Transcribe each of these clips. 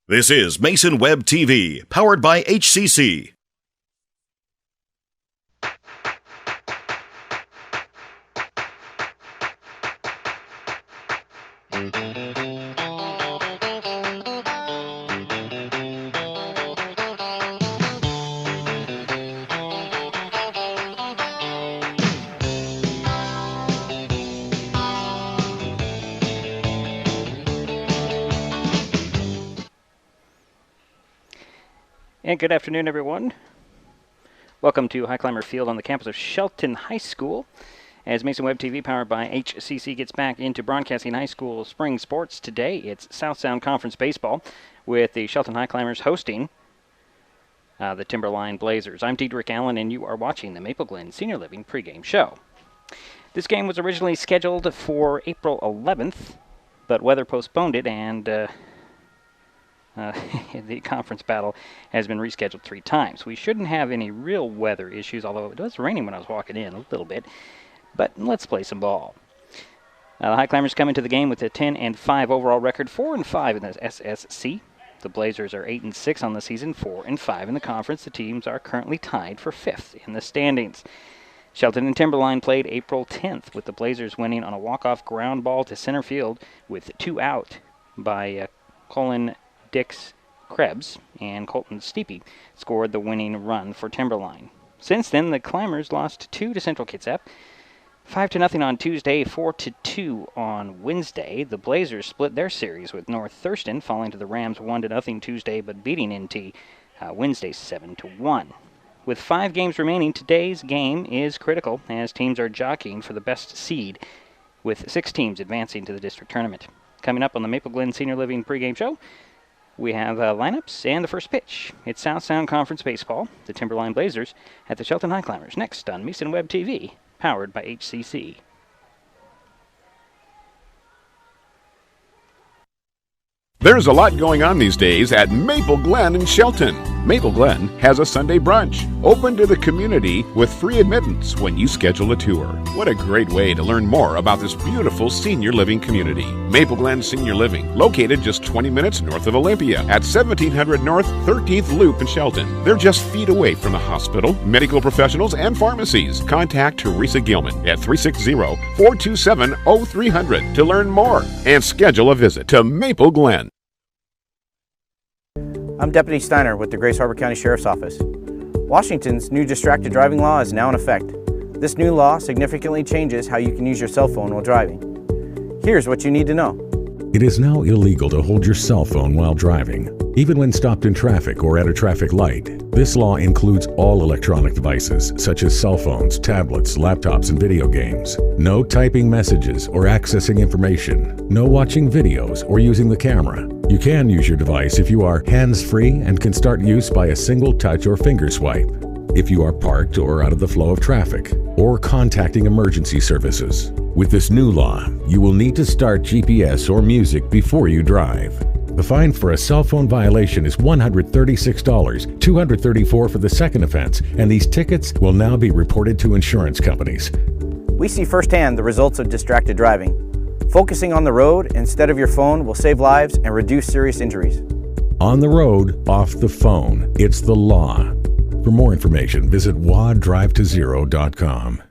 This is Mason Web TV, powered by HCC. And good afternoon, everyone. Welcome to Highclimber Field on the campus of Shelton High School. As Mason Web TV, powered by HCC, gets back into broadcasting high school spring sports today, it's South Sound Conference baseball with the Shelton Highclimbers hosting the Timberline Blazers. I'm Diedrich Allen, and you are watching the Maple Glen Senior Living pregame show. This game was originally scheduled for April 11th, but weather postponed it, and the conference battle has been rescheduled 3 times. We shouldn't have any real weather issues, although it was raining when I was walking in a little bit. But let's play some ball. The Highclimbers come into the game with a 10-5 overall record, 4-5 in the SSC. The Blazers are 8-6 on the season, 4-5 in the conference. The teams are currently tied for 5th in the standings. Shelton and Timberline played April 10th, with the Blazers winning on a walk-off ground ball to center field with 2 out by Colin Dix Krebs and Colton Steepy scored the winning run for Timberline. Since then, the Climbers lost 2 to Central Kitsap, 5-0 on Tuesday, 4-2 on Wednesday. The Blazers split their series with North Thurston, falling to the Rams 1-0 Tuesday, but beating NT Wednesday 7-1. With 5 games remaining, today's game is critical as teams are jockeying for the best seed, with 6 teams advancing to the district tournament. Coming up on the Maple Glen Senior Living pregame show, we have lineups and the first pitch. It's South Sound Conference baseball, the Timberline Blazers at the Shelton Highclimbers. Next on Mason Web TV, powered by HCC. There's a lot going on these days at Maple Glen in Shelton. Maple Glen has a Sunday brunch open to the community with free admittance when you schedule a tour. What a great way to learn more about this beautiful senior living community. Maple Glen Senior Living, located just 20 minutes north of Olympia at 1700 North 13th Loop in Shelton. They're just feet away from the hospital, medical professionals, and pharmacies. Contact Teresa Gilman at 360-427-0300 to learn more and schedule a visit to Maple Glen. I'm Deputy Steiner with the Grace Harbor County Sheriff's Office. Washington's new distracted driving law is now in effect. This new law significantly changes how you can use your cell phone while driving. Here's what you need to know. It is now illegal to hold your cell phone while driving, even when stopped in traffic or at a traffic light. This law includes all electronic devices, such as cell phones, tablets, laptops, and video games. No typing messages or accessing information. No watching videos or using the camera. You can use your device if you are hands-free and can start use by a single touch or finger swipe. If you are parked or out of the flow of traffic, or contacting emergency services. With this new law, you will need to start GPS or music before you drive. The fine for a cell phone violation is $136, $234 for the second offense, and these tickets will now be reported to insurance companies. We see firsthand the results of distracted driving. Focusing on the road instead of your phone will save lives and reduce serious injuries. On the road, off the phone. It's the law. For more information, visit wadrivetozero.com.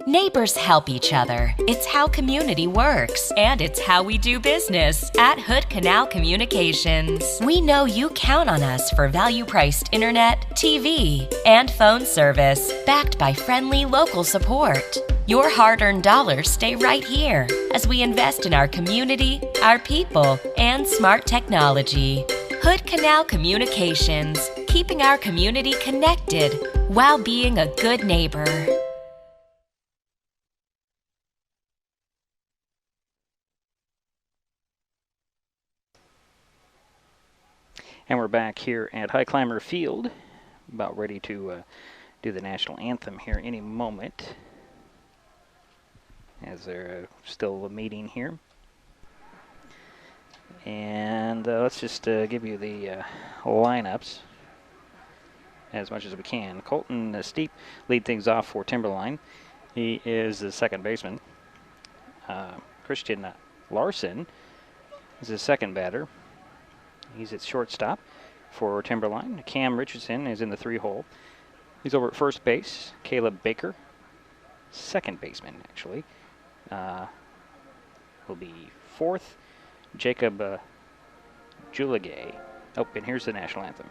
Neighbors help each other. It's how community works, and it's how we do business at Hood Canal Communications. We know you count on us for value-priced internet, TV, and phone service, backed by friendly local support. Your hard-earned dollars stay right here as we invest in our community, our people, and smart technology. Hood Canal Communications, keeping our community connected while being a good neighbor. And we're back here at Highclimber Field, about ready to do the national anthem here any moment, as they're still meeting here. And let's just give you the lineups as much as we can. Colton Steep lead things off for Timberline. He is the second baseman. Christian Larson is his second batter. He's at shortstop for Timberline. Cam Richardson is in the 3-hole. He's over at first base. Caleb Baker, second baseman, actually, will be fourth. Jacob Juligay. Oh, and here's the national anthem.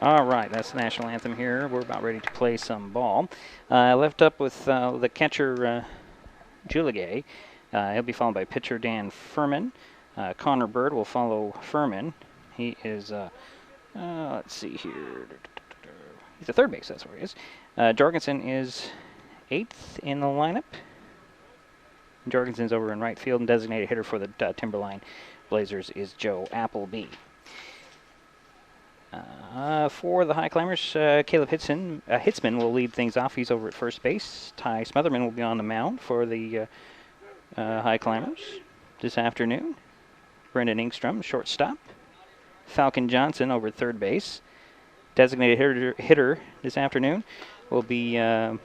All right, that's the national anthem here. We're about ready to play some ball. Left up with the catcher, Juligay. He'll be followed by pitcher Dan Furman. Connor Bird will follow Furman. He is, let's see here. He's a third base, that's where he is. Jorgensen is 8th in the lineup. Jorgensen's over in right field, and designated hitter for the Timberline Blazers is Joe Appleby. For the Highclimbers, Caleb Hitzman will lead things off. He's over at first base. Ty Smotherman will be on the mound for the Highclimbers this afternoon. Brendan Ingstrom, shortstop. Falcon Johnson over at third base. Designated hitter this afternoon will be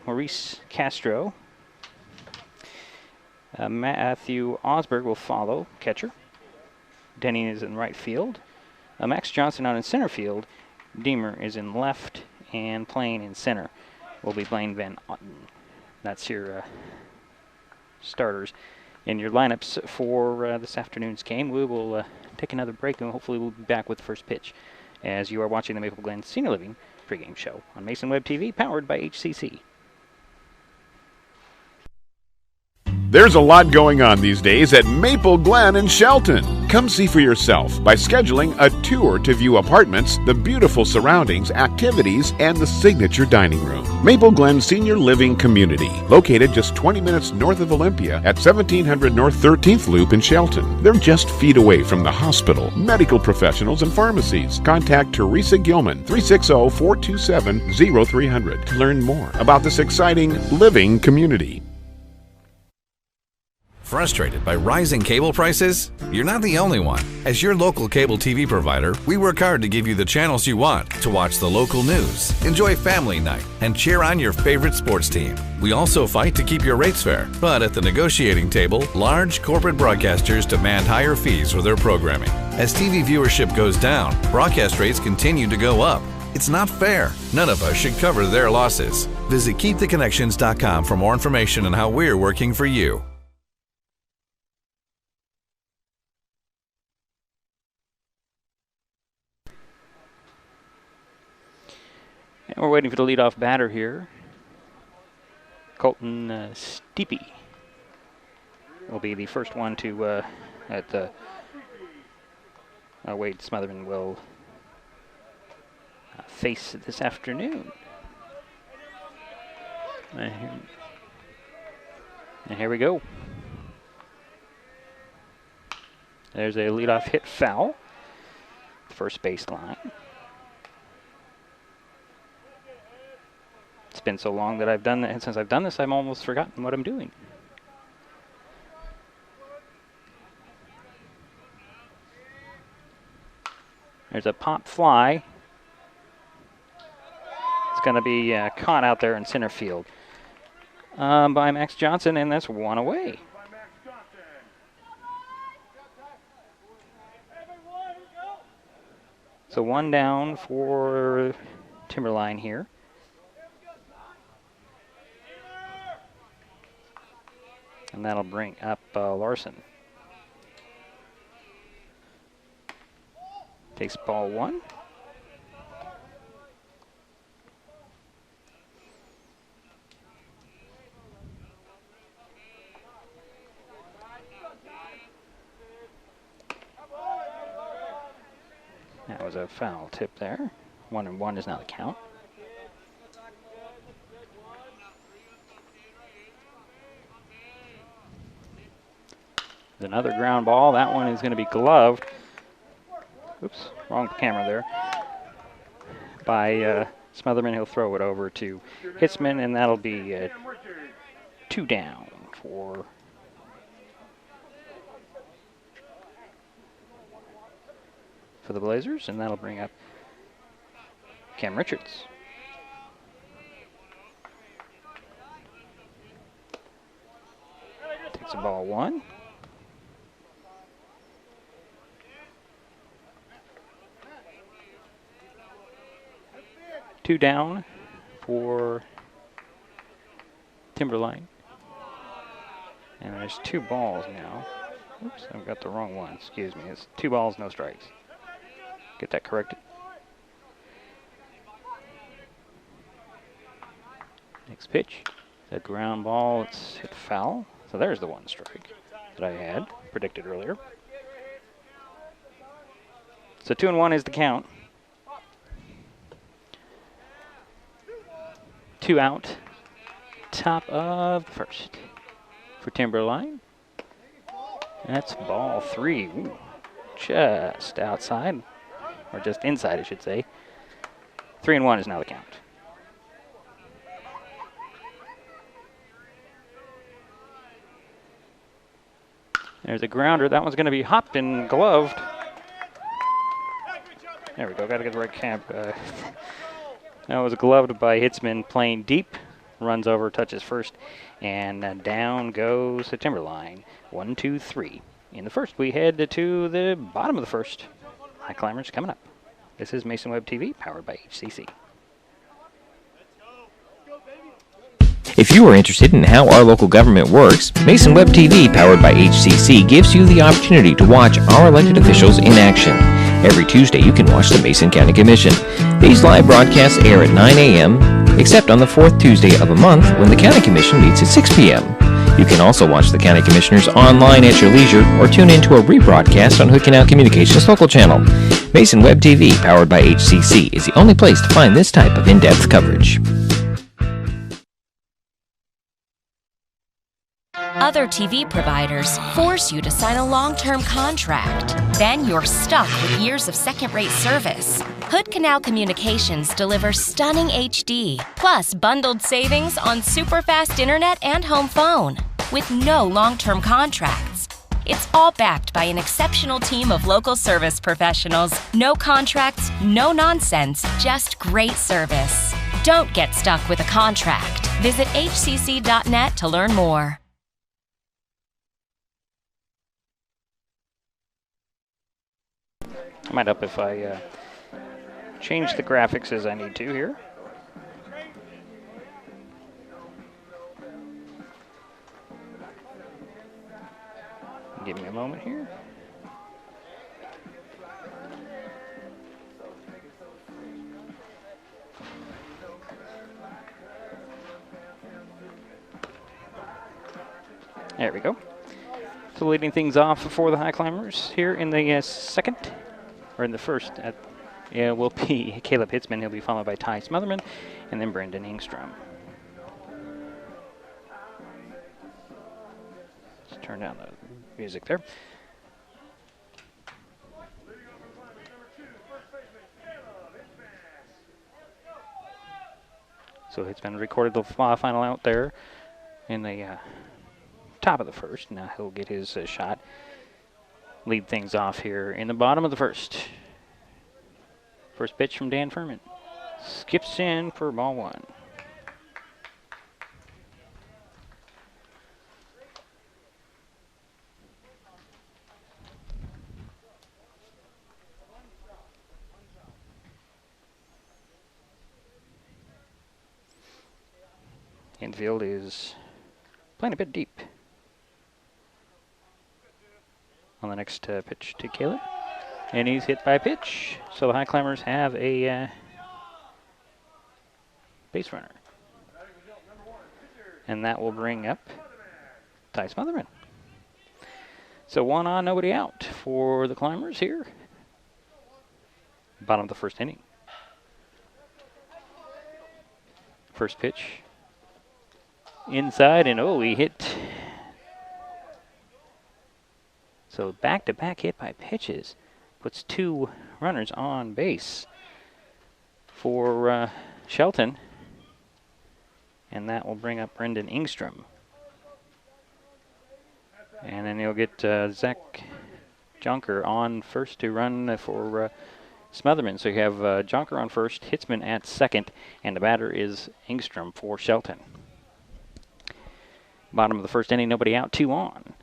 Maurice Castro. Matthew Osberg will follow, catcher. Denny is in right field. Max Johnson out in center field. Deemer is in left, and playing in center will be Blaine Van Otten. That's your starters in your lineups for this afternoon's game. We will take another break, and hopefully we'll be back with the first pitch as you are watching the Maple Glen Senior Living pregame show on Mason Web TV, powered by HCC. There's a lot going on these days at Maple Glen in Shelton. Come see for yourself by scheduling a tour to view apartments, the beautiful surroundings, activities, and the signature dining room. Maple Glen Senior Living Community, located just 20 minutes north of Olympia at 1700 North 13th Loop in Shelton. They're just feet away from the hospital, medical professionals, and pharmacies. Contact Teresa Gilman, 360-427-0300 to learn more about this exciting living community. Frustrated by rising cable prices? You're not the only one. As your local cable TV provider, we work hard to give you the channels you want to watch the local news, enjoy family night, and cheer on your favorite sports team. We also fight to keep your rates fair, but at the negotiating table, large corporate broadcasters demand higher fees for their programming. As TV viewership goes down, broadcast rates continue to go up. It's not fair. None of us should cover their losses. Visit KeepTheConnections.com for more information on how we're working for you. And we're waiting for the leadoff batter here. Colton Steepy will be the first one to at the Wade Smotherman will face this afternoon. And here we go. There's a leadoff hit foul. First baseline. It's been so long that I've done that, and since I've done this, I've almost forgotten what I'm doing. There's a pop fly. It's going to be caught out there in center field by Max Johnson, and that's one away. So one down for Timberline here. And that'll bring up Larson. Takes ball 1. That was a foul tip there. 1-1 is now the count. Another ground ball. That one is going to be gloved. Oops, wrong camera there. By Smotherman. He'll throw it over to Hitzman, and that'll be 2 down for the Blazers, and that'll bring up Cam Richards. Takes a ball 1. Two down for Timberline. And there's 2 balls now. Oops, I've got the wrong one. Excuse me. It's 2 balls, no strikes. Get that corrected. Next pitch. The ground ball. It's hit foul. So there's the 1 strike that I had predicted earlier. So 2-1 is the count. 2 out. Top of the first for Timberline. That's ball 3. Ooh, just outside. Or just inside, I should say. 3-1 is now the count. There's a grounder. That one's going to be hopped and gloved. There we go. Got to get the right camp. That was gloved by Hitzman playing deep. Runs over, touches first, and down goes the Timberline. 1, 2, 3. In the first, we head to the bottom of the first. High climbers coming up. This is Mason Web TV, powered by HCC. If you are interested in how our local government works, Mason Web TV, powered by HCC, gives you the opportunity to watch our elected officials in action. Every Tuesday, you can watch the Mason County Commission. These live broadcasts air at 9 a.m., except on the 4th Tuesday of a month when the County Commission meets at 6 p.m. You can also watch the County Commissioners online at your leisure or tune into a rebroadcast on Hood Canal Communications local channel. Mason Web TV, powered by HCC, is the only place to find this type of in-depth coverage. Other TV providers force you to sign a long-term contract. Then you're stuck with years of second-rate service. Hood Canal Communications delivers stunning HD, plus bundled savings on super-fast internet and home phone, with no long-term contracts. It's all backed by an exceptional team of local service professionals. No contracts, no nonsense, just great service. Don't get stuck with a contract. Visit hcc.net to learn more. I might up if I change the graphics as I need to here. Give me a moment here. There we go. So leading things off for the High Climbers here in the second. Or in the first, will be Caleb Hitzman. He'll be followed by Ty Smotherman, and then Brendan Engstrom. Let's turn down the music there. So Hitzman recorded the final out there in the top of the first. Now he'll get his shot. Lead things off here in the bottom of the first. First pitch from Dan Furman. Skips in for ball 1. Infield is playing a bit deep. on the next pitch to Caleb. And he's hit by a pitch. So the Highclimbers have a base runner. And that will bring up Ty Smotherman. So 1 on, nobody out for the Climbers here. Bottom of the first inning. First pitch. Inside, and he hit. So back-to-back hit by pitches puts 2 runners on base for Shelton. And that will bring up Brendan Ingstrom. And then you'll get Zach Jonker on first to run for Smotherman. So you have Jonker on first, Hitzman at second, and the batter is Ingstrom for Shelton. Bottom of the first inning, nobody out, 2 on.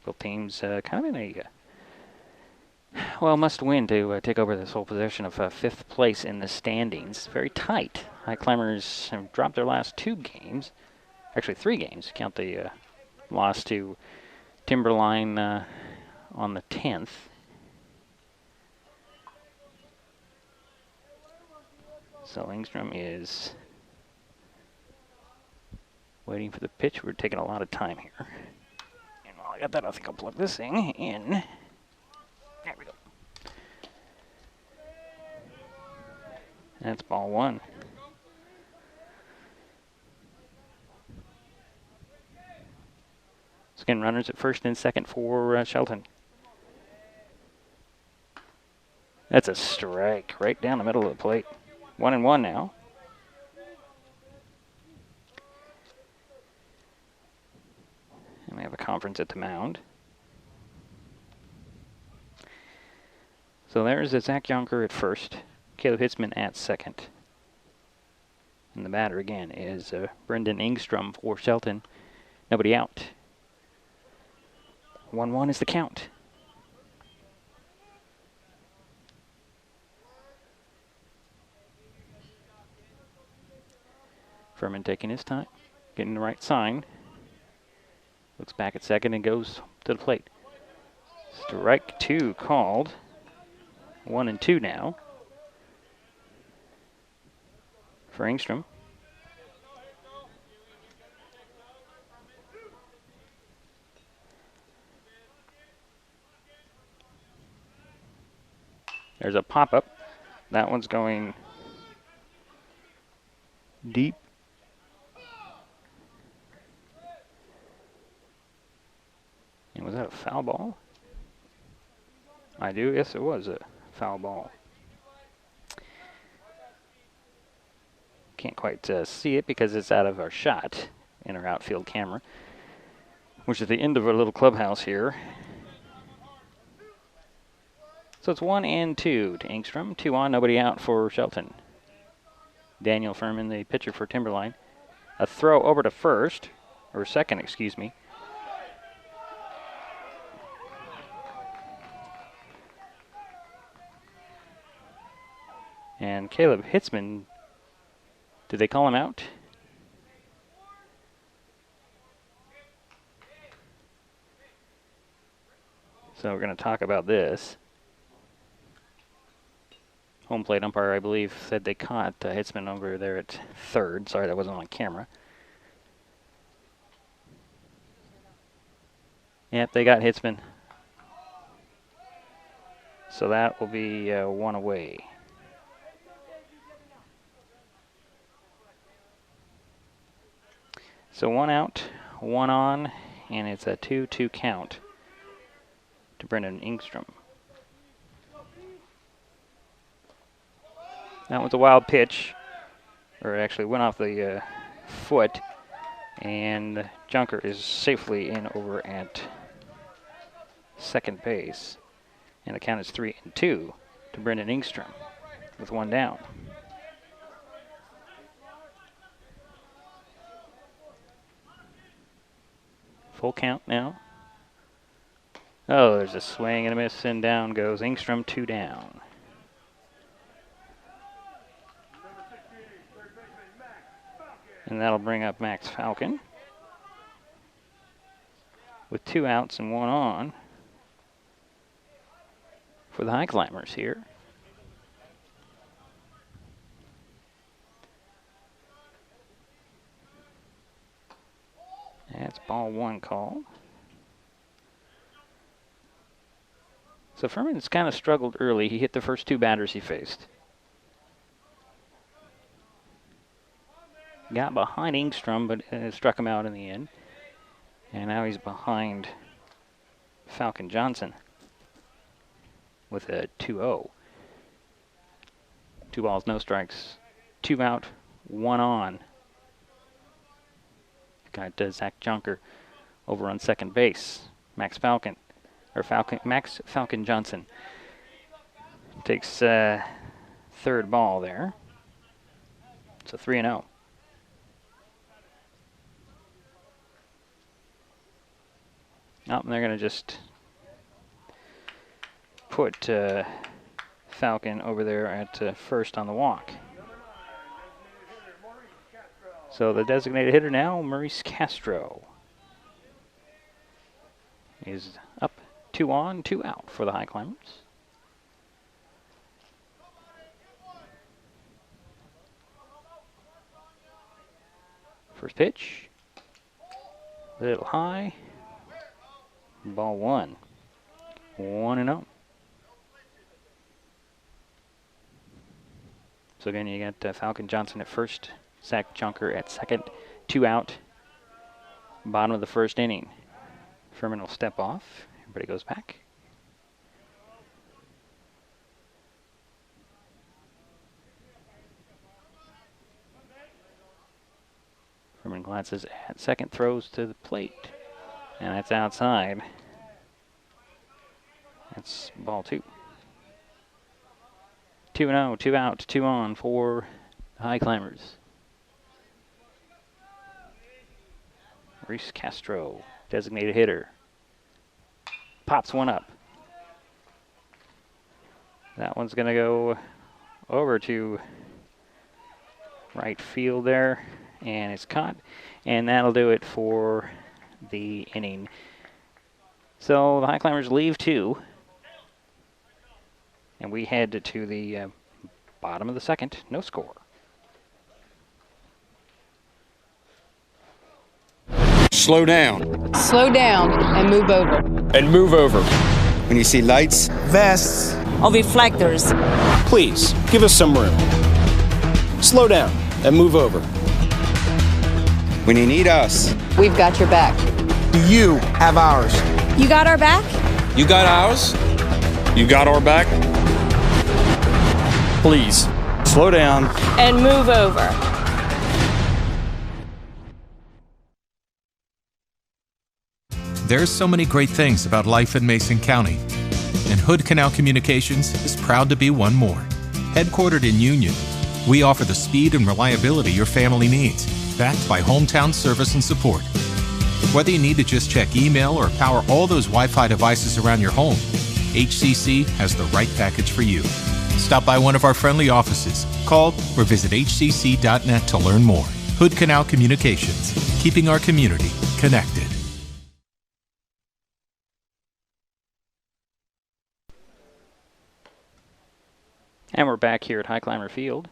Both teams kind of in a must win to take over this whole position of 5th place in the standings. Very tight. Highclimbers have dropped their last 2 games. Actually, 3 games. Count the loss to Timberline on the 10th. So Ingstrom is waiting for the pitch. We're taking a lot of time here. And while I got that, I think I'll plug this thing in. There we go. That's ball 1. Again, runners at first and second for Shelton. That's a strike right down the middle of the plate. 1-1 now. And we have a conference at the mound. So there's Zach Jonker at first, Caleb Hitzman at second. And the batter again is Brendan Ingstrom for Shelton. Nobody out. 1-1 is the count. Furman taking his time, getting the right sign. Looks back at second and goes to the plate. Strike 2 called. 1-2 now for Ingstrom. There's a pop-up. That one's going deep. And was that a foul ball? I do. Yes, it was a foul ball. Can't quite see it because it's out of our shot in our outfield camera, which is the end of our little clubhouse here. So it's 1-2 to Ingstrom. 2 on, nobody out for Shelton. Daniel Furman, the pitcher for Timberline. A throw over to first, or second, excuse me. And Caleb Hitzman, did they call him out? So we're going to talk about this. Home plate umpire, I believe, said they caught Hitzman over there at third. Sorry, that wasn't on camera. Yep, they got Hitzman. So that will be 1 away. So 1 out, 1 on, and it's a 2-2 count to Brendan Ingstrom. That was a wild pitch, or it actually went off the foot, and Jonker is safely in over at second base. And the count is 3-2 to Brendan Ingstrom with 1 down. Full count now. Oh, there's a swing and a miss, and down goes Ingstrom, 2 down. And that'll bring up Max Falcon. with 2 outs and 1 on for the Highclimbers here. That's ball 1 call. So Furman's kind of struggled early. He hit the first 2 batters he faced. Got behind Ingstrom, but struck him out in the end. And now he's behind Falcon Johnson with a 2-0. 2 balls, no strikes. 2 out, 1 on. Got Zach Junker over on second base. Max Falcon Johnson takes third ball there. So 3-0. Oh, and they're going to just put Falcon over there at first on the walk. So the designated hitter now, Maurice Castro, is up 2 on, 2 out for the Highclimbers. First pitch, a little high, ball 1, 1-0. So again, you got Falcon Johnson at first, Zach Junker at second, 2 out, bottom of the first inning. Furman will step off. Everybody goes back. Furman glances at second, throws to the plate, and that's outside. That's ball 2. 2-0, 2 out, 2 on for the Highclimbers. Reese Castro, designated hitter, pops one up. That one's going to go over to right field there, and it's caught, and that'll do it for the inning. So the Highclimbers leave 2, and we head to the bottom of the second, no score. Slow down. Slow down and move over. And move over. When you see lights, vests, or reflectors, please give us some room. Slow down and move over. When you need us, we've got your back. Do you have ours? You got our back? You got ours? You got our back? Please, slow down. And move over. There's so many great things about life in Mason County, and Hood Canal Communications is proud to be one more. Headquartered in Union, we offer the speed and reliability your family needs, backed by hometown service and support. Whether you need to just check email or power all those Wi-Fi devices around your home, HCC has the right package for you. Stop by one of our friendly offices, call or visit hcc.net to learn more. Hood Canal Communications, keeping our community connected. And we're back here at Highclimber Field.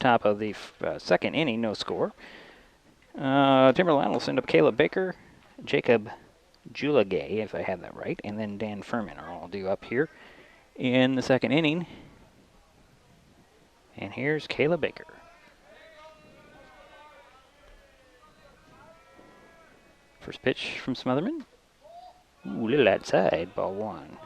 Top of the second inning, no score. Timberline will send up Caleb Baker, Jacob Julagay, if I have that right, and then Dan Furman are all due up here in the second inning. And here's Caleb Baker. First pitch from Smotherman. Ooh, little outside, ball 1.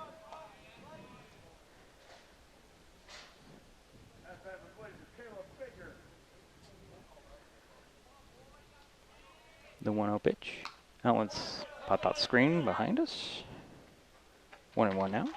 The 1-0 pitch. That one's popped out screen behind us. 1-1 now.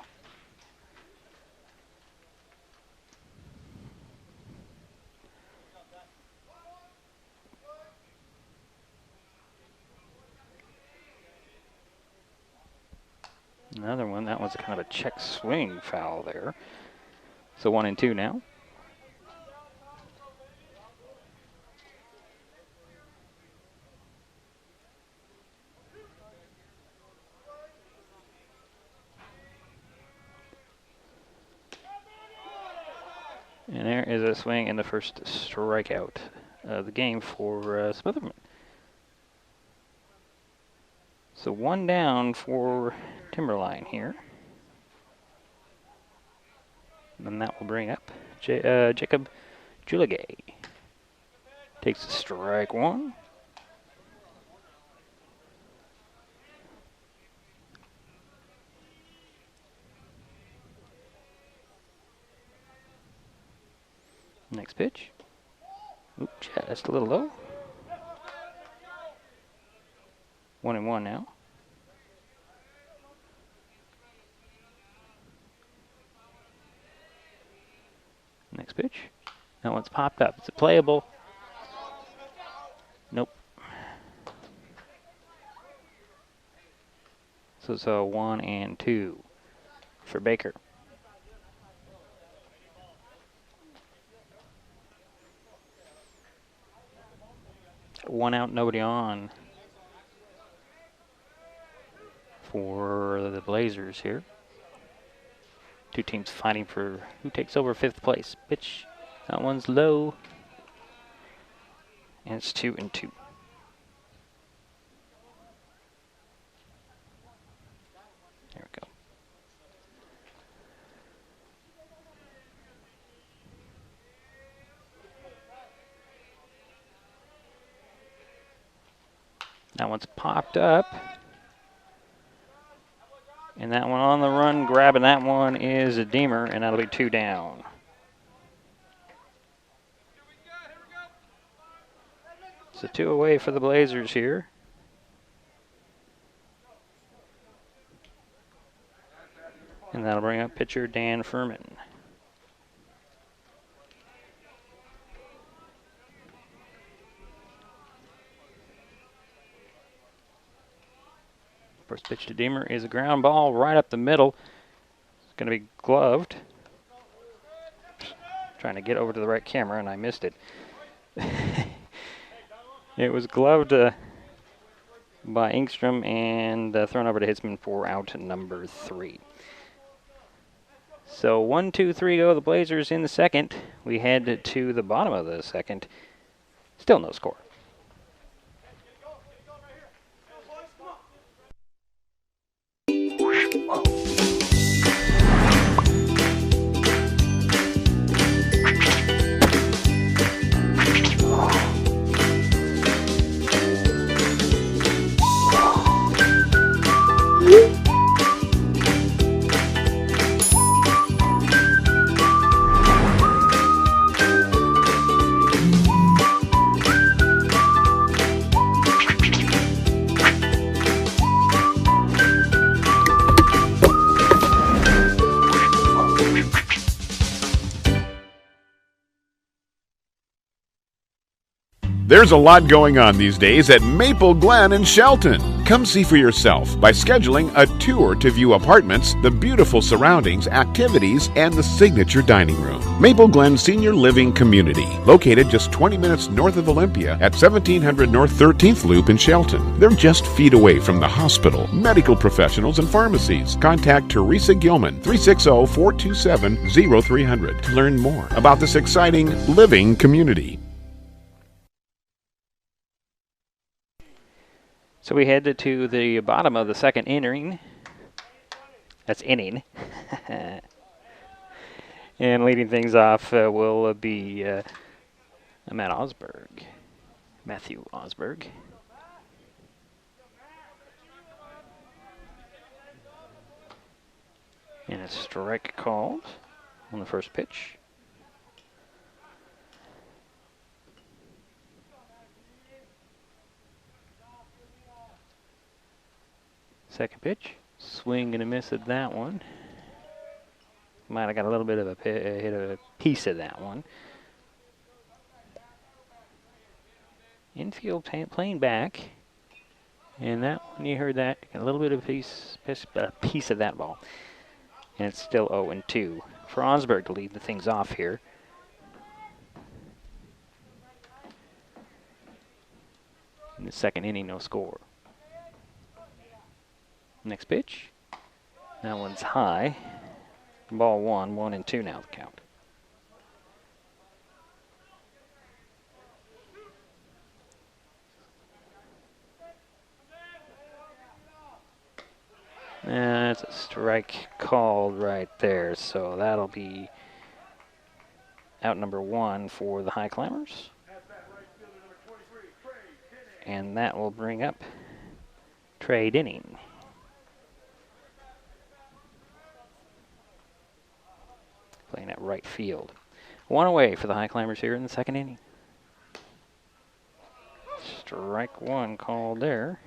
Another one. That one's kind of a check swing foul there. So 1-2 now. And there is a swing and the first strikeout of the game for Smotherman. So one down for Timberline here. And that will bring up Jacob Juligay. Takes strike one. Next pitch. Oops, just a little low. 1-1 now. Next pitch. That one's popped up. It's a playable. Nope. So it's a 1-2 for Baker. One out, nobody on for the Blazers here. Two teams fighting for who takes over 5th place. Pitch. That one's low. And it's 2-2. There we go. That one's popped up. And that one on the run, grabbing that one is a Deemer, and that'll be 2 down. So 2 away for the Blazers here. And that'll bring up pitcher Dan Furman. First pitch to Deemer is a ground ball right up the middle. It's going to be gloved. Trying to get over to the right camera, and I missed it. It was gloved by Engstrom and thrown over to Hitzman for out number 3. So 1, 2, 3 go. The Blazers in the second. We head to the bottom of the second. Still no score. There's a lot going on these days at Maple Glen in Shelton. Come see for yourself by scheduling a tour to view apartments, the beautiful surroundings, activities, and the signature dining room. Maple Glen Senior Living Community, located just 20 minutes north of Olympia at 1700 North 13th Loop in Shelton. They're just feet away from the hospital, medical professionals, and pharmacies. Contact Teresa Gilman, 360-427-0300 to learn more about this exciting living community. So we head to the bottom of the second inning. That's inning. And leading things off will be Matthew Osberg. And a strike called on the first pitch. Second pitch, swing and a miss at that one. Might have got a little bit of a piece of that one. Infield playing back, and that one you heard that, got a little bit of a piece of that ball, and it's still 0-2 for Osberg to lead the things off here. In the second inning, no score. Next pitch. That one's high. Ball 1, 1-2 now the count. That's a strike called right there. So that'll be out number 1 for the High Climbers. And that will bring up Trey Denning. Playing at right field. 1 away for the High Climbers here in the second inning. Strike 1 called there.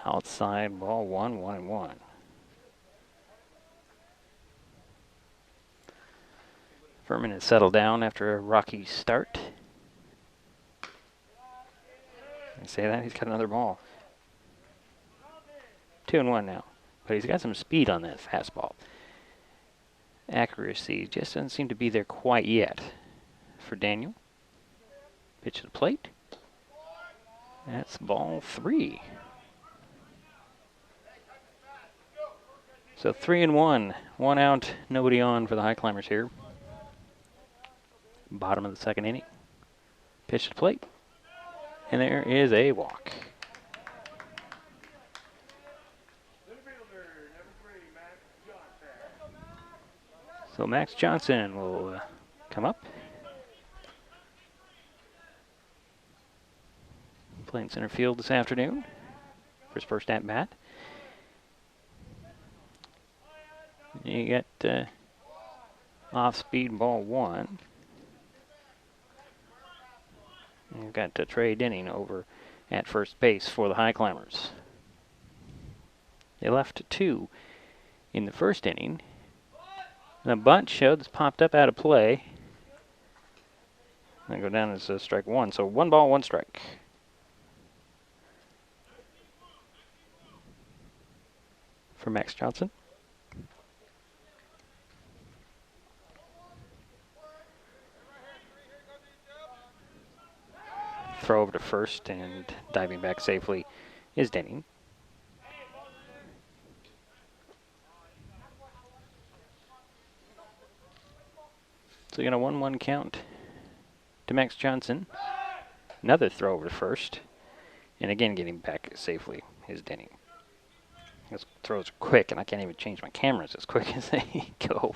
Outside ball 1, 1-1. Furman has settled down after a rocky start. I say that, he's got another ball. 2-1 now. But he's got some speed on that fastball. Accuracy just doesn't seem to be there quite yet for Daniel. Pitch to the plate. That's ball 3. So 3-1. 1 out, nobody on for the High Climbers here. Bottom of the second inning. Pitch to the plate. And there is a walk. So Max Johnson will come up. Playing center field this afternoon for his first at-bat. You got off-speed ball 1. You've got Trey Denning over at first base for the High Climbers. They left 2 in the first inning. And a bunt showed that's popped up out of play. And go down as strike 1. So 1 ball, 1 strike. For Max Johnson. Throw over to first, and diving back safely is Denning. So you got a 1-1 count to Max Johnson. Another throw over to first, and again getting back safely is Denning. Those throws are quick, and I can't even change my cameras as quick as they go.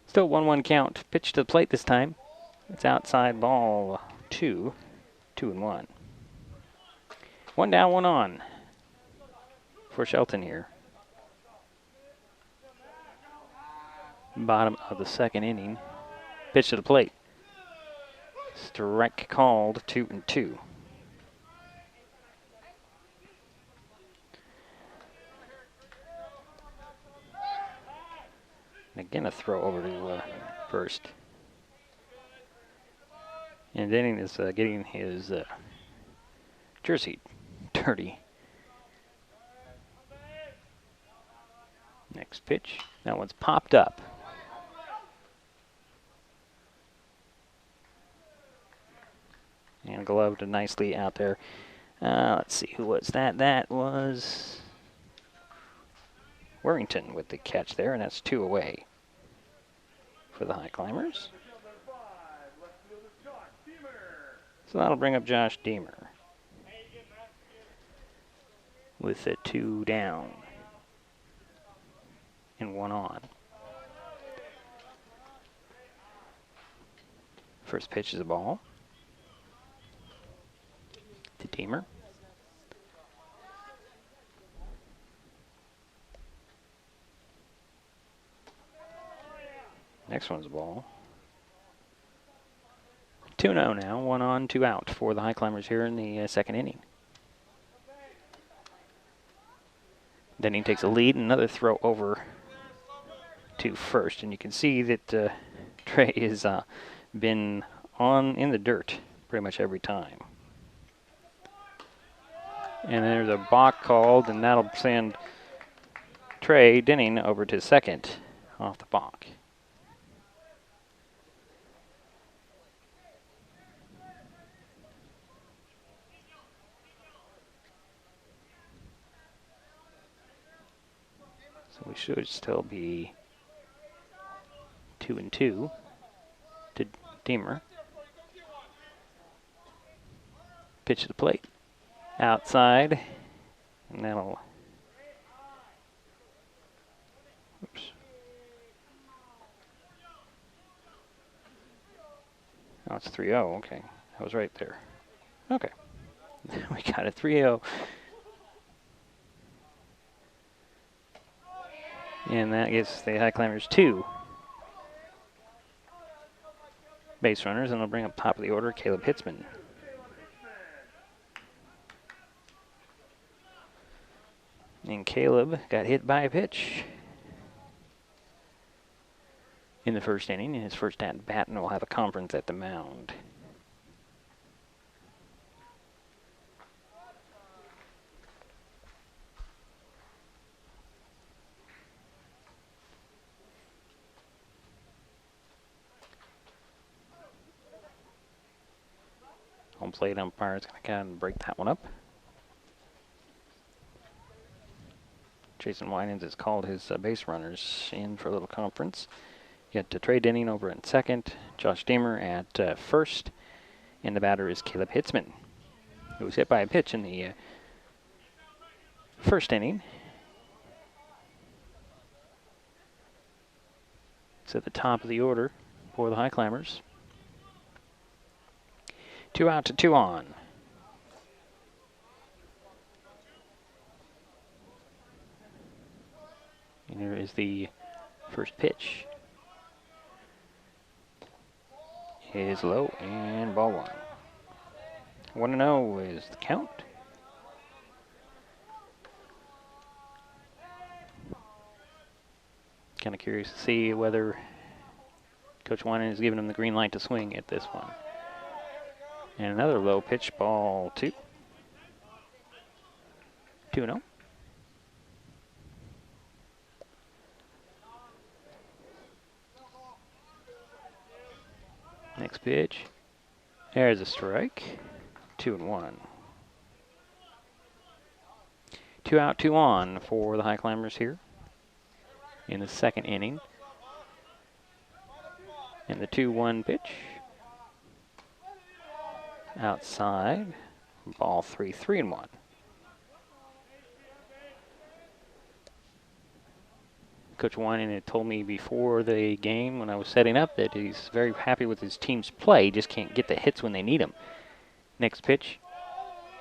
Still 1-1 count. Pitch to the plate this time. It's outside ball 2, 2-1. 1 down, 1 on for Shelton here. Bottom of the second inning. Pitch to the plate. Strike called, 2-2. And again, a throw over to first. And Denning is getting his jersey dirty. Next pitch. That one's popped up. And gloved nicely out there. Let's see, who was that? That was Warrington with the catch there, and that's 2 away for the High Climbers. So that'll bring up Josh Deemer with a 2 down and 1 on. First pitch is a ball to Deemer. Next one's a ball. 2-0 now, 1 on, 2 out for the High Climbers here in the second inning. Denning takes a lead, and another throw over to first, and you can see that Trey has been in the dirt pretty much every time. And there's a balk called, and that'll send Trey Denning over to second off the balk. So we should still be 2-2. to Deemer. Pitch to the plate. Outside. And that'll... Oops. Oh, it's 3-0. Okay. I was right there. Okay. We got a 3-0. And that gives the Highclimbers 2 base runners, and they'll bring up top of the order Caleb Hitzman. And Caleb got hit by a pitch in the first inning, in his first at-bat, and will have a conference at the mound. Home plate umpire is going to kind of break that one up. Jason Winans has called his base runners in for a little conference. You got Trey Denning over in second, Josh Deemer at first, and the batter is Caleb Hitzman, who was hit by a pitch in the first inning. It's at the top of the order for the Highclimbers. 2 out to 2 on. And here is the first pitch. It is low and ball one. 1-0 is the count. Kind of curious to see whether Coach Winan is giving him the green light to swing at this one. And another low pitch, ball 2. 2-0. Next pitch. There's a strike. 2-1. 2 out, 2 on for the Highclimbers here in the second inning. And the 2-1 pitch. Outside. Ball 3, 3-1. Coach Winan had told me before the game when I was setting up that he's very happy with his team's play. He just can't get the hits when they need them. Next pitch.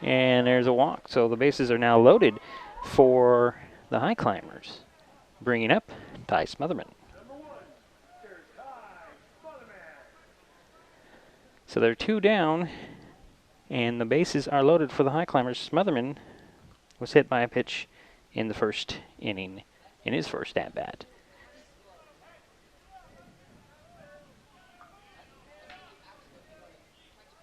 And there's a walk. So the bases are now loaded for the Highclimbers. Bringing up Ty Smotherman. So they're 2 down, and the bases are loaded for the Highclimbers. Smotherman was hit by a pitch in the first inning in his first at-bat.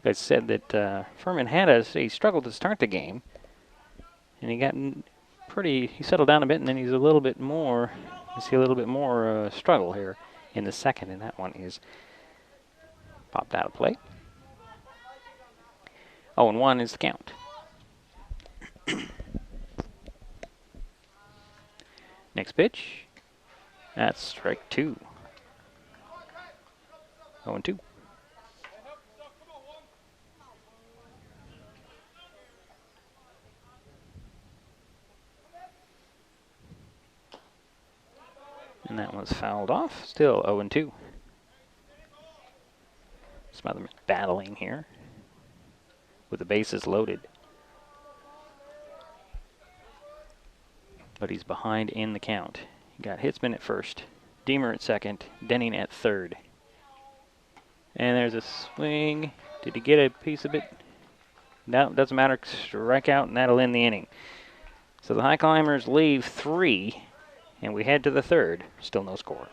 I said that Furman had he struggled to start the game, and he got he settled down a bit, and then he's a little bit more, you see a little bit more struggle here in the second, and that one is popped out of play. 0-1 is the count. Next pitch. That's strike 2. 0-2. And that one's fouled off. Still 0-2. Smotherman battling here with the bases loaded. But he's behind in the count. He got Hitzman at first, Deemer at second, Denning at third. And there's a swing. Did he get a piece of it? No, doesn't matter. Strike out, and that'll end the inning. So the Highclimbers leave 3, and we head to the third. Still no score.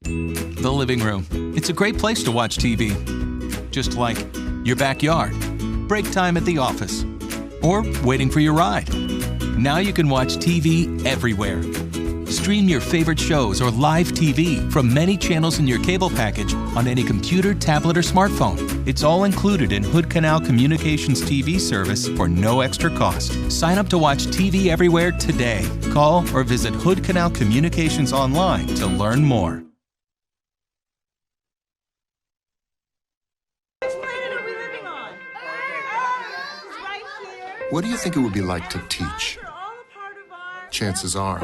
The living room. It's a great place to watch TV. Just like your backyard, break time at the office, or waiting for your ride. Now you can watch TV everywhere. Stream your favorite shows or live TV from many channels in your cable package on any computer, tablet, or smartphone. It's all included in Hood Canal Communications TV service for no extra cost. Sign up to watch TV everywhere today. Call or visit Hood Canal Communications online to learn more. What do you think it would be like to teach? Chances are,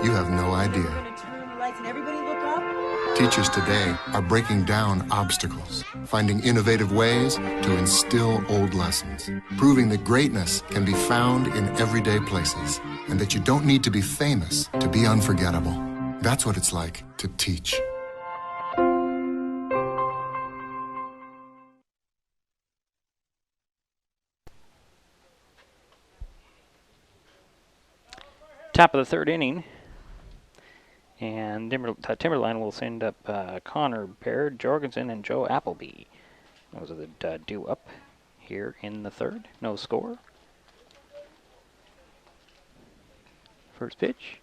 you have no idea. Teachers today are breaking down obstacles, finding innovative ways to instill old lessons, proving that greatness can be found in everyday places, and that you don't need to be famous to be unforgettable. That's what it's like to teach. Top of the third inning, and Timberline will send up Connor Baird, Jorgensen, and Joe Appleby. Those are the due up here in the third. No score. First pitch.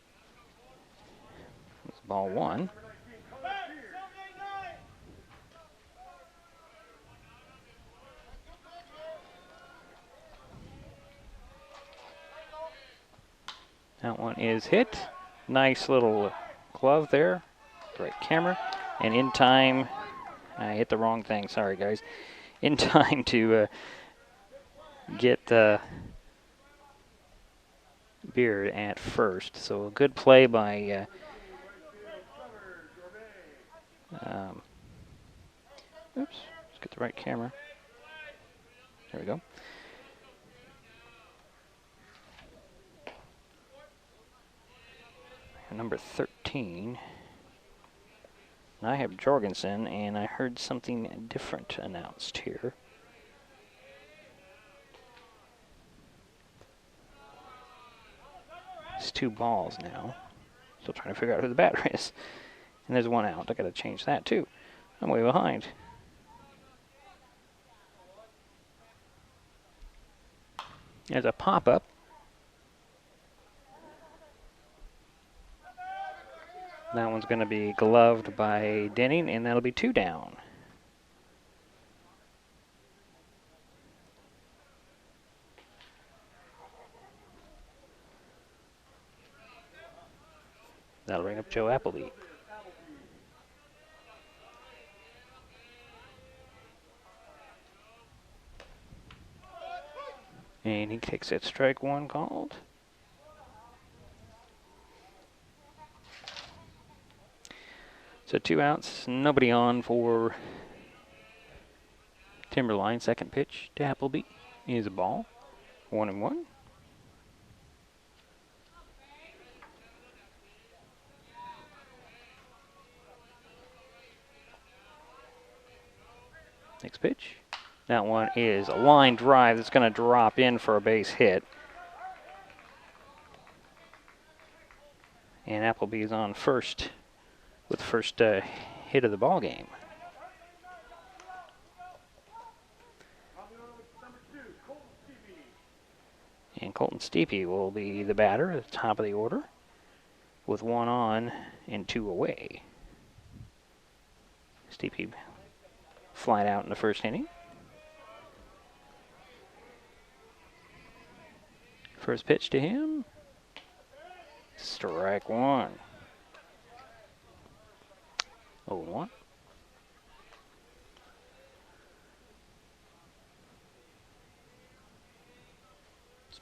It's ball one. That one is hit. Nice little glove there. The right camera. And in time, I hit the wrong thing. Sorry, guys. In time to get Beard at first. So a good play by oops. Let's get the right camera. There we go. Number 13. I have Jorgensen, and I heard something different announced here. It's 2 balls now. Still trying to figure out who the batter is. And there's 1 out. I got to change that too. I'm way behind. There's a pop-up. That one's going to be gloved by Denning, and that'll be 2 down. That'll bring up Joe Appleby. And he takes that strike 1 called. So 2 outs, nobody on for Timberline. Second pitch to Appleby is a ball. 1-1. Next pitch. That one is a line drive that's going to drop in for a base hit. And Appleby is on first with the first hit of the ball game. And Colton Steepy will be the batter at the top of the order with 1 on and 2 away. Steepy flat out in the first inning. First pitch to him. Strike 1. 0-1.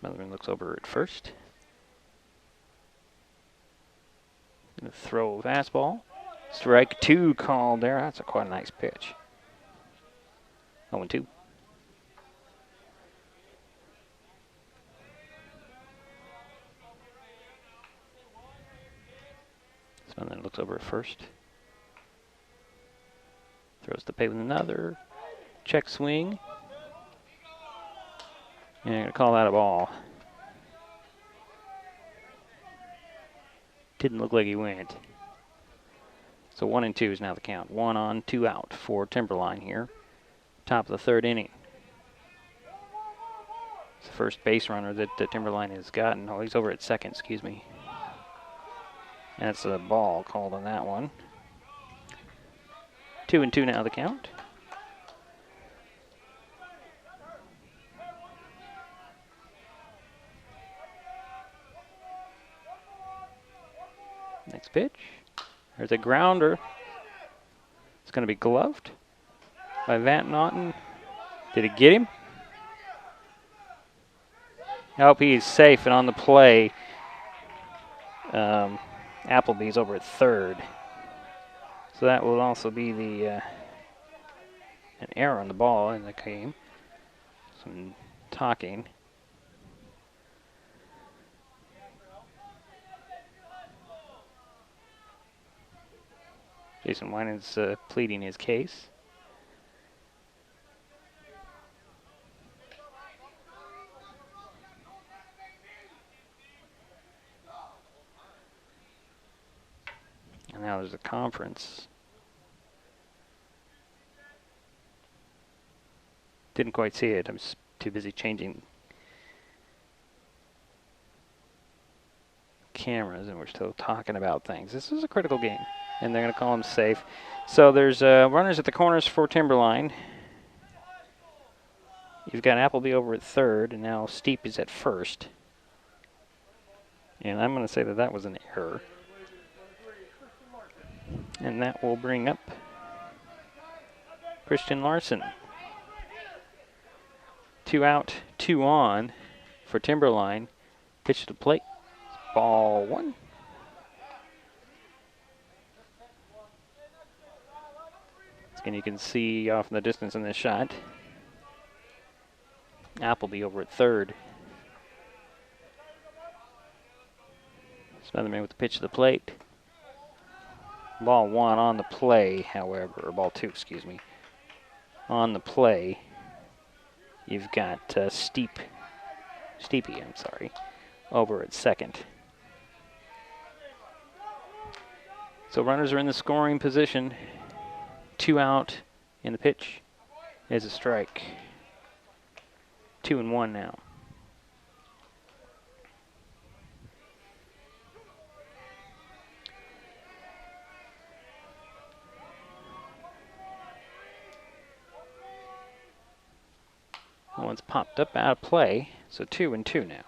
Smotherman looks over at first. Gonna throw a fastball. Strike 2 called there. That's quite a nice pitch. 0-2. Smotherman looks over at first. Throws the pay with another. Check swing. And I'm going to call that a ball. Didn't look like he went. So 1-2 is now the count. 1 on, 2 out for Timberline here. Top of the third inning. It's the first base runner that Timberline has gotten. Oh, he's over at second, excuse me. And that's a ball called on that one. 2-2 now the count. Next pitch. There's a grounder. It's going to be gloved by Van Naughton. Did it get him? Nope, he's safe and on the play. Appleby's over at third. So that will also be the an error on the ball in the game. Some talking. Jason Winans pleading his case. And now there's a conference. Didn't quite see it. I was too busy changing cameras, and we're still talking about things. This is a critical game, and they're going to call him safe. So there's runners at the corners for Timberline. You've got Appleby over at third, and now Steep is at first. And I'm going to say that that was an error. And that will bring up Christian Larson. 2 out, 2 on for Timberline. Pitch to the plate. Ball 1. And you can see off in the distance in this shot. Appleby over at third. Smotherman with the pitch to the plate. Ball 1 on the play, however, or ball 2, excuse me. On the play, you've got Steepy, over at second. So runners are in the scoring position. 2 out in the pitch is a strike. 2-1 now. One's popped up out of play, so 2-2 now.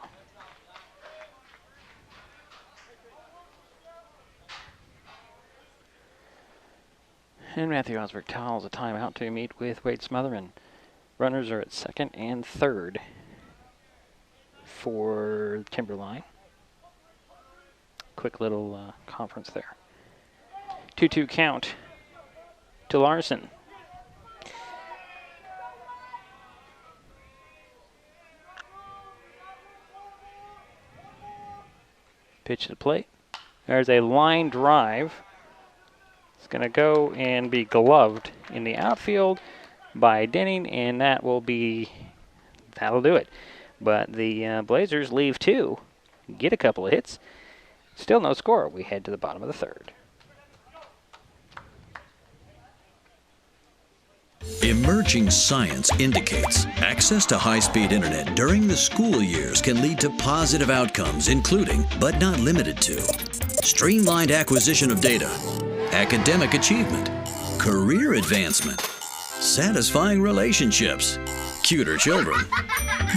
And Matthew Osberg towels a timeout to meet with Wade Smotherman. Runners are at second and third for Timberline. Quick little conference there. 2-2 count to Larson. Pitch to the plate. There's a line drive. It's going to go and be gloved in the outfield by Denning, and that'll do it. But the Blazers leave 2, get a couple of hits. Still no score. We head to the bottom of the third. Emerging science indicates access to high-speed internet during the school years can lead to positive outcomes, including, but not limited to, streamlined acquisition of data, academic achievement, career advancement, satisfying relationships, cuter children,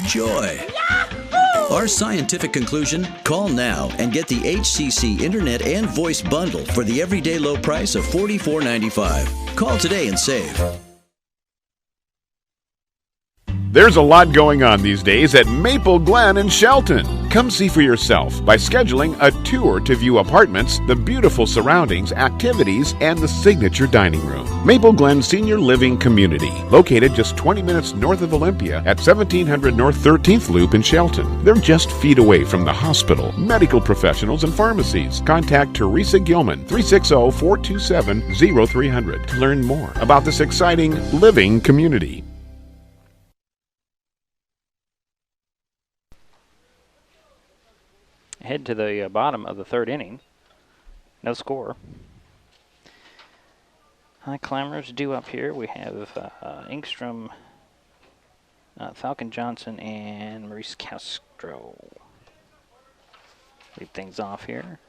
joy. Our scientific conclusion? Call now and get the HCC Internet and Voice Bundle for the everyday low price of $44.95. Call today and save. There's a lot going on these days at Maple Glen in Shelton. Come see for yourself by scheduling a tour to view apartments, the beautiful surroundings, activities, and the signature dining room. Maple Glen Senior Living Community, located just 20 minutes north of Olympia at 1700 North 13th Loop in Shelton. They're just feet away from the hospital, medical professionals, and pharmacies. Contact Teresa Gilman, 360-427-0300 to learn more about this exciting living community. Head to the bottom of the third inning. No score. Highclimbers due up here. We have Engstrom, Falcon Johnson, and Maurice Castro. Lead things off here.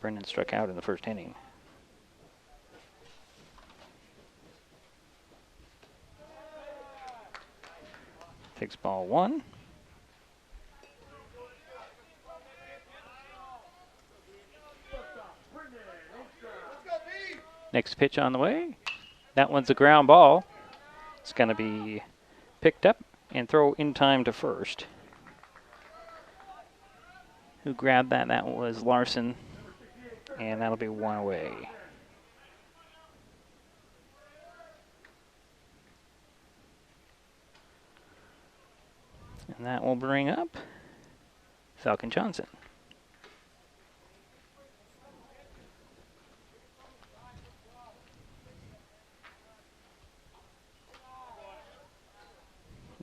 Brendan struck out in the first inning. Takes ball 1. Next pitch on the way. That one's a ground ball. It's going to be picked up and throw in time to first. Who grabbed that? That was Larson. And that'll be 1 away. And that will bring up Falcon Johnson.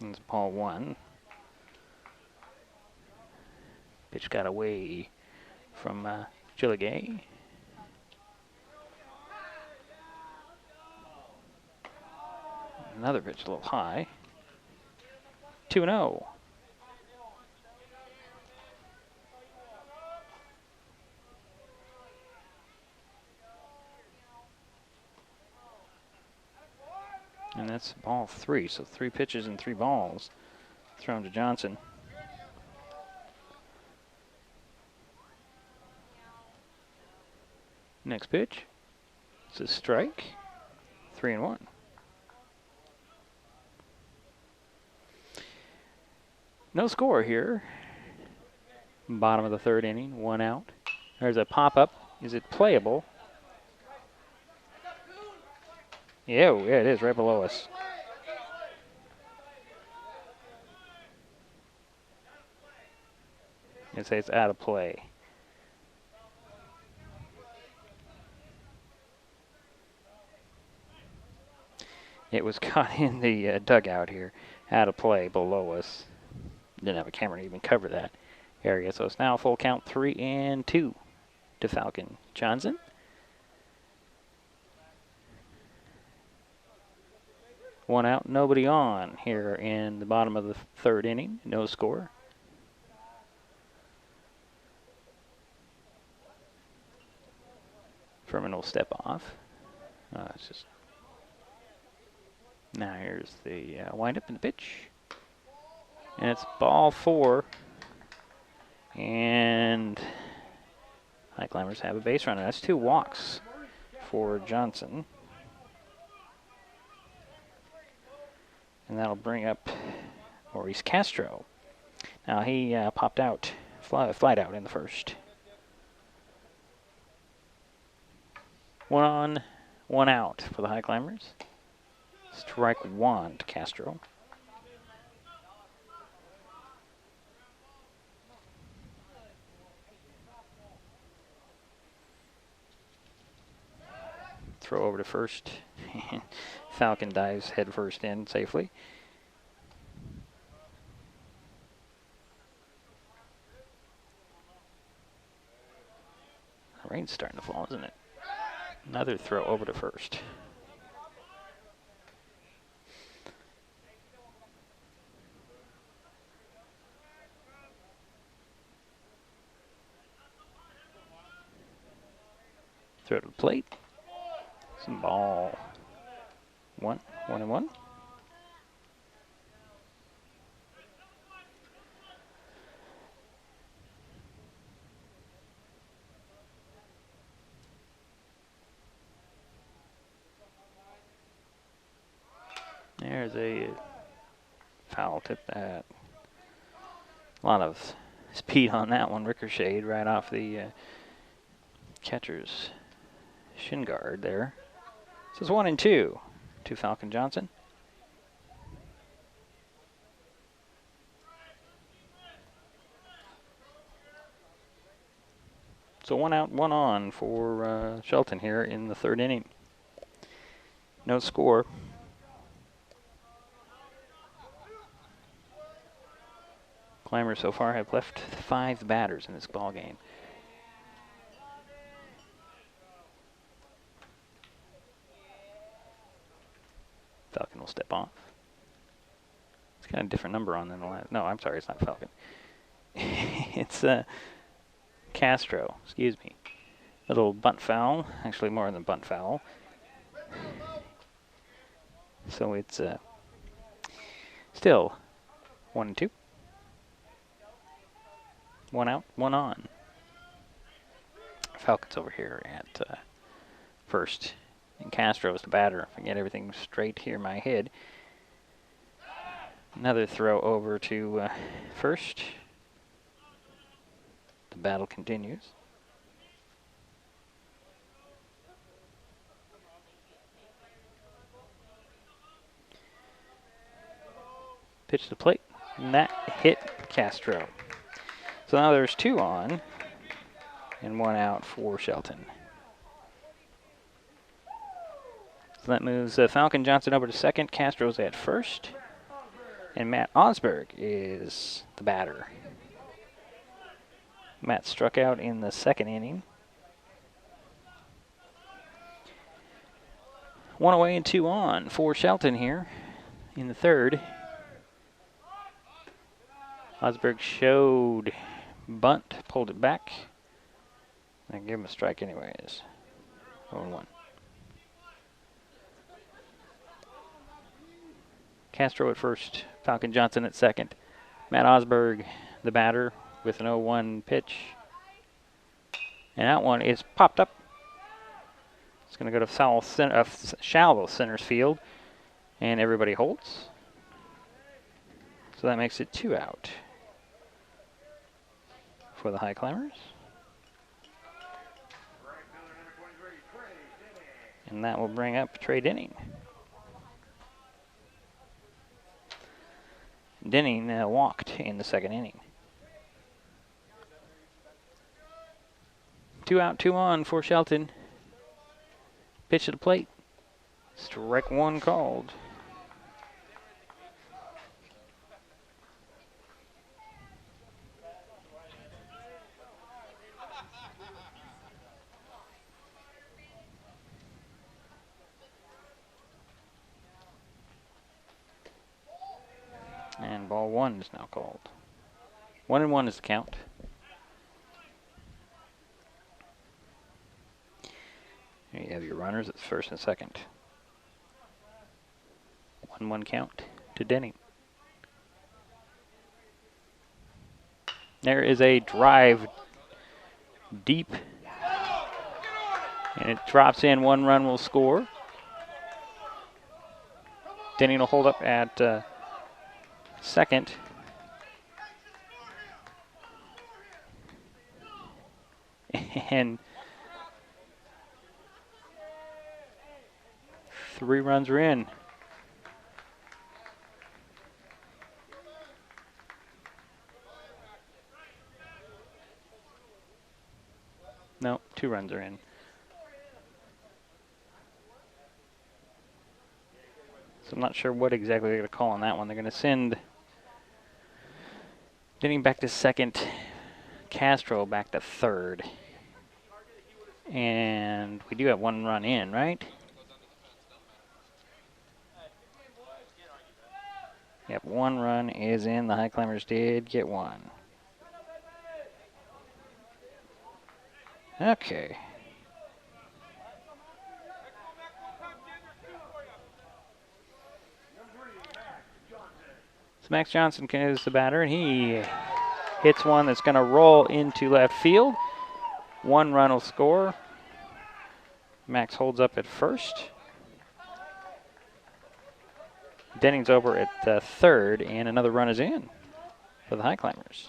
And it's ball 1. Pitch got away from Gilligay. Another pitch a little high. 2-0. And that's ball 3, so 3 pitches and 3 balls thrown to Johnson. Next pitch. It's a strike. 3-1. No score here. Bottom of the 3rd inning, 1 out. There's a pop-up. Is it playable? Yeah, it is right below us. It says it's out of play. It was caught in the dugout here, out of play below us. Didn't have a camera to even cover that area, so it's now a full count, 3-2 to Falcon Johnson. One out, nobody on here in the bottom of the 3rd inning. No score. Furman will step off. It's just now here's the windup and the pitch. And it's ball 4. And Highclimbers have a base runner. That's 2 walks for Johnson. And that'll bring up Maurice Castro. Now he popped out, flied out in the 1st. 1 on, 1 out for the Highclimbers. Strike 1 to Castro. Throw over to first. Falcon dives head first in safely. The rain's starting to fall, isn't it? Another throw over to first. Throw to the plate. Some ball. 1-1. There's a foul tip that. A lot of speed on that one. Ricocheted right off the catcher's shin guard there. So it's 1-2 to Falcon Johnson. So 1 out, 1 on for Shelton here in the 3rd inning. No score. Climbers so far have left 5 batters in this ball game. Falcon will step off. It's got a different number on than the last. No, I'm sorry, it's not Falcon. It's Castro, excuse me. Little bunt foul, actually more than bunt foul. So it's still 1-2. 1 out, 1 on. Falcons over here at first. And Castro is the batter. If I get everything straight here in my head. Another throw over to first. The battle continues. Pitch to the plate, and that hit Castro. So now there's 2 on, and 1 out for Shelton. So that moves Falcon Johnson over to second. Castro's at first, and Matt Osberg is the batter. Matt struck out in the 2nd inning. 1 away and 2 on for Shelton here in the 3rd. Osberg showed bunt, pulled it back, and give him a strike anyways. 0-1. Castro at first, Falcon Johnson at second. Matt Osberg, the batter, with an 0-1 pitch. And that one is popped up. It's going to go to shallow center's field, and everybody holds. So that makes it 2 out for the Highclimbers. And that will bring up Trey Denning. Denning walked in the 2nd inning. 2 out, 2 on for Shelton. Pitch to the plate. Strike 1 called. And ball 1 is now called. 1-1 is the count. Here you have your runners at first and second. 1-1 count to Denning. There is a drive deep, and it drops in. 1 run will score. Denning will hold up at second. And 3 runs are in. No, 2 runs are in. So I'm not sure what exactly they're going to call on that one. They're going to send Denning back to second, Castro back to third. And we do have 1 run in, right? Yep, 1 run is in. The Highclimbers did get 1. Okay. So Max Johnson is the batter, and he hits one that's going to roll into left field. 1 run will score. Max holds up at first. Denning's over at third, and another run is in for the Highclimbers.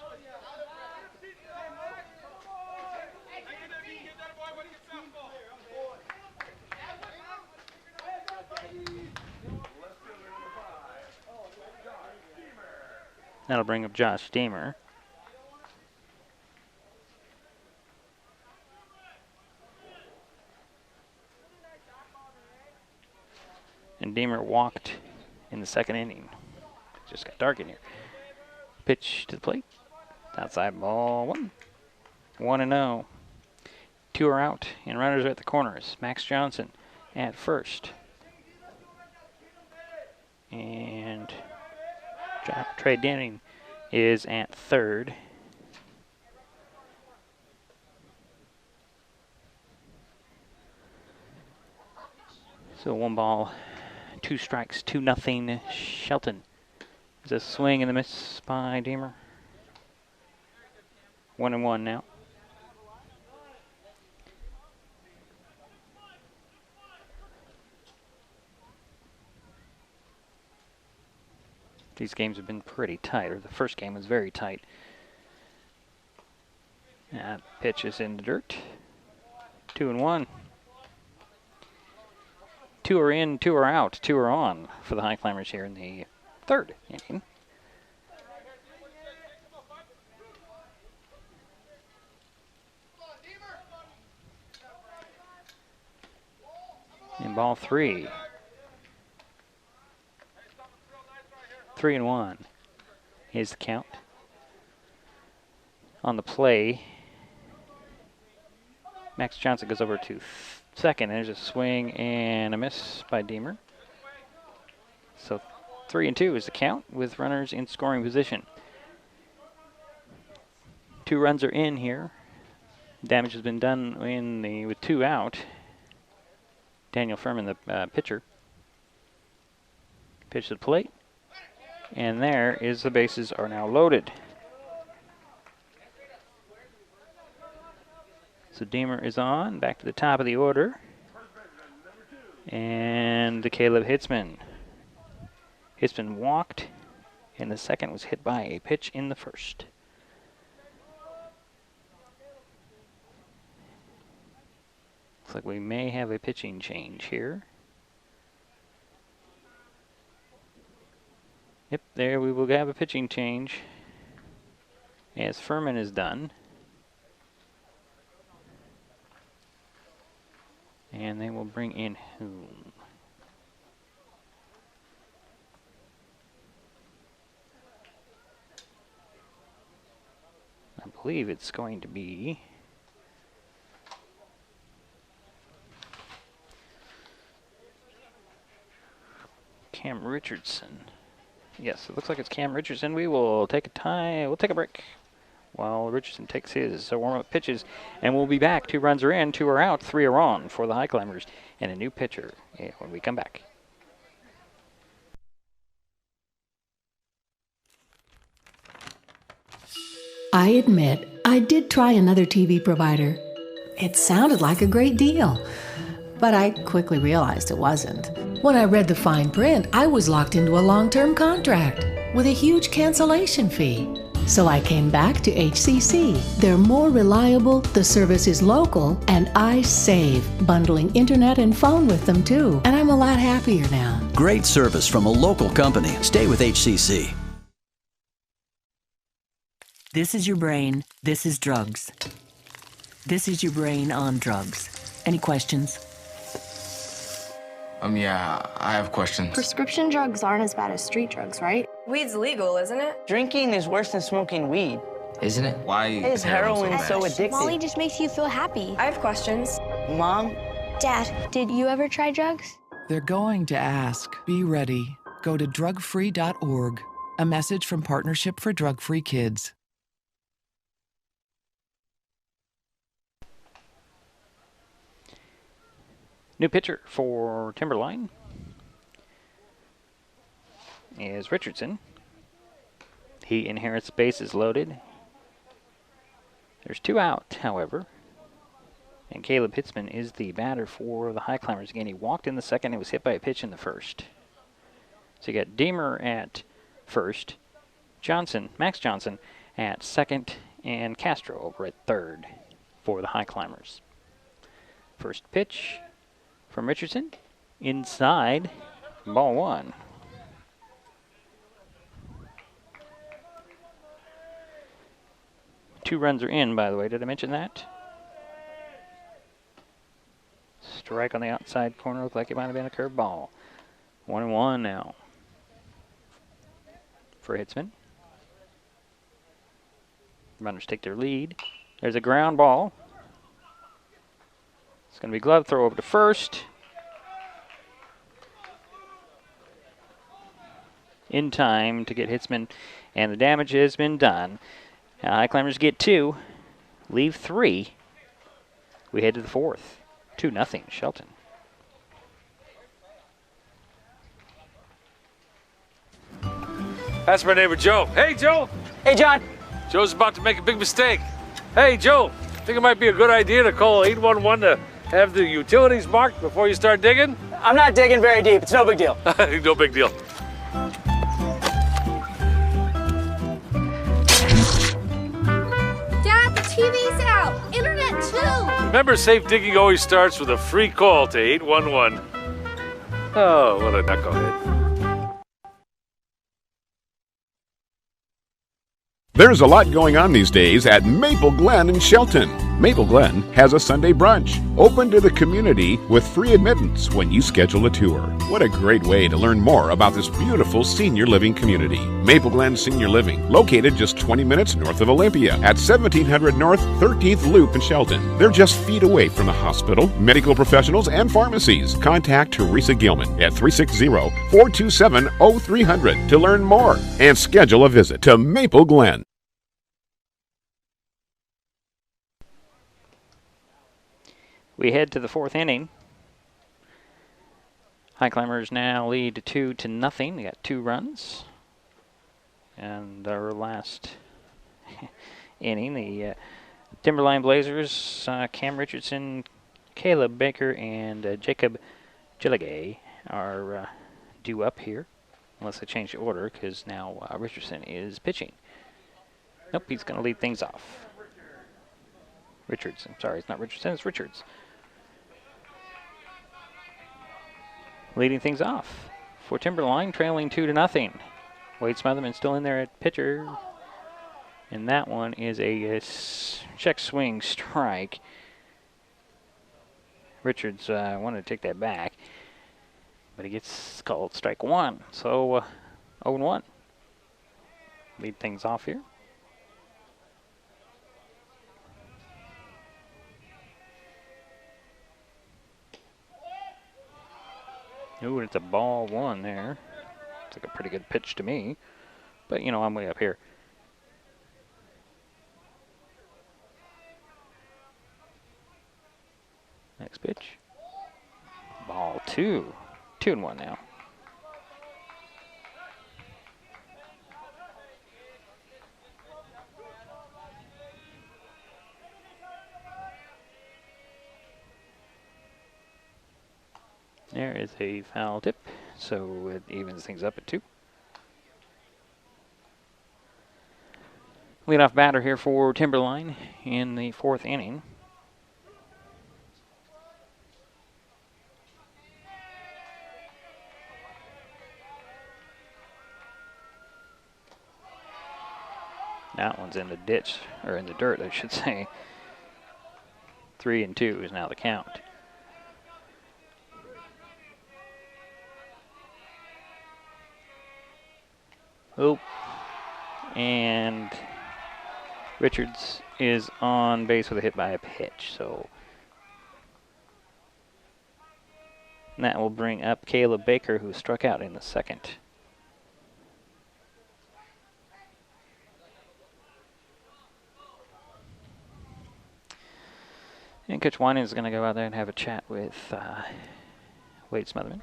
That'll bring up Josh Deemer. And Deemer walked in the 2nd inning. It just got dark in here. Pitch to the plate. Outside ball 1. 1-0. 2 are out, and runners are at the corners. Max Johnson at first. And Trey Denning is at third. So 1 ball, 2 strikes, 2-0 Shelton There's a swing and a miss by Deemer. 1-1 now. These games have been pretty tight, or the first game was very tight. That pitch is in the dirt. 2-1. 2 are in, 2 are out, 2 are on for the Highclimbers here in the third inning. In ball 3. 3-1 is the count. On the play, Max Johnson goes over to second. There's a swing and a miss by Deemer. So 3-2 is the count with runners in scoring position. 2 runs are in here. Damage has been done with 2 out. Daniel Furman, the pitcher. Pitch to the plate. And there is the bases are now loaded. So Deemer is on, back to the top of the order. And Caleb Hitzman. Hitzman walked, and the second was hit by a pitch in the first. Looks like we may have a pitching change here. Yep, there we will have a pitching change as Furman is done. And they will bring in whom? I believe it's going to be Cam Richardson. Yes, it looks like it's Cam Richardson. We will take we'll take a break while Richardson takes his warm-up pitches, and we'll be back. 2 runs are in, 2 are out, 3 are on for the Highclimbers, and a new pitcher when we come back. I admit, I did try another TV provider. It sounded like a great deal, but I quickly realized it wasn't. When I read the fine print, I was locked into a long-term contract with a huge cancellation fee. So I came back to HCC. They're more reliable, the service is local, and I save, bundling internet and phone with them too. And I'm a lot happier now. Great service from a local company. Stay with HCC. This is your brain. This is drugs. This is your brain on drugs. Any questions? Yeah, I have questions. Prescription drugs aren't as bad as street drugs, right? Weed's legal, isn't it? Drinking is worse than smoking weed. Isn't it? Why is heroin so addictive? Molly just makes you feel happy. I have questions. Mom? Dad, did you ever try drugs? They're going to ask. Be ready. Go to drugfree.org. A message from Partnership for Drug-Free Kids. New pitcher for Timberline is Richardson. He inherits bases loaded. There's 2 out, however. And Caleb Hitzman is the batter for the Highclimbers. Again, he walked in the second and was hit by a pitch in the first. So you got Deemer at first, Max Johnson at second, and Castro over at third for the Highclimbers. First pitch from Richardson, inside, ball 1. Two runs are in, by the way. Did I mention that? Strike on the outside corner. Looked like it might have been a curved ball. 1-1 now for Hitzman. Runners take their lead. There's a ground ball. It's going to be glove throw over to first. In time to get Hitzman, and the damage has been done. Highclimbers get 2, leave 3. We head to the 4th. 2-0 Shelton. That's my neighbor Joe. Hey, Joe. Hey, John. Joe's about to make a big mistake. Hey, Joe. Think it might be a good idea to call 811 to have the utilities marked before you start digging? I'm not digging very deep. It's no big deal. No big deal. Dad, the TV's out. Internet too. Remember, safe digging always starts with a free call to 811. Oh, what a knucklehead. There's a lot going on these days at Maple Glen in Shelton. Maple Glen has a Sunday brunch open to the community with free admittance when you schedule a tour. What a great way to learn more about this beautiful senior living community. Maple Glen Senior Living, located just 20 minutes north of Olympia at 1700 North 13th Loop in Shelton. They're just feet away from the hospital, medical professionals, and pharmacies. Contact Teresa Gilman at 360-427-0300 to learn more and schedule a visit to Maple Glen. We head to the fourth inning. Highclimbers now lead 2-0. They got 2 runs. And our last inning, the Timberline Blazers, Cam Richardson, Caleb Baker, and Jacob Gilligay are due up here. Unless they change the order, because now Richardson is pitching. Nope, he's going to lead things off. Richards, I'm sorry, it's not Richardson, it's Richards. Leading things off for Timberline, trailing 2-0. Wade Smotherman still in there at pitcher. And that one is a check swing strike. Richards wanted to take that back, but he gets called strike 1. So 0-1. Lead things off here. Ooh, it's a ball 1 there. It's like a pretty good pitch to me. But, you know, I'm way up here. Next pitch. Ball 2. 2-1 now. There is a foul tip, so it evens things up at 2. Leadoff batter here for Timberline in the 4th inning. That one's in the ditch, or in the dirt, I should say. 3-2 is now the count. Oh, and Richards is on base with a hit by a pitch, so that will bring up Caleb Baker, who struck out in the 2nd. And Coach Winan is going to go out there and have a chat with Wade Smotherman.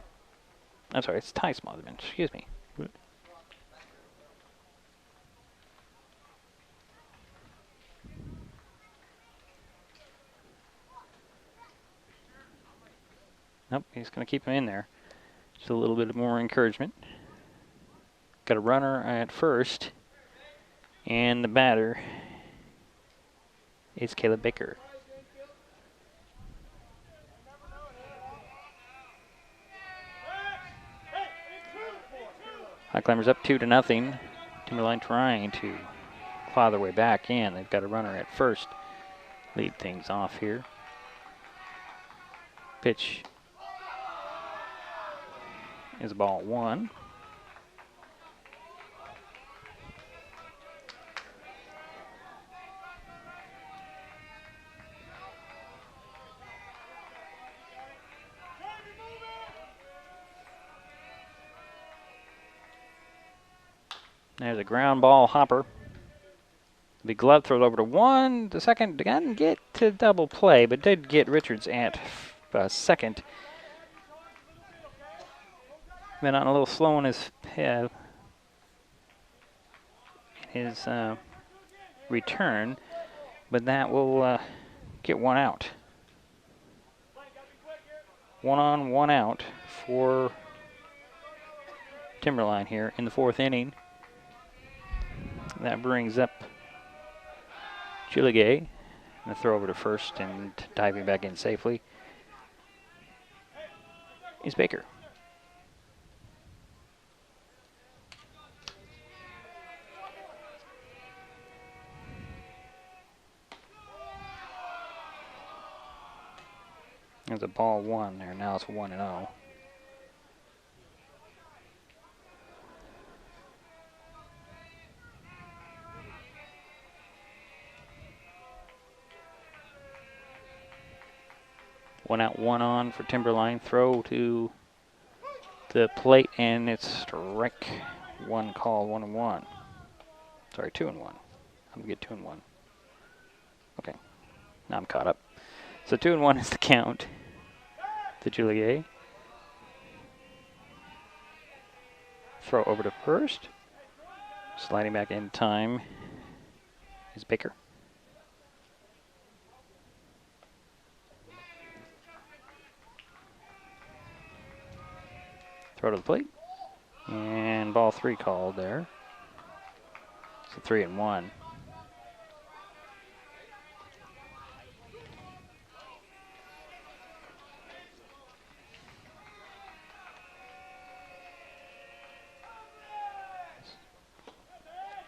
I'm sorry, it's Ty Smotherman, excuse me. Nope, he's going to keep him in there. Just a little bit more encouragement. Got a runner at first, and the batter is Caleb Baker. Highclimbers up 2-0. Timberline trying to claw their way back in. They've got a runner at first. Lead things off here. Pitch is ball 1. There's a ground ball hopper. Big glove throws over to 1. The second didn't get to double play, but did get Richards at second. Been on a little slow on his his return, but that will get one out. 1 on, 1 out for Timberline here in the 4th inning. That brings up Chiligay. And a throw over to first and diving back in safely is Baker. There's a ball 1 there. Now it's 1-0. One out, 1 on for Timberline. Throw to the plate, and it's strike 1 call, 1-1. Sorry, 2-1. I'm gonna get 2-1. Okay, now I'm caught up. So 2-1 is the count to Juliet. Throw over to first. Sliding back in time is Baker. Throw to the plate. And ball 3 called there. So 3-1.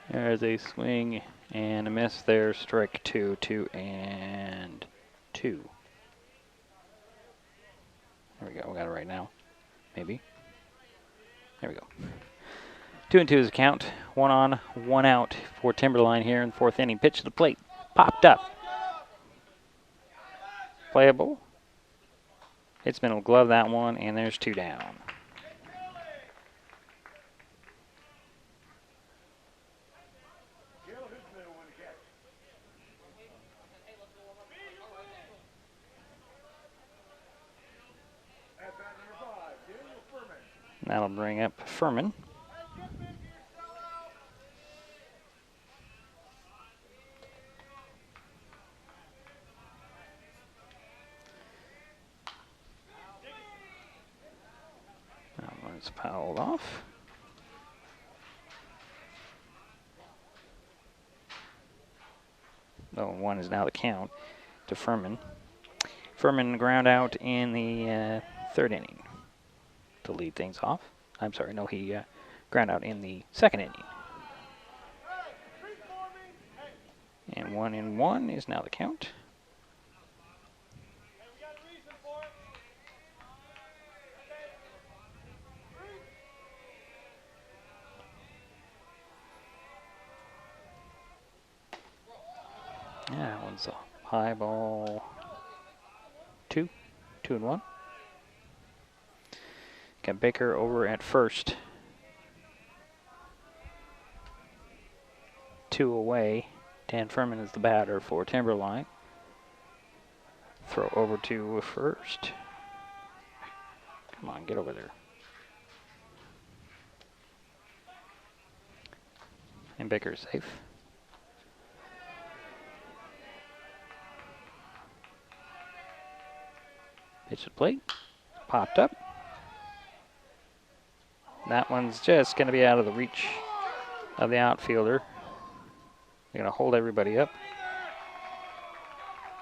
There's a swing and a miss there. Strike 2, 2 and 2. There we go. We got it right now. Maybe. There we go. 2-2 is the count. 1 on, 1 out for Timberline here in the 4th inning. Pitch to the plate. Popped up. Playable. Hitzman will glove that one, and there's 2 down. That'll bring up Furman. That one's fouled off. Oh, 1 is now the count to Furman. Furman ground out in the 3rd inning to lead things off. I'm sorry, no, he ground out in the 2nd inning. And 1-1 is now the count. Yeah, that one's a high ball. 2-1. Got Baker over at first. 2 away. Dan Furman is the batter for Timberline. Throw over to first. Come on, get over there. And Baker's safe. Pitch to the plate. Popped up. That one's just going to be out of the reach of the outfielder. They're going to hold everybody up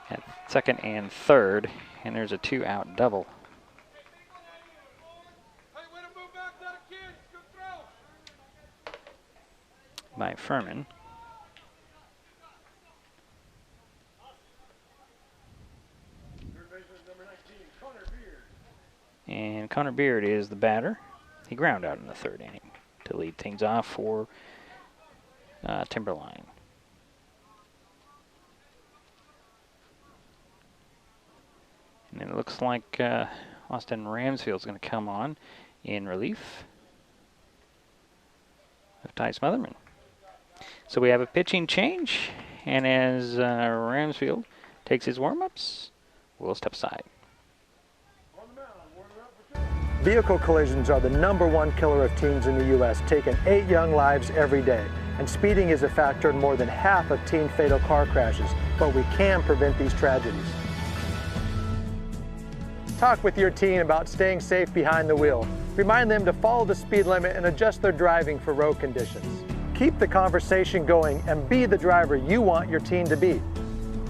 at 2nd and 3rd, and there's a 2-out double. By Furman. And Connor Beard is the batter. He ground out in the 3rd inning to lead things off for Timberline. And it looks like Austin Ramsfield's going to come on in relief of Ty Smotherman. So we have a pitching change, and as Ramsfield takes his warm-ups, we'll step aside. Vehicle collisions are the #1 killer of teens in the U.S., taking 8 young lives every day. and speeding is a factor in more than half of teen fatal car crashes, but we can prevent these tragedies. Talk with your teen about staying safe behind the wheel. Remind them to follow the speed limit and adjust their driving for road conditions. Keep the conversation going and be the driver you want your teen to be.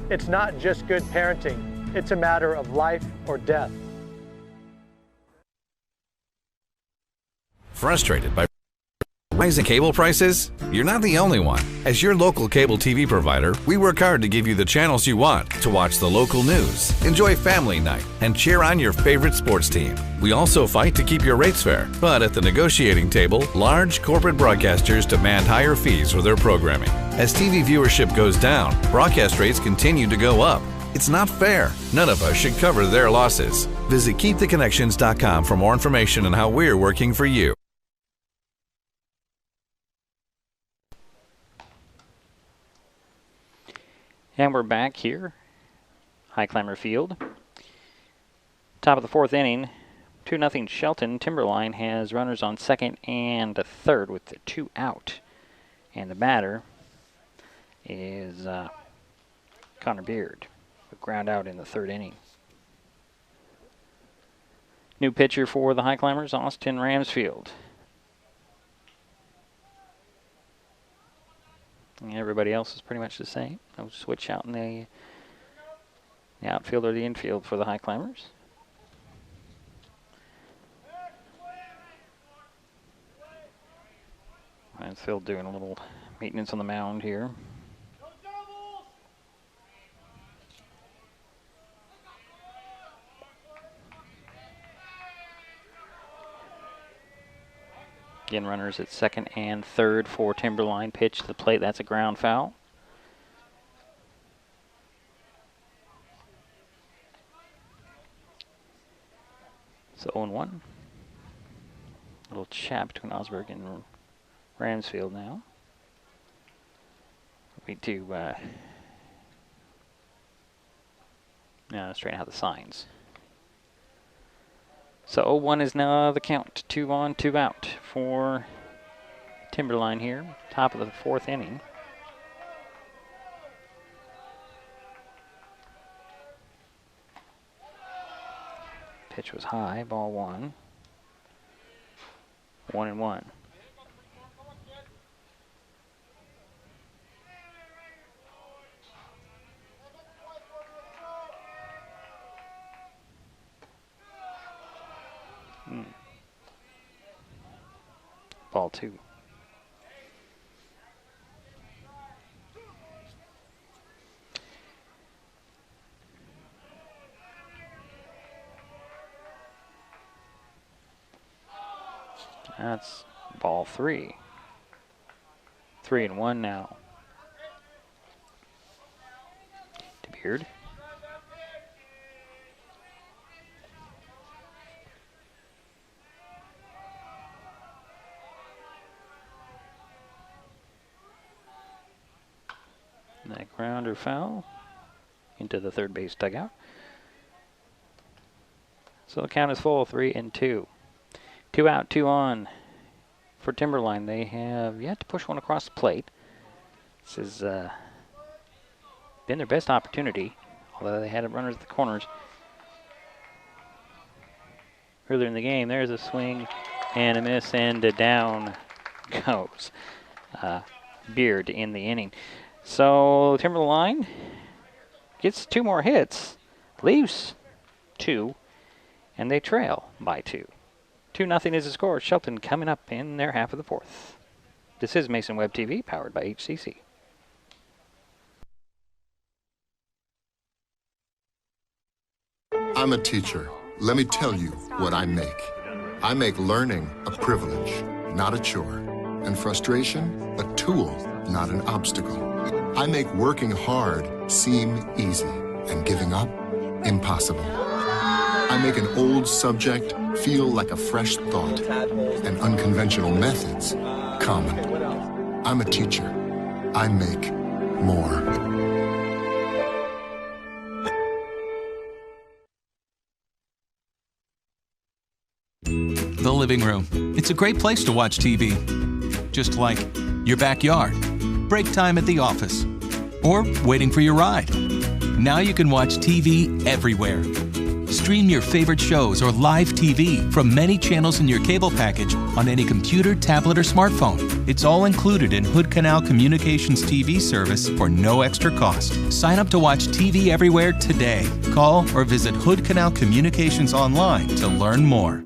It's not just good parenting, it's a matter of life or death. Frustrated by rising cable prices? You're not the only one. As your local cable TV provider, we work hard to give you the channels you want to watch the local news, enjoy family night, and cheer on your favorite sports team. We also fight to keep your rates fair, but at the negotiating table, large corporate broadcasters demand higher fees for their programming. As TV viewership goes down, broadcast rates continue to go up. It's not fair. None of us should cover their losses. Visit keeptheconnections.com for more information on how we're working for you. And we're back here, Highclimber Field. Top of the fourth inning, 2-0 Shelton. Timberline has runners on second and third with the 2 out. And the batter is Connor Beard, who ground out in the third inning. New pitcher for the Highclimbers, Austin Ramsfield. Everybody else is pretty much the same. No switch out in the outfield or the infield for the Highclimbers. Mansfield doing a little maintenance on the mound here. Again, runners at second and third for Timberline. Pitch to the plate. That's a ground foul. So 0-1. A little chat between Osberg and Ramsfield now. Wait to straighten out the signs. So 0-1 is now the count. 2 on, 2 out for Timberline here. Top of the fourth inning. Pitch was high, ball 1. 1-1. Ball 2. That's ball 3. 3-1 now. To Beard. That grounder foul into the third base dugout. So the count is full, 3-2. 2 out, 2 on for Timberline. They have yet to push one across the plate. This has been their best opportunity, although they had runners at the corners earlier in the game. There's a swing and a miss, and down goes Beard in the inning. So Timberline gets 2 more hits, leaves 2, and they trail by 2. 2-0 is the score. Shelton coming up in their half of the fourth. This is Mason Web TV, powered by HCC. I'm a teacher. Let me tell you what I make. I make learning a privilege, not a chore, and frustration a tool, not an obstacle. I make working hard seem easy and giving up impossible. I make an old subject feel like a fresh thought and unconventional methods common. I'm a teacher. I make more. The living room. It's a great place to watch TV. Just like your backyard, break time at the office, or waiting for your ride. Now you can watch TV everywhere. Stream your favorite shows or live TV from many channels in your cable package on any computer, tablet, or smartphone. It's all included in Hood Canal Communications TV service for no extra cost. Sign up to watch TV everywhere today. Call or visit Hood Canal Communications online to learn more.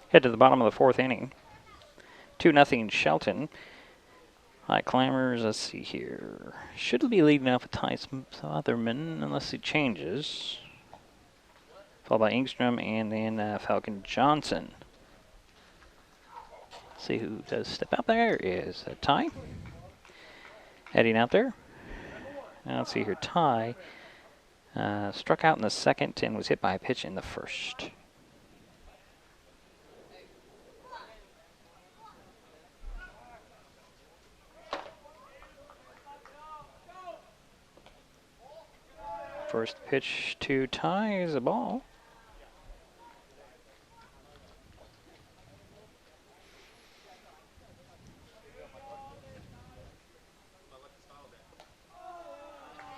Head to the bottom of the 4th inning. 2-0 Shelton. Highclimbers, let's see here. Should be leading off with Ty Smotherman unless he changes. Followed by Engstrom and then Falcon Johnson. See who does step out there is Ty. Heading out there. Now let's see here. Ty struck out in the 2nd and was hit by a pitch in the 1st. First pitch to Ty is a ball.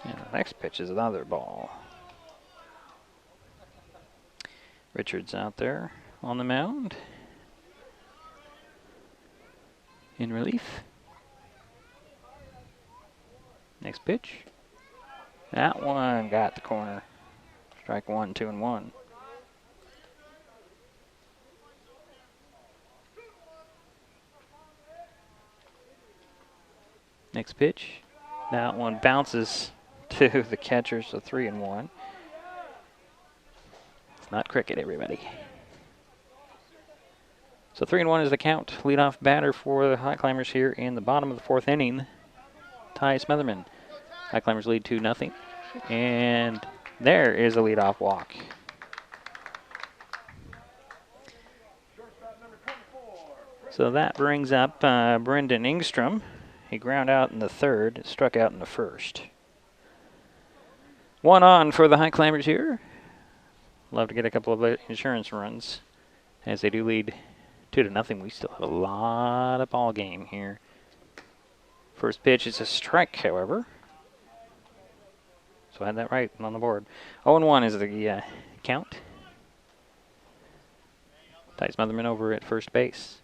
And the next pitch is another ball. Richards out there on the mound. In relief. Next pitch. That one got the corner. Strike 1, 2-1. Next pitch. That one bounces to the catcher, so 3-1. It's not cricket, everybody. So 3-1 is the count. Leadoff batter for the Highclimbers here in the bottom of the 4th inning. Ty Smotherman. Highclimbers lead 2-0. And there is a leadoff walk. So that brings up Brendan Engstrom. He ground out in the 3rd, struck out in the 1st. 1 on for the Highclimbers here. Love to get a couple of insurance runs as they do lead 2-0. We still have a lot of ball game here. First pitch is a strike, however. So I had that right on the board. 0-1 is the count. Ty Smotherman over at first base.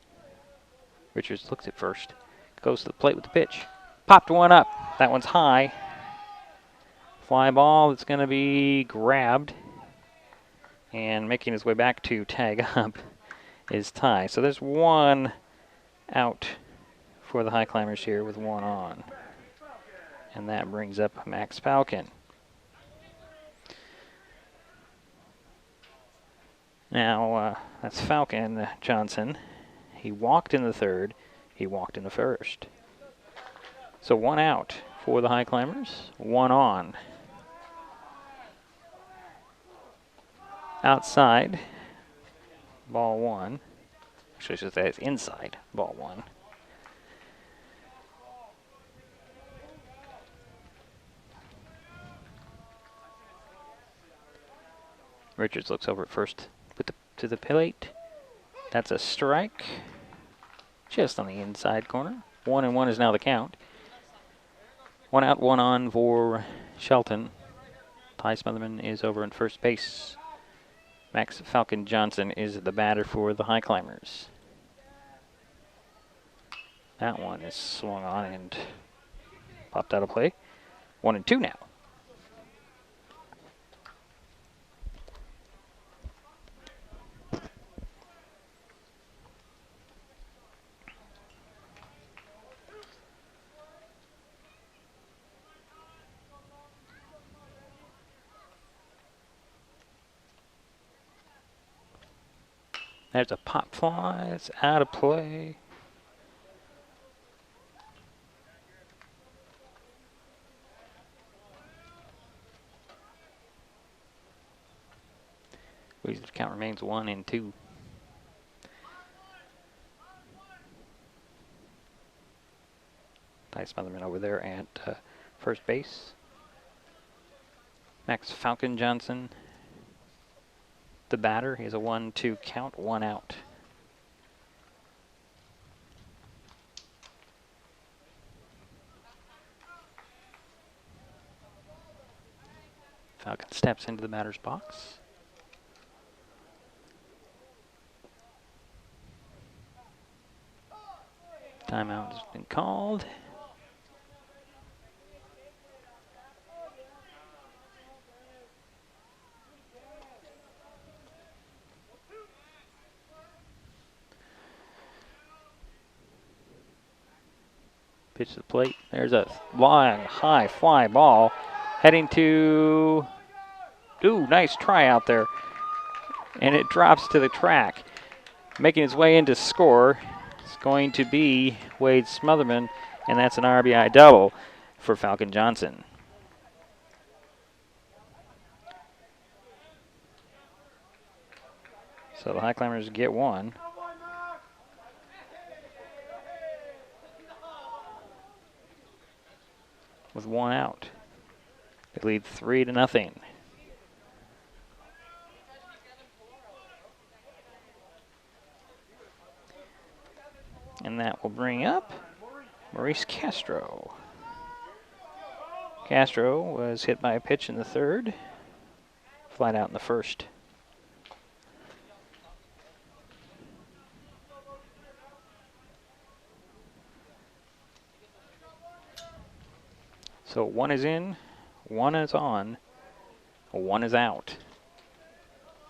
Richards looks at first. Goes to the plate with the pitch. Popped one up. That one's high. Fly ball that's going to be grabbed. And making his way back to tag up is Ty. So there's 1 out for the Highclimbers here with 1 on. And that brings up Max Falcon. Now, that's Falcon Johnson. He walked in the 3rd. He walked in the 1st. So 1 out for the Highclimbers. 1 on. Outside, ball 1. Actually, I should say it's inside, ball 1. Richards looks over at first to the plate. That's a strike. Just on the inside corner. 1-1 is now the count. 1 out, 1 on for Shelton. Ty Smotherman is over in first base. Max Falcon Johnson is the batter for the Highclimbers. That one is swung on and popped out of play. 1-2 now. There's a pop fly. It's out of play. The count remains 1-2. Ty Smotherman over there at first base. Max Falcon Johnson the batter. He has a 1-2 count, 1 out. Falcon steps into the batter's box. Timeout has been called. Pitch to the plate. There's a long, high fly ball heading to... Ooh, nice try out there. And it drops to the track. Making its way into score. It's going to be Wade Smotherman, and that's an RBI double for Falcon Johnson. So the Highclimbers get one. With 1 out. They lead 3-0. And that will bring up Maurice Castro. Castro was hit by a pitch in the 3rd. Flied out in the 1st. So 1 is in, 1 is on, 1 is out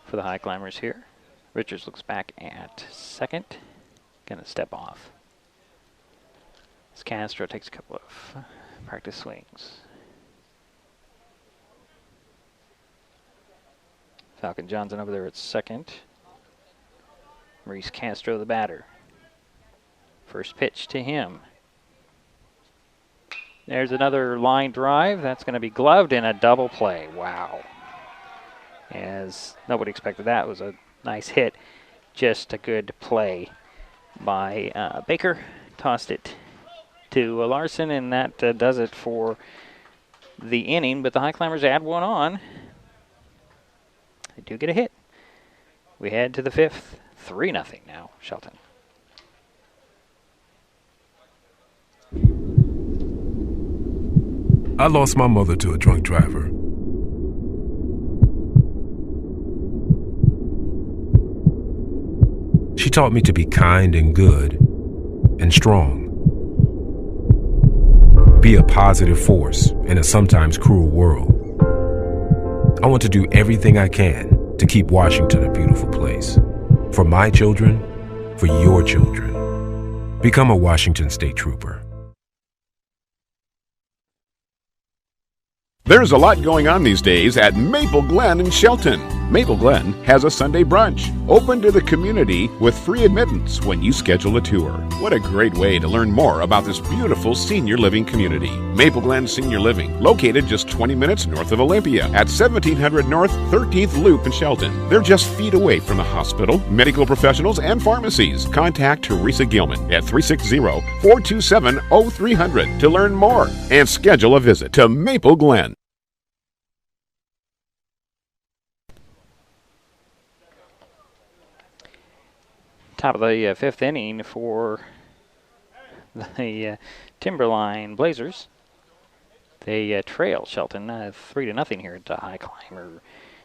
for the Highclimbers here. Richards looks back at second. Going to step off. As Castro takes a couple of practice swings. Falcon Johnson over there at second. Maurice Castro, the batter. First pitch to him. There's another line drive. That's going to be gloved in a double play. Wow. As nobody expected that. It was a nice hit. Just a good play by Baker. Tossed it to Larson, and that does it for the inning. But the Highclimbers add 1 on. They do get a hit. We head to the 5th. 3-0 now, Shelton. I lost my mother to a drunk driver. She taught me to be kind and good and strong. Be a positive force in a sometimes cruel world. I want to do everything I can to keep Washington a beautiful place. For my children, for your children. Become a Washington State Trooper. There's a lot going on these days at Maple Glen in Shelton. Maple Glen has a Sunday brunch, open to the community with free admittance when you schedule a tour. What a great way to learn more about this beautiful senior living community. Maple Glen Senior Living, located just 20 minutes north of Olympia at 1700 North 13th Loop in Shelton. They're just feet away from the hospital, medical professionals, and pharmacies. Contact Teresa Gilman at 360-427-0300 to learn more and schedule a visit to Maple Glen. Top of the 5th inning for the Timberline Blazers. They trail Shelton 3-0 here at Highclimber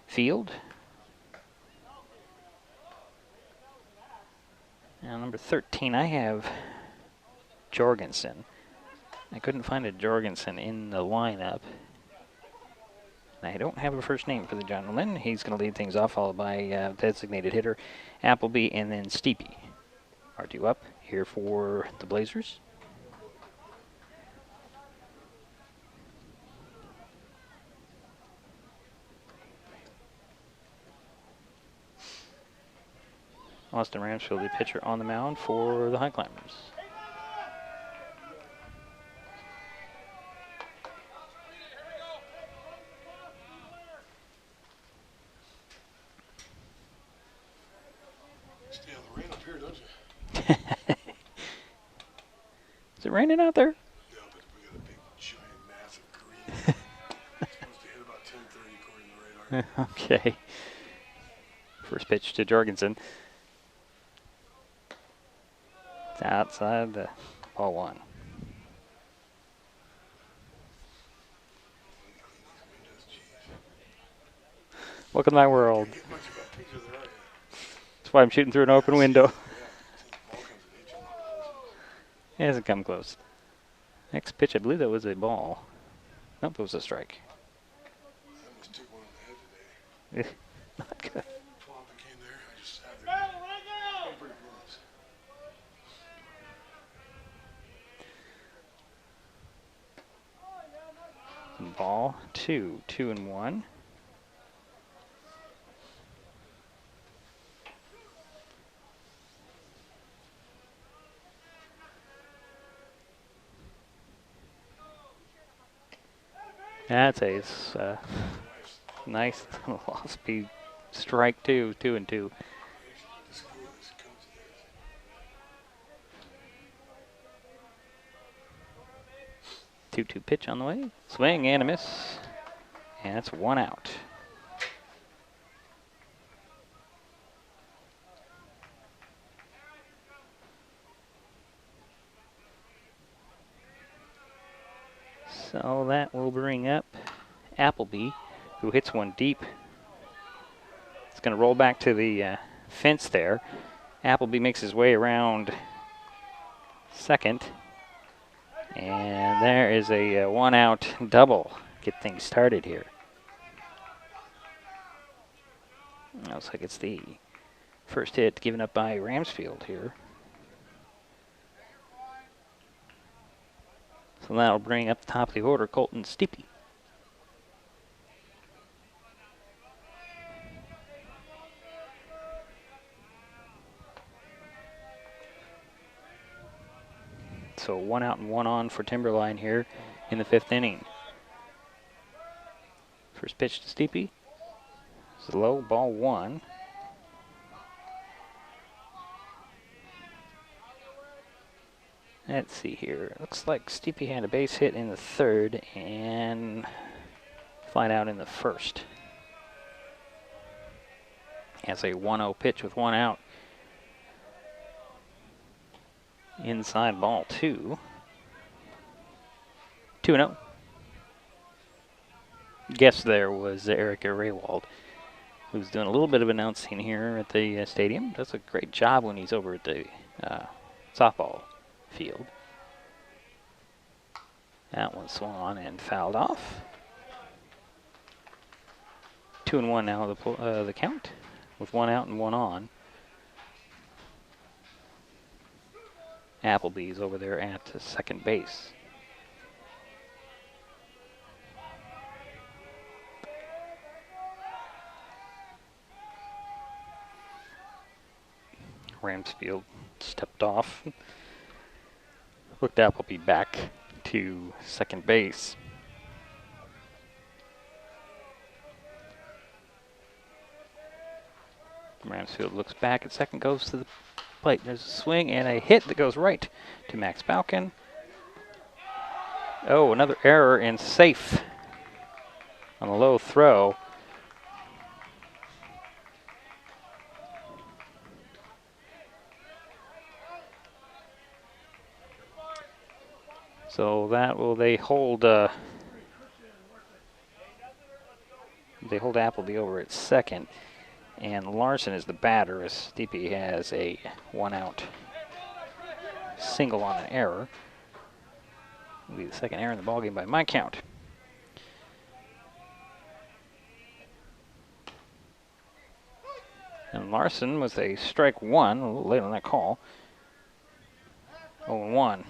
Field. Now number 13, I have Jorgensen. I couldn't find a Jorgensen in the lineup. I don't have a first name for the gentleman. He's going to lead things off, followed by designated hitter Appleby and then Steepy. Are due up here for the Blazers. Austin Ramsfield, the pitcher on the mound for the Highclimbers. Is it raining out there? No, but we got a big, giant, massive green. It's supposed to hit about 10:30 according to the radar. Okay. First pitch to Jorgensen. It's outside the ball 1. Welcome to my world. That's why I'm shooting through an open window. It hasn't come close. Next pitch, I believe that was a ball. Nope, it was a strike. Not good. Ball 2, 2-1. That's a nice off-speed strike, 2-2. 2-2 pitch on the way. Swing and a miss. And it's 1 out. So that will bring up Appleby, who hits one deep. It's going to roll back to the fence there. Appleby makes his way around second. And there is a 1 out double. Get things started here. Looks like it's the first hit given up by Ramsfield here. So that'll bring up the top of the order Colton Steepy. So 1 out and 1 on for Timberline here in the 5th inning. First pitch to Steepy. It's low, ball 1. Let's see here. Looks like Steepy had a base hit in the 3rd and fly out in the 1st. Has a 1-0 pitch with 1 out. Inside ball 2. 2-0. Guest there was Eric Raywald, who's doing a little bit of announcing here at the stadium. Does a great job when he's over at the softball field. That one swung on and fouled off. 2-1 now the count, with 1 out and 1 on. Appleby's over there at second base. Ramsfield stepped off. Looked Appleby back to second base. Ramsfield looks back at second, goes to the plate. There's a swing and a hit that goes right to Max Balkin. Oh, another error and safe on a low throw. So that will they hold Appleby over at second, and Larson is the batter as Steepy has a 1 out single on an error. Will be the second error in the ballgame by my count. And Larson with a strike 1, a little late on that call. 0-1.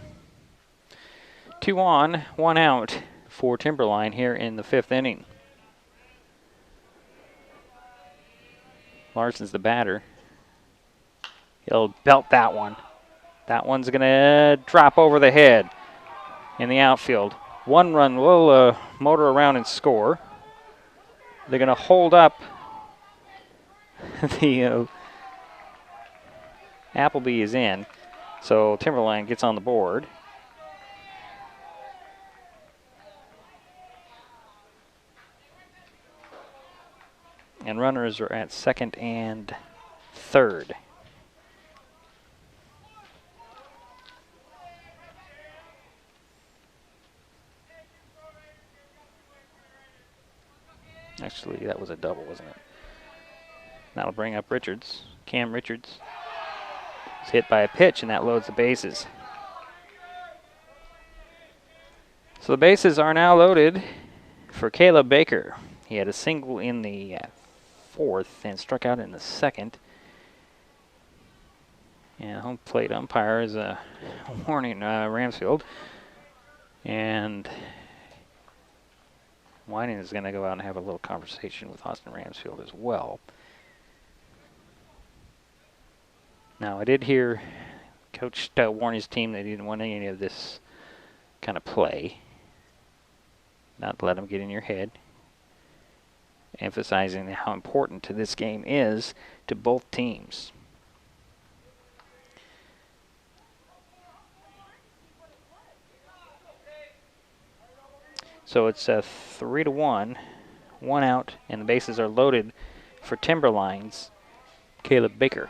2 on, 1 out for Timberline here in the 5th inning. Larson's the batter. He'll belt that one. That one's going to drop over the head in the outfield. 1 run will motor around and score. They're going to hold up the Appleby is in, so Timberline gets on the board. And runners are at second and third. Actually, that was a double, wasn't it? That'll bring up Richards. Cam Richards is hit by a pitch, and that loads the bases. So the bases are now loaded for Caleb Baker. He had a single in the fourth and struck out in the second. And home plate umpire is warning Ramsfield. And Whining is going to go out and have a little conversation with Austin Ramsfield as well. Now, I did hear Coach warn his team that he didn't want any of this kind of play. Not to let them get in your head. Emphasizing how important this game is to both teams. So it's a 3-1, 1 out, and the bases are loaded for Timberline's Caleb Baker.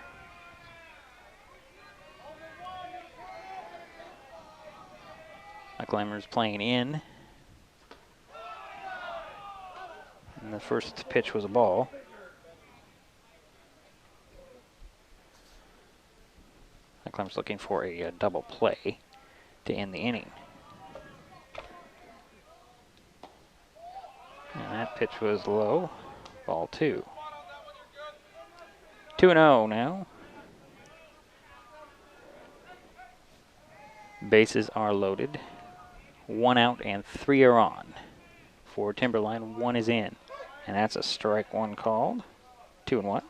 Highclimbers playing in. And the first pitch was a ball. Highclimbers looking for a double play to end the inning. And that pitch was low. Ball 2. 2-0 now. Bases are loaded. 1 out and 3 are on. For Timberline, 1 is in. And that's a strike 1 called. 2-1.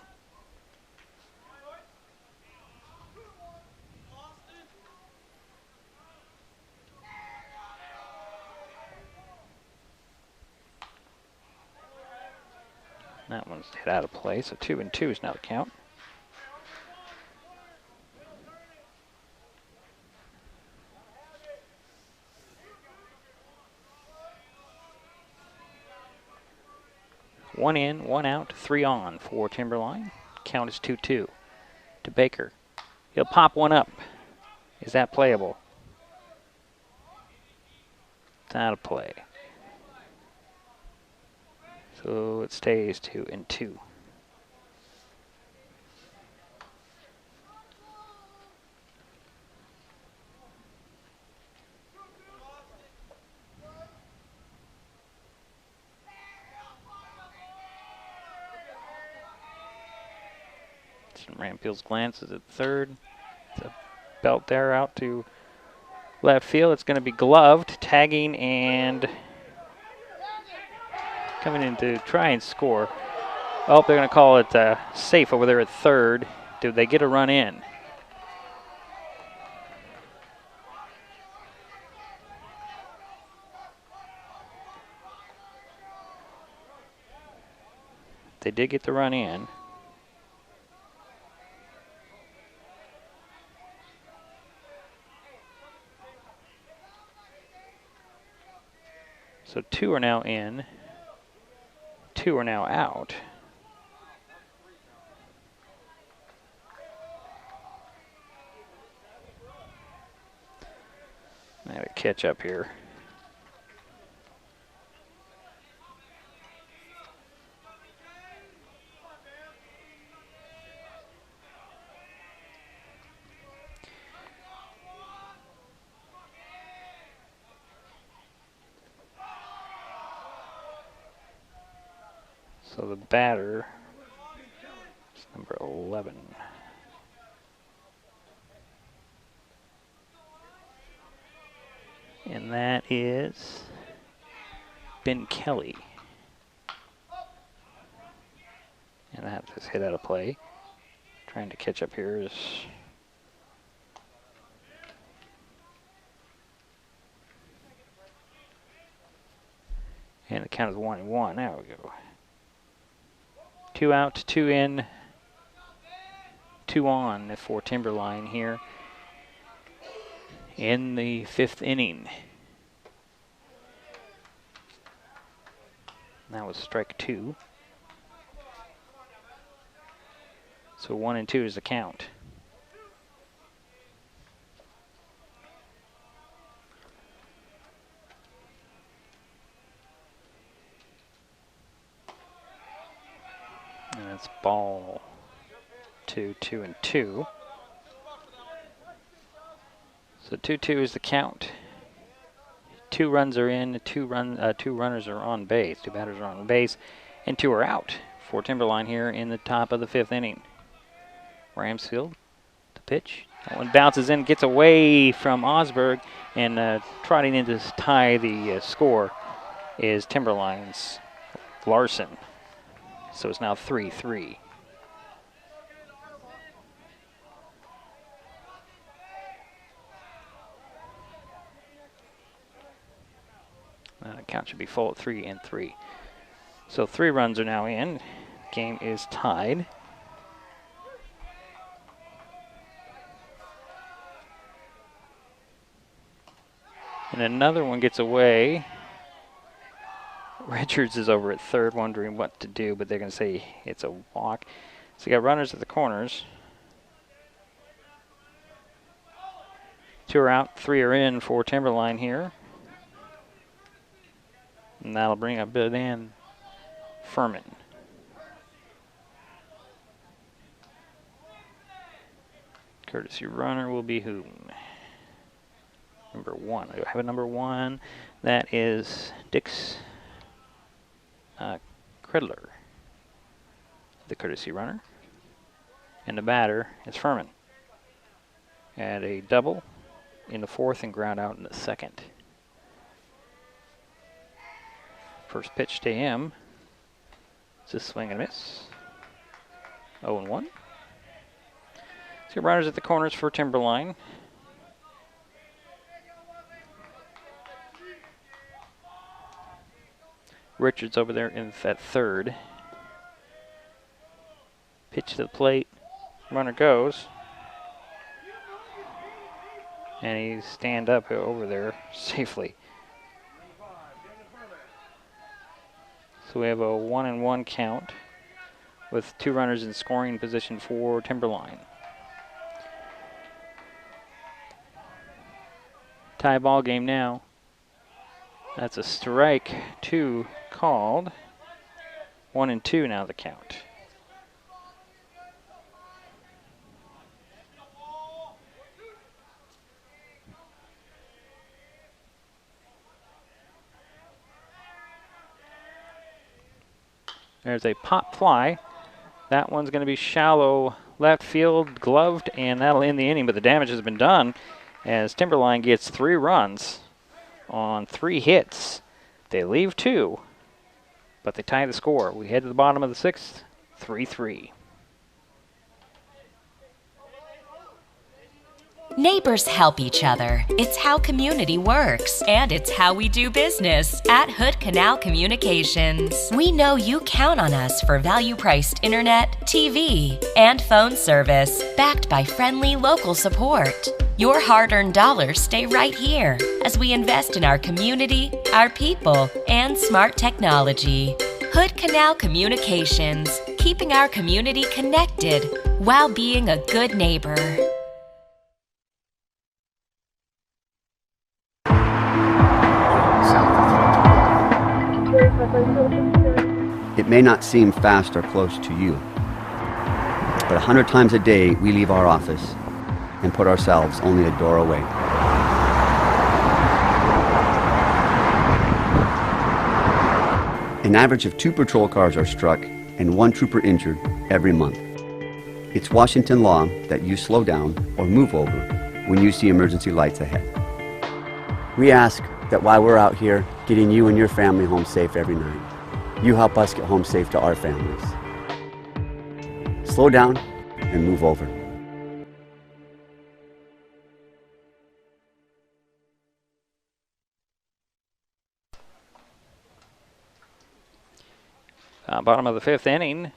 That one's hit out of play, so 2-2 is now the count. One in, 1 out, 3 on for Timberline. Count is 2-2 to Baker. He'll pop one up. Is that playable? It's out of play. So it stays 2-2. Rampfield's glances at third. It's a belt there out to left field. It's going to be gloved, tagging, and coming in to try and score. Oh, they're going to call it safe over there at third. Did they get a run in? They did get the run in. So 2 are now in, 2 are now out. I have a catch up here. So the batter is number 11. And that is Ben Kelly. And that just hit out of play. Trying to catch up here is and the count is 1-1. There we go. 2 out, 2 in, 2 on for Timberline here in the 5th inning. That was strike 2. So 1-2 is the count. And that's ball 2, 2-2. So 2-2 is the count. 2 runs are in, 2 runners are on base, 2 batters are on base, and 2 are out for Timberline here in the top of the 5th inning. Ramsfield, the pitch. That one bounces in, gets away from Osberg, and trotting in to tie the score is Timberline's Larson. So it's now 3-3. The count should be full at 3-3. So 3 runs are now in. Game is tied. And another one gets away. Richards is over at third wondering what to do, but they're going to say it's a walk. So you got runners at the corners. 2 are out, 3 are in for Timberline here. And that'll bring up Dan Furman. Courtesy runner will be who? Number 1. I have a number 1. That is Dix Kredler, the courtesy runner. And the batter is Furman. At a double in the 4th and ground out in the 2nd. First pitch to him. It's a swing and a miss. 0-1. So runners at the corners for Timberline. Richards over there in at third. Pitch to the plate. Runner goes. And he stand up over there safely. So we have a 1-1 count with 2 runners in scoring position for Timberline. Tie ball game now. That's a strike 2 called. 1-2 now the count. There's a pop fly. That one's going to be shallow left field, gloved, and that'll end the inning, but the damage has been done as Timberline gets 3 runs on 3 hits. They leave 2, but they tie the score. We head to the bottom of the 6th, 3-3. Neighbors help each other. It's how community works, and it's how we do business at Hood Canal Communications. We know you count on us for value-priced internet, TV, and phone service, backed by friendly local support. Your hard-earned dollars stay right here as we invest in our community, our people, and smart technology. Hood Canal Communications, keeping our community connected while being a good neighbor. It may not seem fast or close to you, but 100 times a day we leave our office and put ourselves only a door away. An average of 2 patrol cars are struck and 1 trooper injured every month. It's Washington law that you slow down or move over when you see emergency lights ahead. We ask that while we're out here getting you and your family home safe every night, you help us get home safe to our families. Slow down and move over. Bottom of the 5th inning,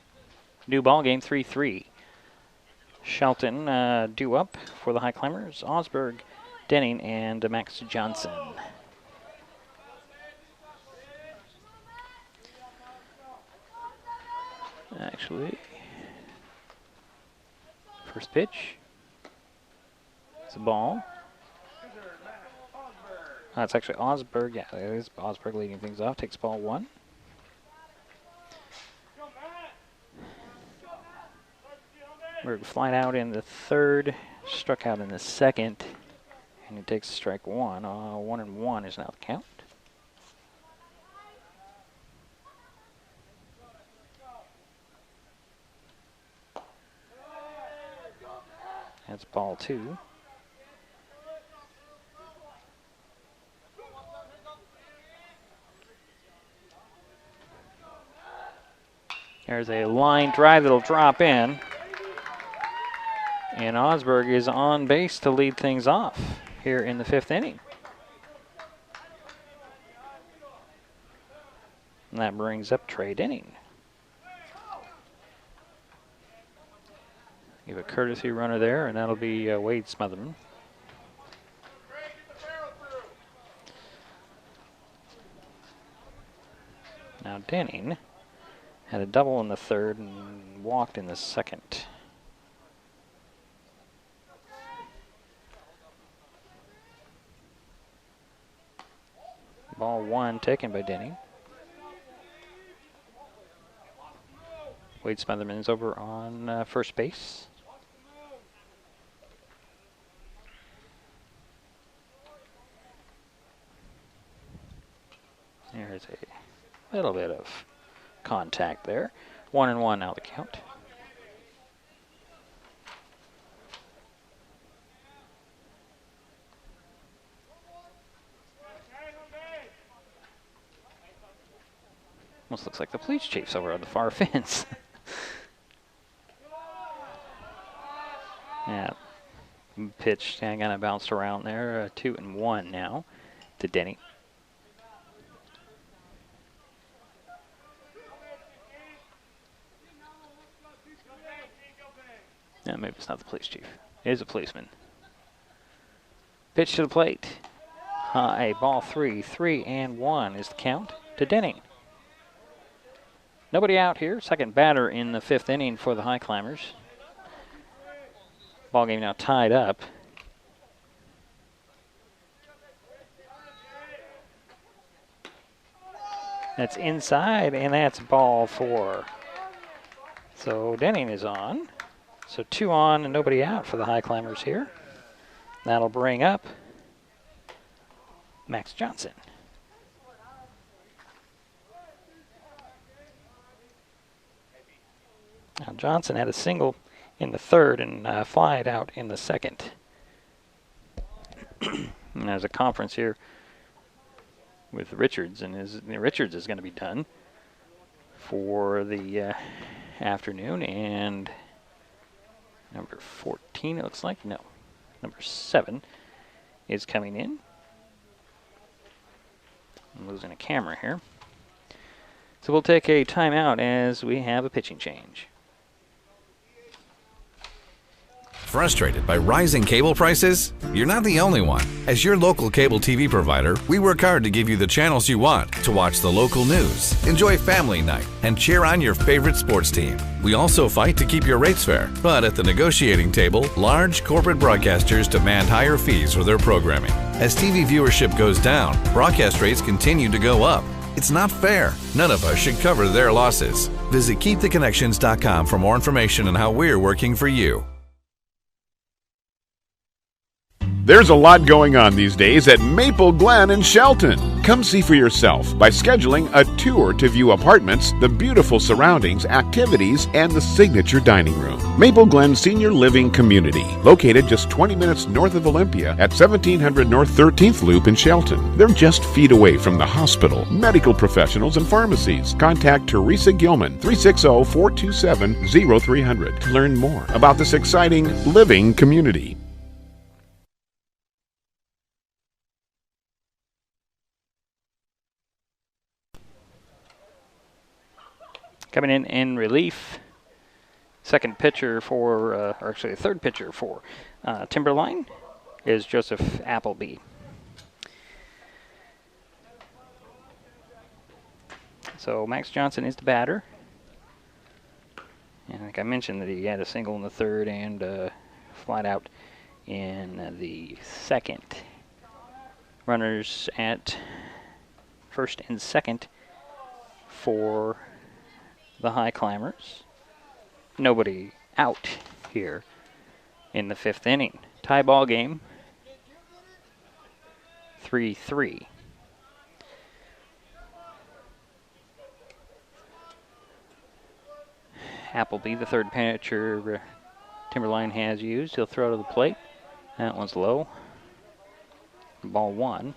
new ball game, 3-3. Shelton due up for the Highclimbers, Osberg, Denning, and Max Johnson. Actually, First pitch. It's a ball. It's actually Osberg. Yeah, it is Osberg leading things off. Takes ball 1. Berg flied out in the 3rd, struck out in the 2nd, and he takes strike 1. 1-1 is now the count. That's ball 2. There's a line drive that'll drop in. And Osberg is on base to lead things off here in the 5th inning. And that brings up Trey Denning. Give a courtesy runner there, and that'll be Wade Smotherman. Now Denning had a double in the 3rd and walked in the 2nd. Ball 1 taken by Denning. Wade Smotherman is over on first base. There's a little bit of contact there. 1-1 now the count. Almost looks like the police chief's over on the far fence. Yeah, pitch kind of bounced around there. 2-1 now to Denny. Yeah, maybe it's not the police chief. It is a policeman. Pitch to the plate. High, ball 3. 3-1 is the count to Denning. Nobody out here. Second batter in the 5th inning for the Highclimbers. Ball game now tied up. That's inside, and that's ball 4. So Denning is on. So 2 on and nobody out for the Highclimbers here. That'll bring up Max Johnson. Now Johnson had a single in the 3rd and flied out in the 2nd. And there's a conference here with Richards, and Richards is going to be done for the afternoon. And number 14, it looks like. No, number 7 is coming in. I'm losing a camera here. So we'll take a timeout as we have a pitching change. Frustrated by rising cable prices? You're not the only one. As your local cable TV provider, we work hard to give you the channels you want to watch the local news, enjoy family night, and cheer on your favorite sports team. We also fight to keep your rates fair, but at the negotiating table, large corporate broadcasters demand higher fees for their programming. As TV viewership goes down, broadcast rates continue to go up. It's not fair. None of us should cover their losses. Visit keeptheconnections.com for more information on how we're working for you. There's a lot going on these days at Maple Glen in Shelton. Come see for yourself by scheduling a tour to view apartments, the beautiful surroundings, activities, and the signature dining room. Maple Glen Senior Living Community, located just 20 minutes north of Olympia at 1700 North 13th Loop in Shelton. They're just feet away from the hospital, medical professionals, and pharmacies. Contact Teresa Gilman, 360-427-0300 to learn more about this exciting living community. Coming in relief, second pitcher for, or actually the third pitcher for Timberline is Joseph Appleby. So Max Johnson is the batter. And think I mentioned that he had a single in the third and flat out in the second. Runners at first and second for the Highclimbers. Nobody out here in the fifth inning. Tie ball game, 3-3. Appleby, the third pitcher Timberline has used. He'll throw to the plate. That one's low. Ball one.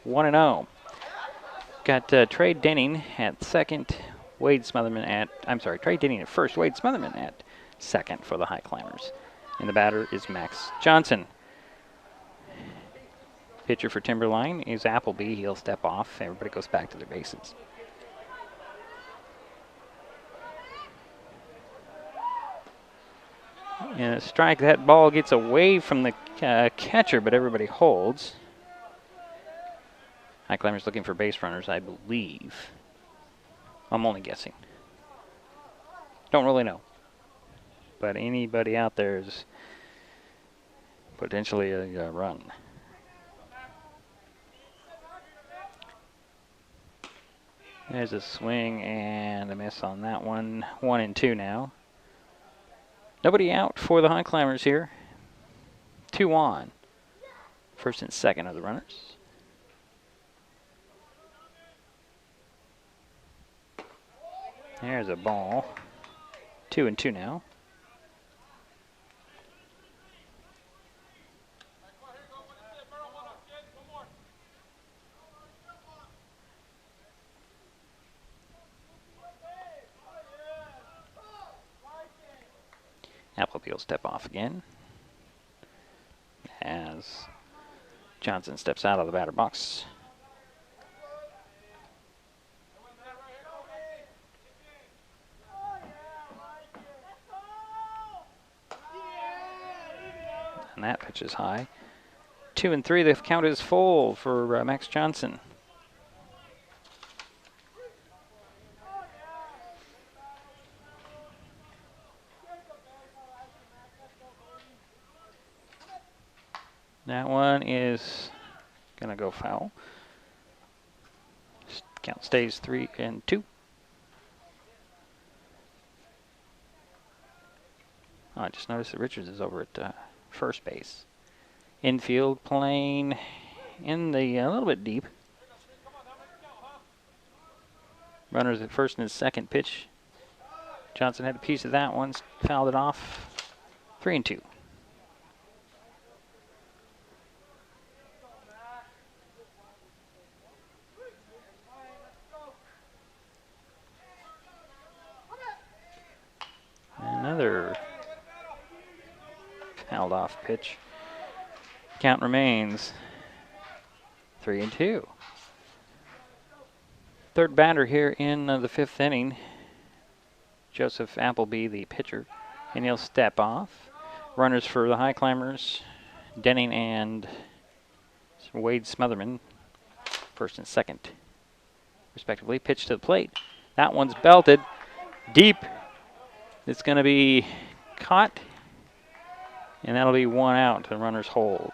1-0. Got Trey Denning at second. Trey Denning at first. Wade Smotherman at second for the Highclimbers. And the batter is Max Johnson. Pitcher for Timberline is Appleby. He'll step off. Everybody goes back to their bases. And a strike. That ball gets away from the catcher, but everybody holds. Highclimbers looking for base runners, I believe. I'm only guessing. Don't really know. But anybody out there is potentially a run. There's a swing and a miss on that one. 1-2 now. Nobody out for the Highclimbers here. 2 on. First and second of the runners. There's a ball. 2-2 now. Appleby will step off again as Johnson steps out of the batter box. And that pitch is high. 2-3, the count is full for Max Johnson. That one is going to go foul. Count stays 3-2. Oh, I just noticed that Richards is over at first base. Infield playing in the a little bit deep. Runners at first and second pitch. Johnson had a piece of that one, fouled it off. 3-2. Another fouled off pitch. Count remains 3-2. Third batter here in the fifth inning. Joseph Appleby, the pitcher, and he'll step off. Runners for the Highclimbers, Denning and Wade Smotherman, first and second, respectively. Pitch to the plate. That one's belted deep. It's going to be caught, and that'll be 1 out. The runners hold.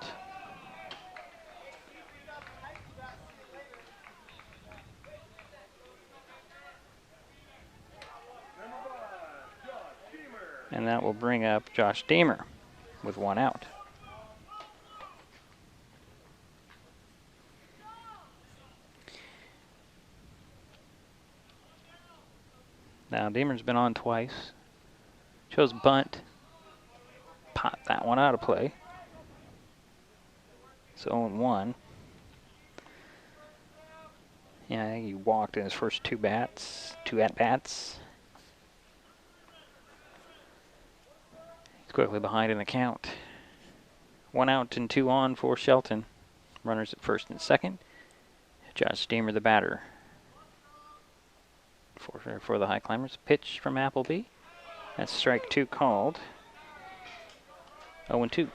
And that will bring up Josh Deemer with 1 out. Now Deemer's been on twice. Chose bunt. Pot that one out of play. It's 0-1. Yeah, I think he walked in his first two at-bats. He's quickly behind in the count. 1 out and 2 on for Shelton. Runners at first and second. Josh Deemer, the batter for the Highclimbers. Pitch from Appleby. That's strike 2 called. 0-2.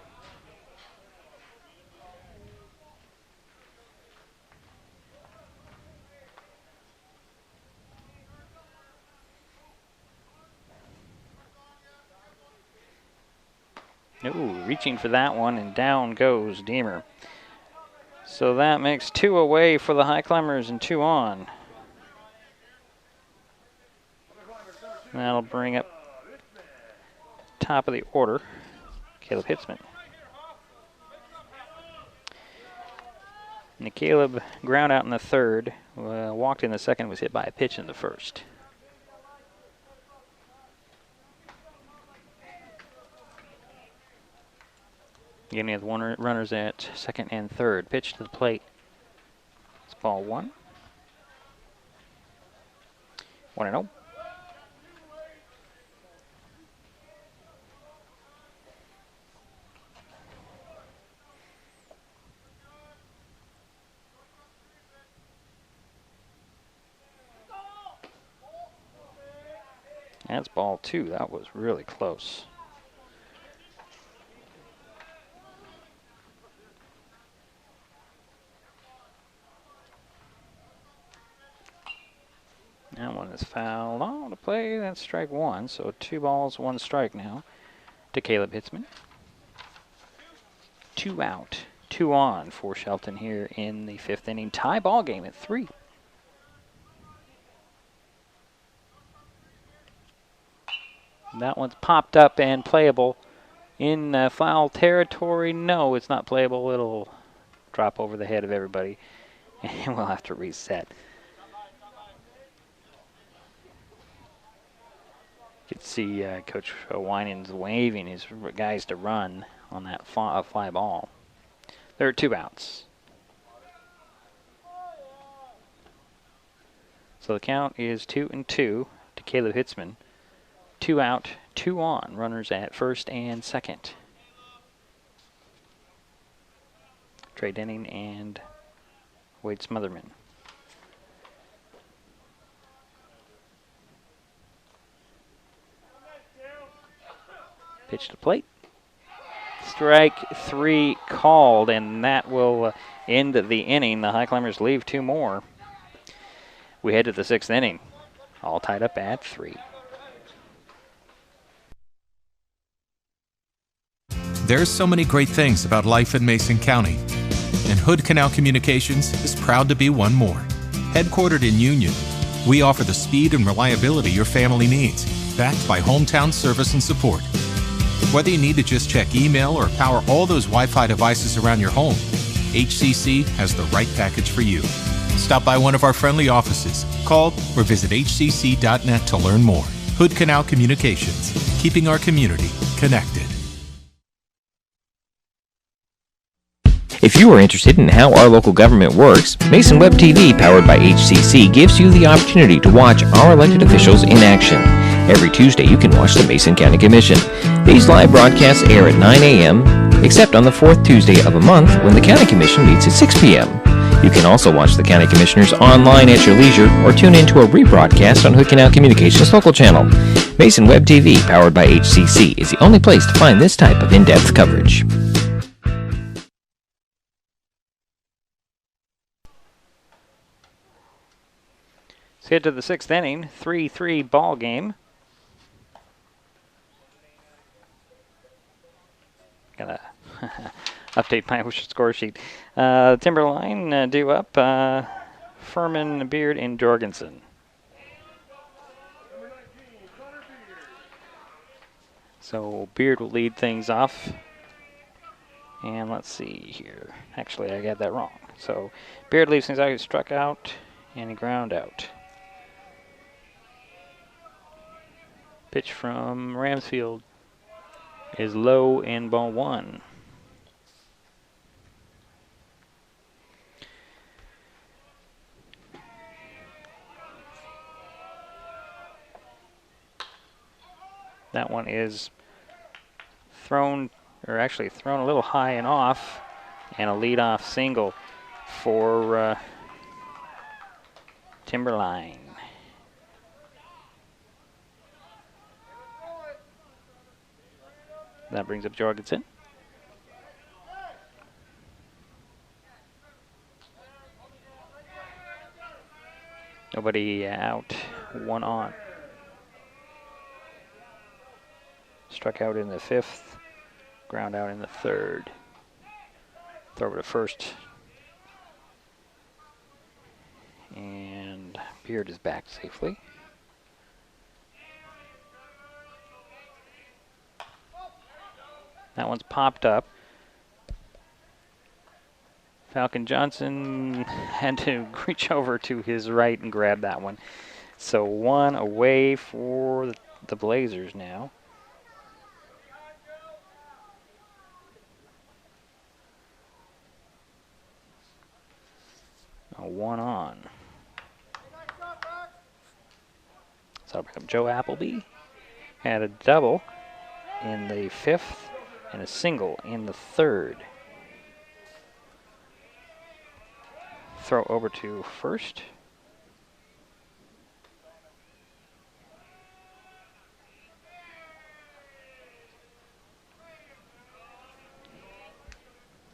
Ooh, reaching for that one, and down goes Deemer. So that makes 2 away for the Highclimbers and 2 on. That'll bring up top of the order, Caleb Hitzman. And Caleb ground out in the third, walked in the second, was hit by a pitch in the first. Again, we have runners at second and third. Pitch to the plate. It's ball 1. 1-0. That's ball 2. That was really close. That one is fouled on the play. That's strike 1. So 2 balls, 1 strike now to Caleb Hitzman. 2 out, 2 on for Shelton here in the 5th inning. Tie ball game at 3. That one's popped up and playable in foul territory. No, it's not playable. It'll drop over the head of everybody, and we'll have to reset. You can see Coach Winans waving his guys to run on that fly ball. There are 2 outs. So the count is 2-2 to Caleb Hitzman. 2 out, 2 on. Runners at first and second. Trey Denning and Wade Smotherman. Pitch to plate. Strike 3 called, and that will end the inning. The Highclimbers leave 2 more. We head to the 6th inning. All tied up at 3. There's so many great things about life in Mason County, and Hood Canal Communications is proud to be one more. Headquartered in Union, we offer the speed and reliability your family needs, backed by hometown service and support. Whether you need to just check email or power all those Wi-Fi devices around your home, HCC has the right package for you. Stop by one of our friendly offices, call, or visit hcc.net to learn more. Hood Canal Communications, keeping our community connected. If you are interested in how our local government works, Mason Web TV, powered by HCC, gives you the opportunity to watch our elected officials in action. Every Tuesday, you can watch the Mason County Commission. These live broadcasts air at 9 a.m., except on the 4th Tuesday of a month when the County Commission meets at 6 p.m. You can also watch the County Commissioners online at your leisure or tune into a rebroadcast on Hood Canal Communications local channel. Mason Web TV, powered by HCC, is the only place to find this type of in-depth coverage. Let's head to the 6th inning, 3-3 ball game. Gotta update my score sheet. Timberline due up. Furman, Beard, and Jorgensen. So Beard will lead things off. And let's see here. Actually, I got that wrong. So Beard leaves things out. He struck out and he ground out. Pitch from Ramsfield is low and ball 1. That one is thrown a little high and off, and a leadoff single for Timberline. That brings up Jorgensen. Nobody out, 1 on. Struck out in the 5th. Ground out in the third. Throw over to first. And Beard is back safely. That one's popped up. Falcon Johnson had to reach over to his right and grab that one. So one away for the Blazers now. A one on. So I'll bring up Joe Appleby. Had a double in the fifth and a single in the third. Throw over to first.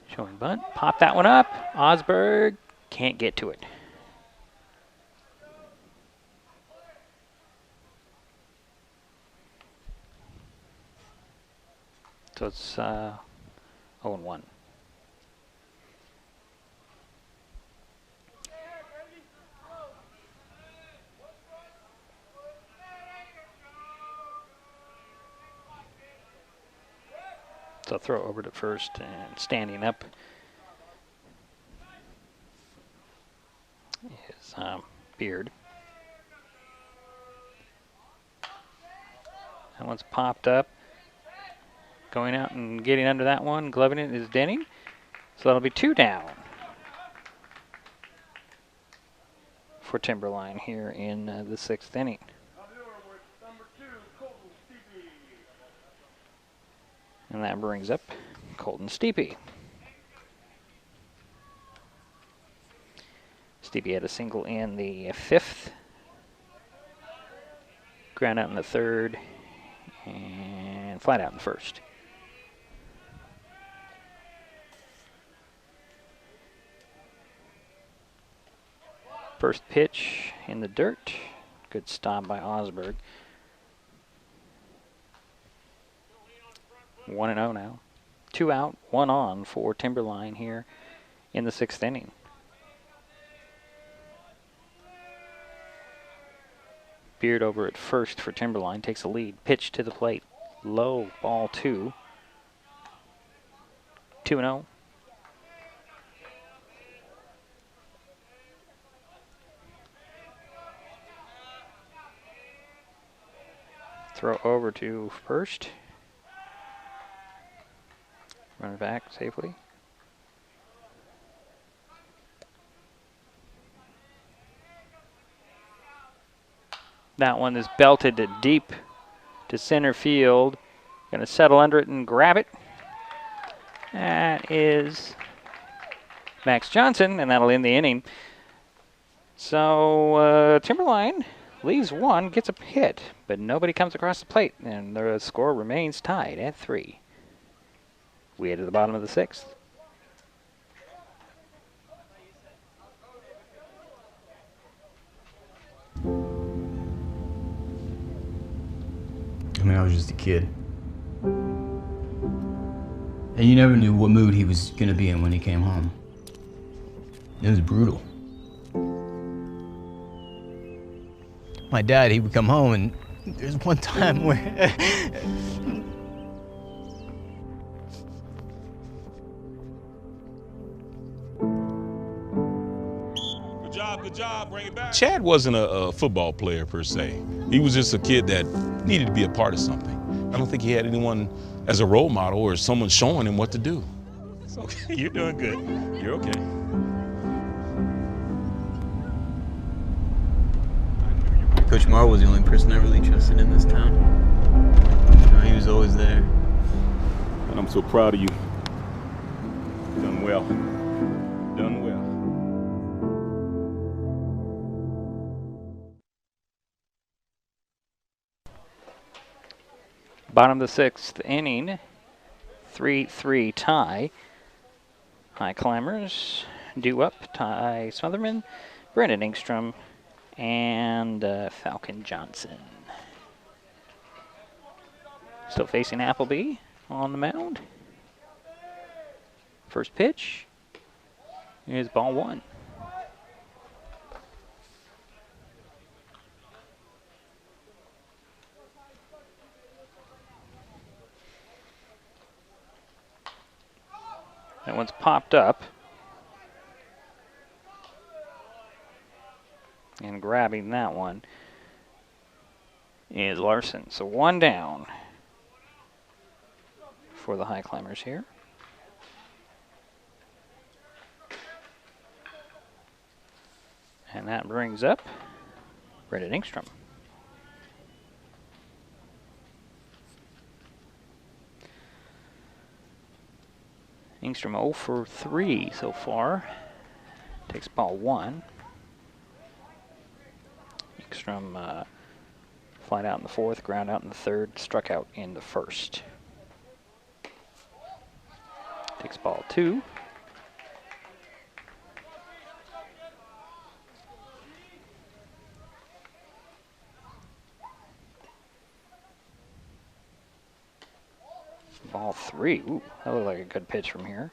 Showing bunt. Pop that one up. Osberg can't get to it. So it's 0-1. So throw over to first and standing up is Beard. That one's popped up. Going out and getting under that one, gloving it is Denning. So that'll be 2 down for Timberline here in the 6th inning. And that brings up Colton Steepy. Steepy had a single in the 5th. Ground out in the 3rd. And flat out in the 1st. First pitch in the dirt. Good stop by Osberg. 1-0 now. 2 out, 1 on for Timberline here in the 6th inning. Beard over at first for Timberline. Takes a lead. Pitch to the plate. Low, ball 2. 2-0. Throw over to first. Run it back safely. That one is belted to deep to center field. Going to settle under it and grab it. That is Max Johnson, and that'll end the inning. So Timberline leaves 1, gets a hit, but nobody comes across the plate, and the score remains tied at 3. We head to the bottom of the 6th. I mean, I was just a kid. And you never knew what mood he was going to be in when he came home. It was brutal. My dad, he would come home, and there's one time where... Good job, bring it back. Chad wasn't a football player per se. He was just a kid that needed to be a part of something. I don't think he had anyone as a role model or someone showing him what to do. It's okay, you're doing good. You're okay. Coach Marr was the only person I really trusted in this town. You know, he was always there. And I'm so proud of you. Done well. Done well. Bottom of the 6th inning, 3-3 tie. Highclimbers due up. Ty Smotherman, Brendan Engstrom, and Falcon Johnson. Still facing Appleby on the mound. First pitch is ball 1. That one's popped up. And grabbing that one is Larson. So 1 down for the Highclimbers here. And that brings up Brendan Engstrom. Engstrom 0 for 3 so far. Takes ball 1. Engstrom flied out in the 4th, ground out in the 3rd, struck out in the 1st. Takes ball 2. Ball 3. Ooh, that looked like a good pitch from here.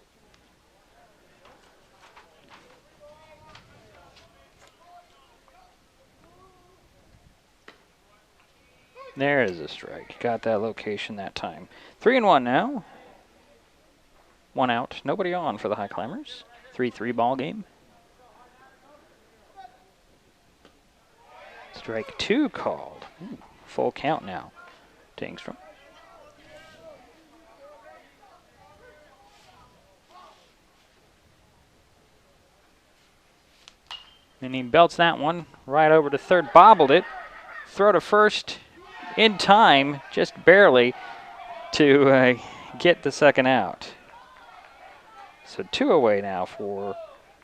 There is a strike. Got that location that time. 3-1 now. 1 out. Nobody on for the Highclimbers. 3-3 ball game. Strike 2 called. Ooh, full count now to Engstrom. And he belts that one right over to 3rd, bobbled it. Throw to 1st in time, just barely, to get the 2nd out. So 2 away now for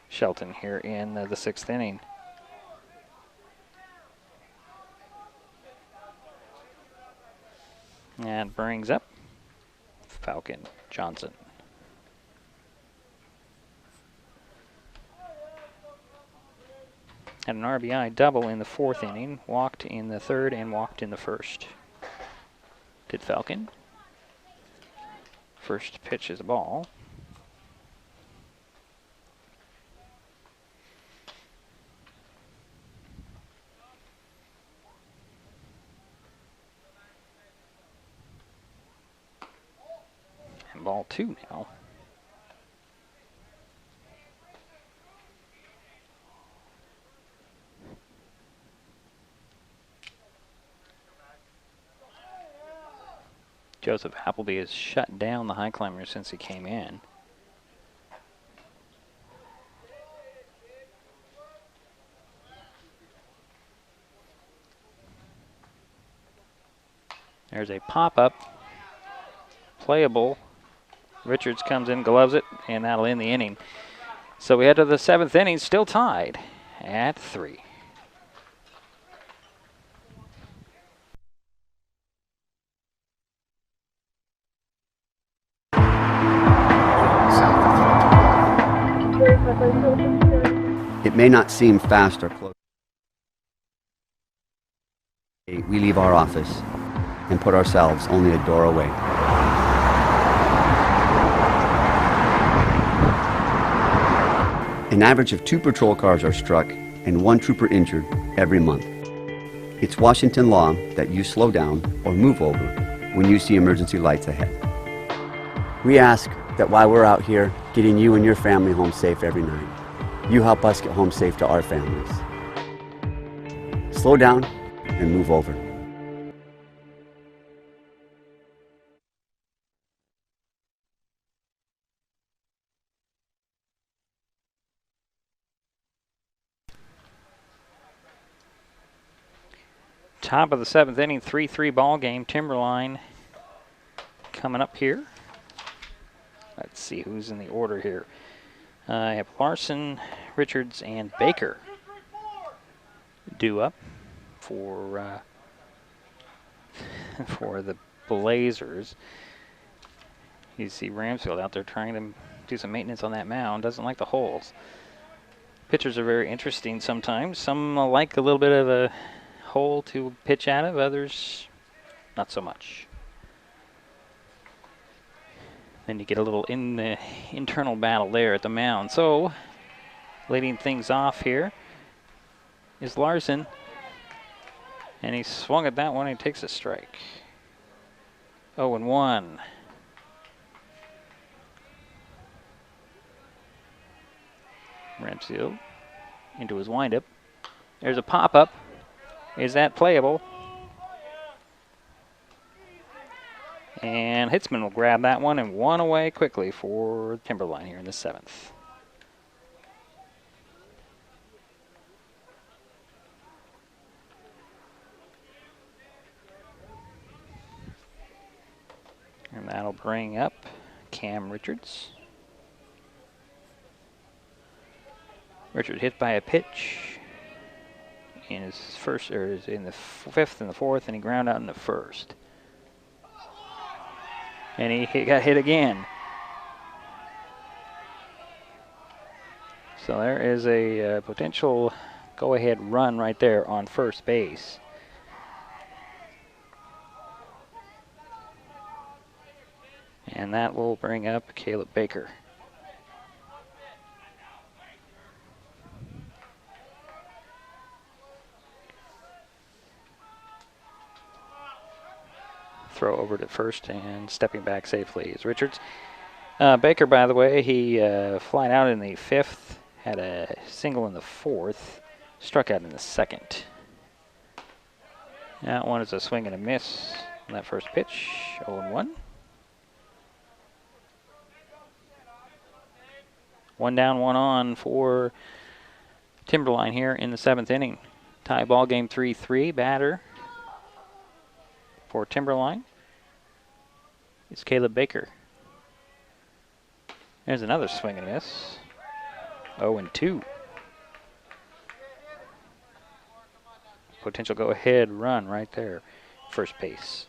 Shelton here in the 6th inning. And brings up Falcon Johnson. Had an RBI double in the 4th inning, walked in the 3rd and walked in the 1st. Did Falcon. First pitch is a ball. And ball 2 now. Joseph Appleby has shut down the Highclimbers since he came in. There's a pop-up, playable. Richards comes in, gloves it, and that'll end the inning. So we head to the 7th inning, still tied at 3. It may not seem fast or close. We leave our office and put ourselves only a door away. An average of 2 patrol cars are struck and 1 trooper injured every month. It's Washington law that you slow down or move over when you see emergency lights ahead. We ask that while we're out here getting you and your family home safe every night, you help us get home safe to our families. Slow down and move over. Top of the 7th inning, 3-3 ball game. Timberline coming up here. Let's see who's in the order here. I have Larson, Richards, and Baker due up for the Blazers. You see Ramsfield out there trying to do some maintenance on that mound. Doesn't like the holes. Pitchers are very interesting sometimes. Some like a little bit of a hole to pitch out of, others not so much. Then you get a little internal battle there at the mound. So, leading things off here is Larson. And he swung at that one and he takes a strike. 0-1. Mansfield into his windup. There's a pop-up. Is that playable? And Hitzman will grab that one and one away quickly for Timberline here in the 7th. And that'll bring up Cam Richards. Richard hit by a pitch in his first, or in the 5th and the 4th, and he ground out in the 1st. And he got hit again. So there is a potential go-ahead run right there on first base. And that will bring up Caleb Baker. Throw over to first and stepping back safely is Richards. Baker, by the way, he flied out in the 5th, had a single in the 4th, struck out in the 2nd. That one is a swing and a miss on that first pitch, 0-1. 1 down, 1 on for Timberline here in the 7th inning. Tie ball game 3-3. Batter for Timberline is Caleb Baker. There's another swing and a miss. 0-2. Potential go-ahead run right there, first base.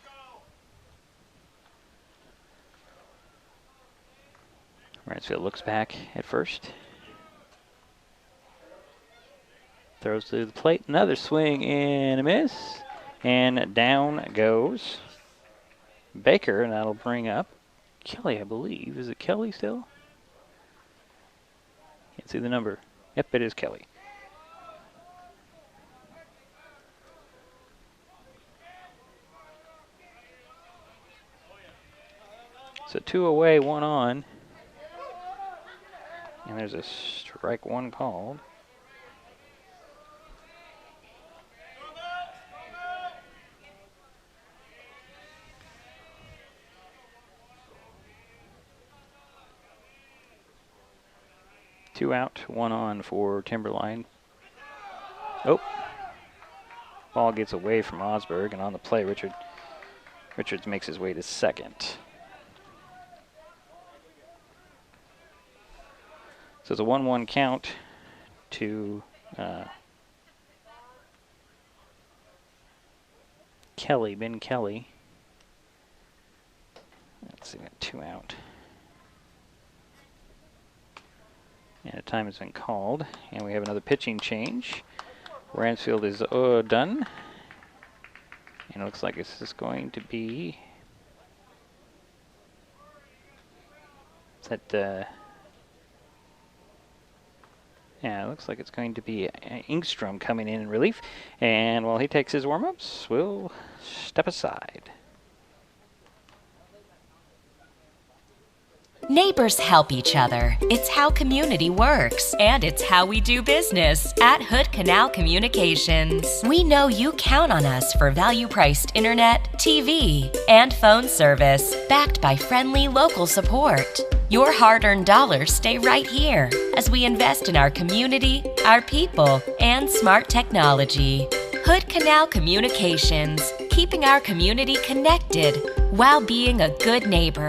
Mansfield looks back at first. Throws to the plate. Another swing and a miss. And down goes Baker, and that'll bring up Kelly, I believe. Is it Kelly still? Can't see the number. Yep, it is Kelly. So 2 away, 1 on. And there's a strike 1 called. Two out, 1 on for Timberline. Oh. Ball gets away from Osberg, and on the play, Richards makes his way to second. So it's a 1-1 count to Kelly, Ben Kelly. Let's see, we got 2 out. And a time has been called, and we have another pitching change. Ransfield is done. And it looks like this is going to be... Is that... Yeah, it looks like it's going to be Ingstrom coming in relief. And while he takes his warm-ups, we'll step aside. Neighbors help each other. It's how community works, and it's how we do business at Hood Canal Communications. We know you count on us for value-priced internet, TV, and phone service, backed by friendly local support. Your hard-earned dollars stay right here as we invest in our community, our people, and smart technology. Hood Canal Communications, keeping our community connected while being a good neighbor.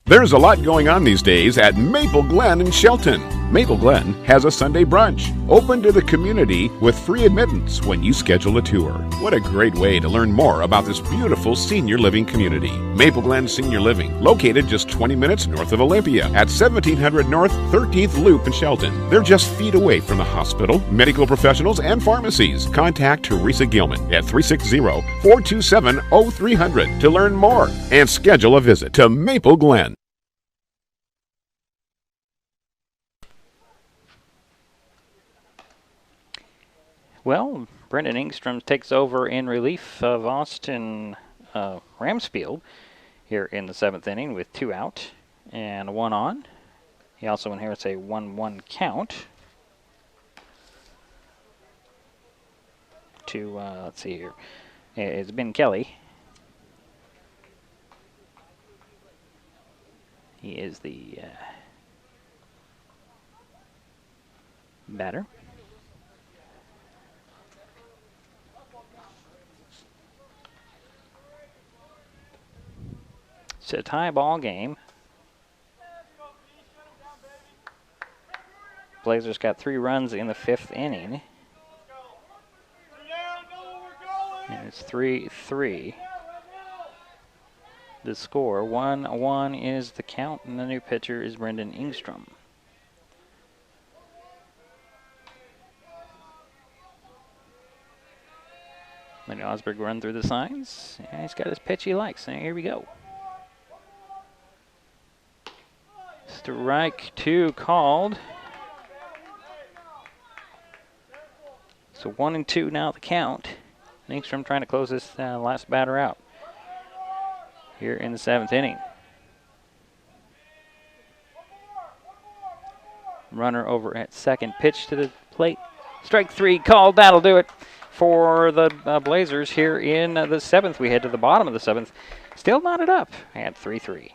There's a lot going on these days at Maple Glen in Shelton. Maple Glen has a Sunday brunch, open to the community with free admittance when you schedule a tour. What a great way to learn more about this beautiful senior living community. Maple Glen Senior Living, located just 20 minutes north of Olympia at 1700 North 13th Loop in Shelton. They're just feet away from the hospital, medical professionals, and pharmacies. Contact Teresa Gilman at 360-427-0300 to learn more and schedule a visit to Maple Glen. Well, Brendan Ingstrom takes over in relief of Austin Ramsfield here in the 7th inning with 2 out and 1 on. He also inherits a 1-1 count to, let's see here, it's Ben Kelly. He is the batter. It's a tie ball game. Blazers got 3 runs in the 5th inning. And it's 3-3. The score, 1-1 is the count, and the new pitcher is Brendan Ingstrom. Lenny Osberg run through the signs. Yeah, he's got his pitch he likes. And here we go. Strike 2 called. So 1-2 now the count. Ingstrom trying to close this last batter out here in the 7th inning. Runner over at second, pitch to the plate. Strike 3 called. That'll do it for the Blazers here in the 7th. We head to the bottom of the 7th. Still knotted up at 3-3.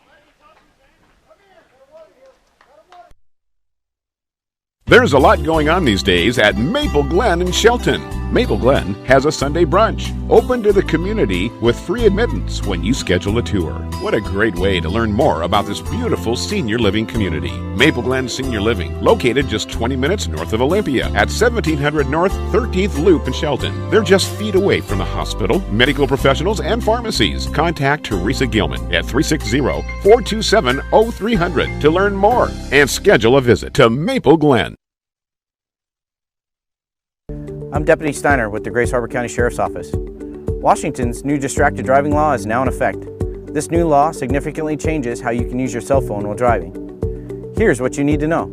There's a lot going on these days at Maple Glen in Shelton. Maple Glen has a Sunday brunch, open to the community with free admittance when you schedule a tour. What a great way to learn more about this beautiful senior living community. Maple Glen Senior Living, located just 20 minutes north of Olympia at 1700 North 13th Loop in Shelton. They're just feet away from the hospital, medical professionals, and pharmacies. Contact Teresa Gilman at 360-427-0300 to learn more and schedule a visit to Maple Glen. I'm Deputy Steiner with the Grace Harbor County Sheriff's Office. Washington's new distracted driving law is now in effect. This new law significantly changes how you can use your cell phone while driving. Here's what you need to know.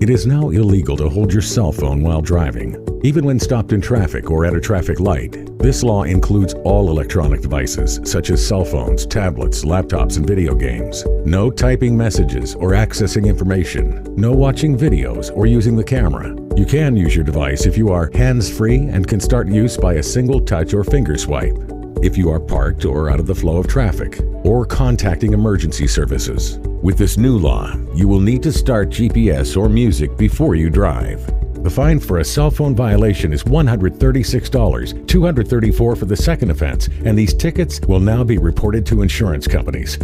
It is now illegal to hold your cell phone while driving, even when stopped in traffic or at a traffic light. This law includes all electronic devices, such as cell phones, tablets, laptops, and video games. No typing messages or accessing information. No watching videos or using the camera. You can use your device if you are hands-free and can start use by a single touch or finger swipe. If you are parked or out of the flow of traffic, or contacting emergency services. With this new law, you will need to start GPS or music before you drive. The fine for a cell phone violation is $136, $234 for the second offense, and these tickets will now be reported to insurance companies.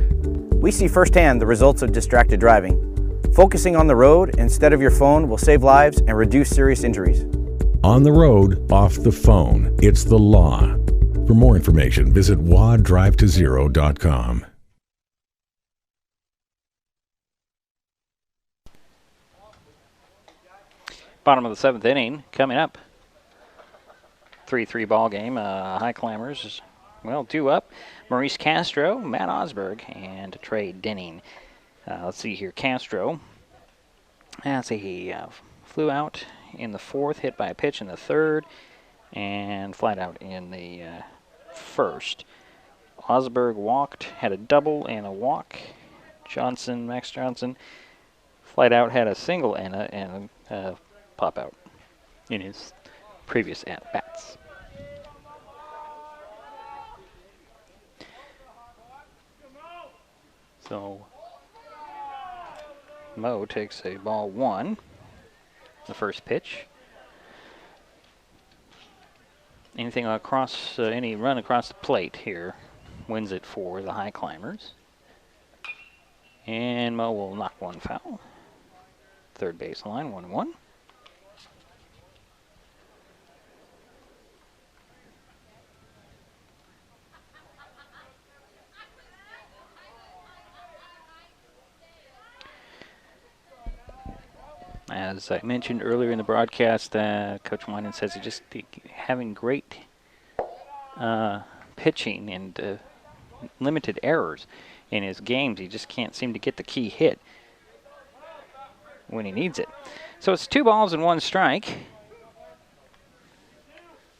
We see firsthand the results of distracted driving. Focusing on the road instead of your phone will save lives and reduce serious injuries. On the road, off the phone, it's the law. For more information, visit wadrivetozero.com. Bottom of the 7th inning coming up. 3-3 ball game. Highclimbers, well, 2 up. Maurice Castro, Matt Osberg, and Trey Denning. Let's see here. Castro, let's see, he flew out in the 4th, hit by a pitch in the 3rd, and flat out in the 1st. Osberg walked, had a double and a walk. Max Johnson, flat out, had a single and a pop out in his previous at-bats. So Mo takes a ball 1, the first pitch. Anything across, any run across the plate here wins it for the Highclimbers. And Mo will knock one foul. third baseline, 1-1. As I mentioned earlier in the broadcast, Coach Winan says he's just having great pitching and limited errors in his games. He just can't seem to get the key hit when he needs it. So it's 2 balls and 1 strike.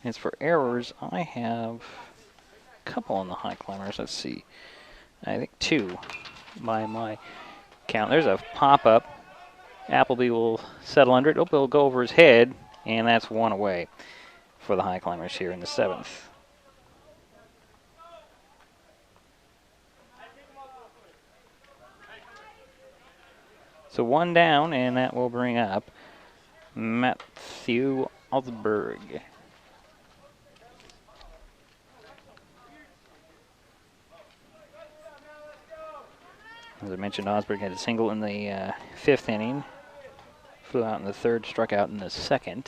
As for errors, I have a couple on the high climbers. Let's see. I think 2 by my count. There's a pop-up. Appleby will settle under it. Oh, it'll go over his head, and that's 1 away for the high climbers here in the 7th. So 1 down, and that will bring up Matthew Osberg. As I mentioned, Osberg had a single in the 5th inning. Flew out in the 3rd, struck out in the 2nd.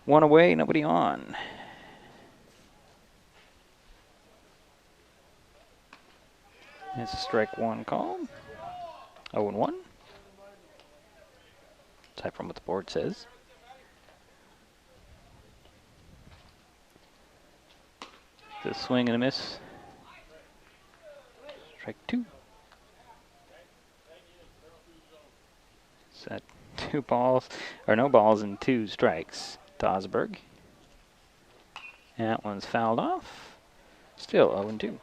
1 away, nobody on. It's a strike 1 call. 0-1. Aside from what the board says. The swing and a miss. Strike 2. Set 2 balls, or no balls and 2 strikes to Osberg. And that one's fouled off. Still 0-2.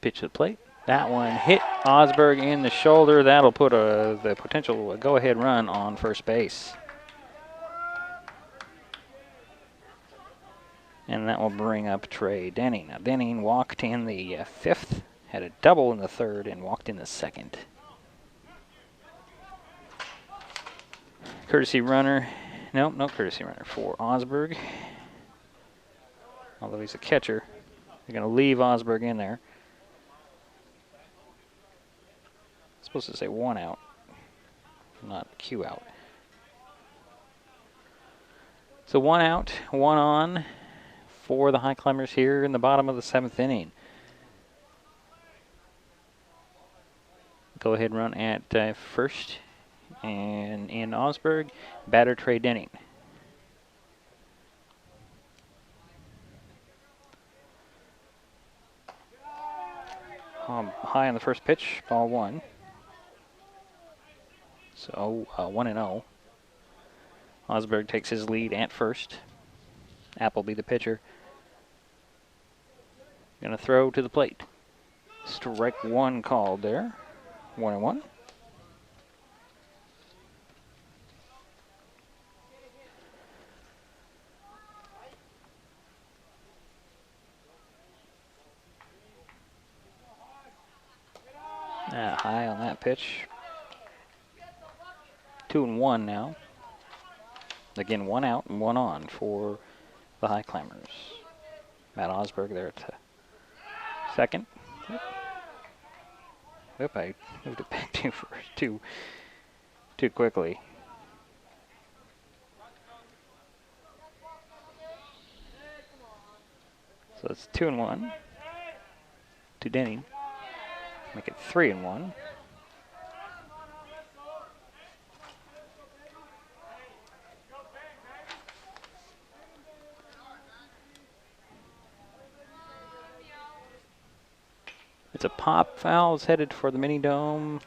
Pitch to the plate. That one hit Osberg in the shoulder. That'll put the potential go-ahead run on first base. And that will bring up Trey Denning. Now, Denning walked in the 5th, had a double in the 3rd, and walked in the 2nd. Courtesy runner. Nope, no courtesy runner for Osberg. Although he's a catcher, they're going to leave Osberg in there. It's supposed to say 1 out, not Q out. So 1 out, 1 on for the high climbers here in the bottom of the 7th inning. Go ahead run at first, and in Osberg, batter Trey Denning. High on the first pitch, ball 1. So 1-0. Osberg takes his lead at first. Appleby, the pitcher, going to throw to the plate. Strike 1 called there. 1-1. High on that pitch. 2-1 now. Again, 1 out and 1 on for the high climbers. Matt Osberg there at second. Oop, I moved it back too quickly. So it's 2-1 to Denning. Make it 3-1. It's a pop foul. It's headed for the mini dome.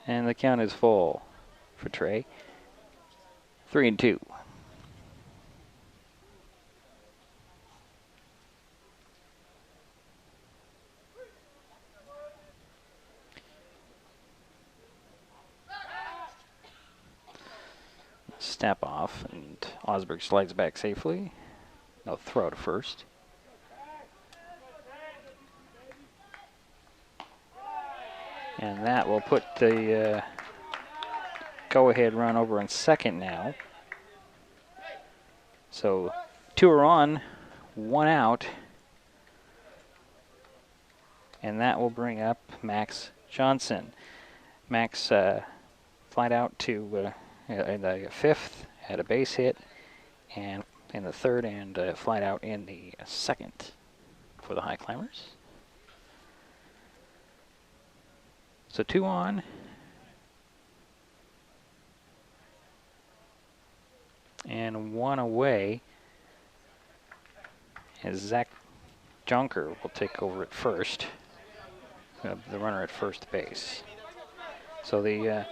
And the count is full for Trey. 3-2. Snap off, and Osberg slides back safely. No throw to first. And that will put the go-ahead run over in second now. So 2 are on, 1 out. And that will bring up Max Johnson. Max flied out to in the 5th, had a base hit, and in the 3rd, and flied out in the 2nd for the High Climbers. So 2 on. And 1 away. As Zach Junker will take over at first. The runner at first base. So the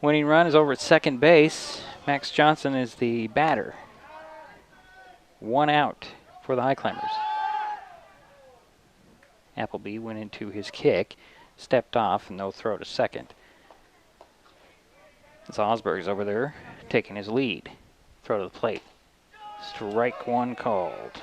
winning run is over at second base. Max Johnson is the batter. 1 out for the High Climbers. Appleby went into his kick, stepped off, and no throw to second. As Osberg's over there taking his lead. Throw to the plate. Strike 1 called.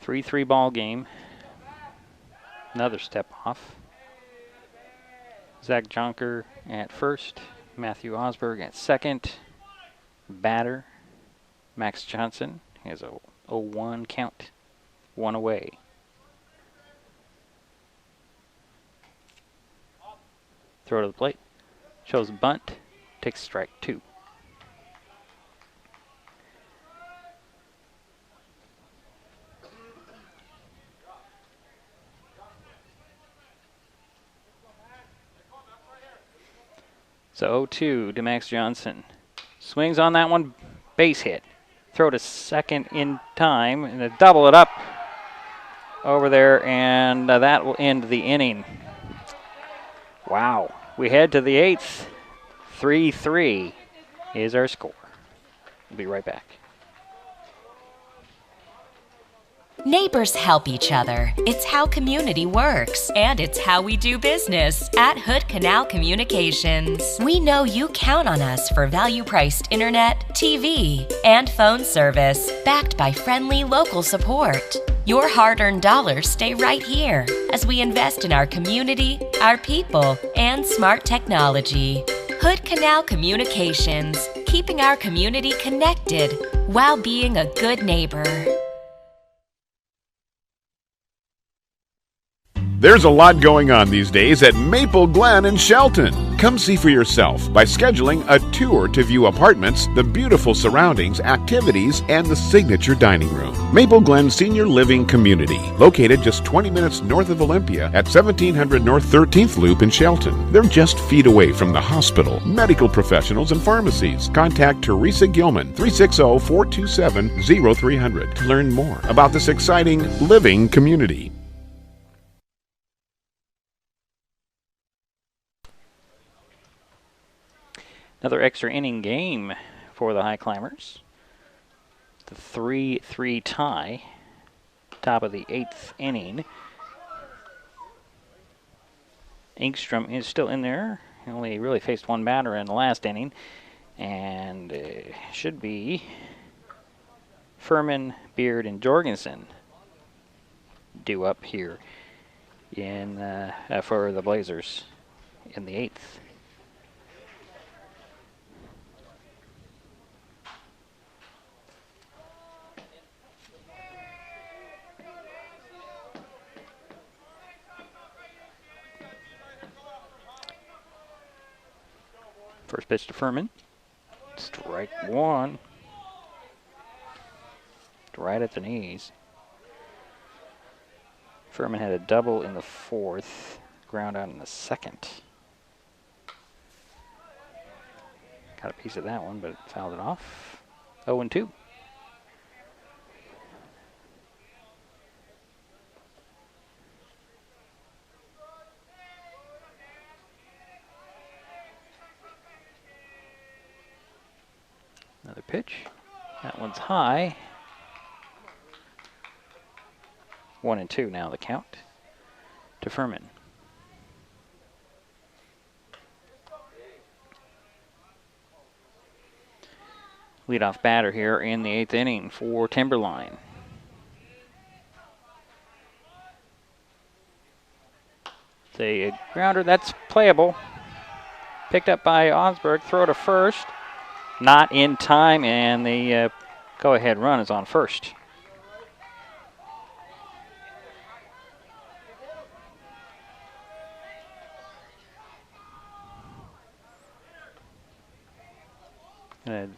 Three ball game. Another step off. Zach Jonker at first. Matthew Osberg at second. Batter Max Johnson has a 0-1 count. 1 away. Throw to the plate. Shows bunt. Takes strike 2. So 0-2 to Max Johnson. Swings on that one, base hit. Throw to second in time, and to double it up over there, and that will end the inning. Wow. We head to the 8th. 3-3 is our score. We'll be right back. Neighbors help each other. It's how community works, and it's how we do business at Hood Canal Communications. We know you count on us for value-priced internet, TV, and phone service, backed by friendly local support. Your hard-earned dollars stay right here as we invest in our community, our people, and smart technology. Hood Canal Communications, keeping our community connected while being a good neighbor. There's a lot going on these days at Maple Glen in Shelton. Come see for yourself by scheduling a tour to view apartments, the beautiful surroundings, activities, and the signature dining room. Maple Glen Senior Living Community, located just 20 minutes north of Olympia at 1700 North 13th Loop in Shelton. They're just feet away from the hospital, medical professionals, and pharmacies. Contact Teresa Gilman, 360-427-0300 to learn more about this exciting living community. Another extra inning game for the High Climbers. The 3-3 tie. Top of the 8th inning. Engstrom is still in there. He only really faced 1 batter in the last inning. And should be Furman, Beard, and Jorgensen due up here in for the Blazers in the 8th. First pitch to Furman. Strike 1. Right at the knees. Furman had a double in the 4th. Ground out in the 2nd. Got a piece of that one, but fouled it off. 0-2. Another pitch. That one's high. 1-2 now the count to Furman. Leadoff batter here in the 8th inning for Timberline. It's a grounder that's playable. Picked up by Osberg. Throw to first. Not in time, and the go-ahead run is on first. Gonna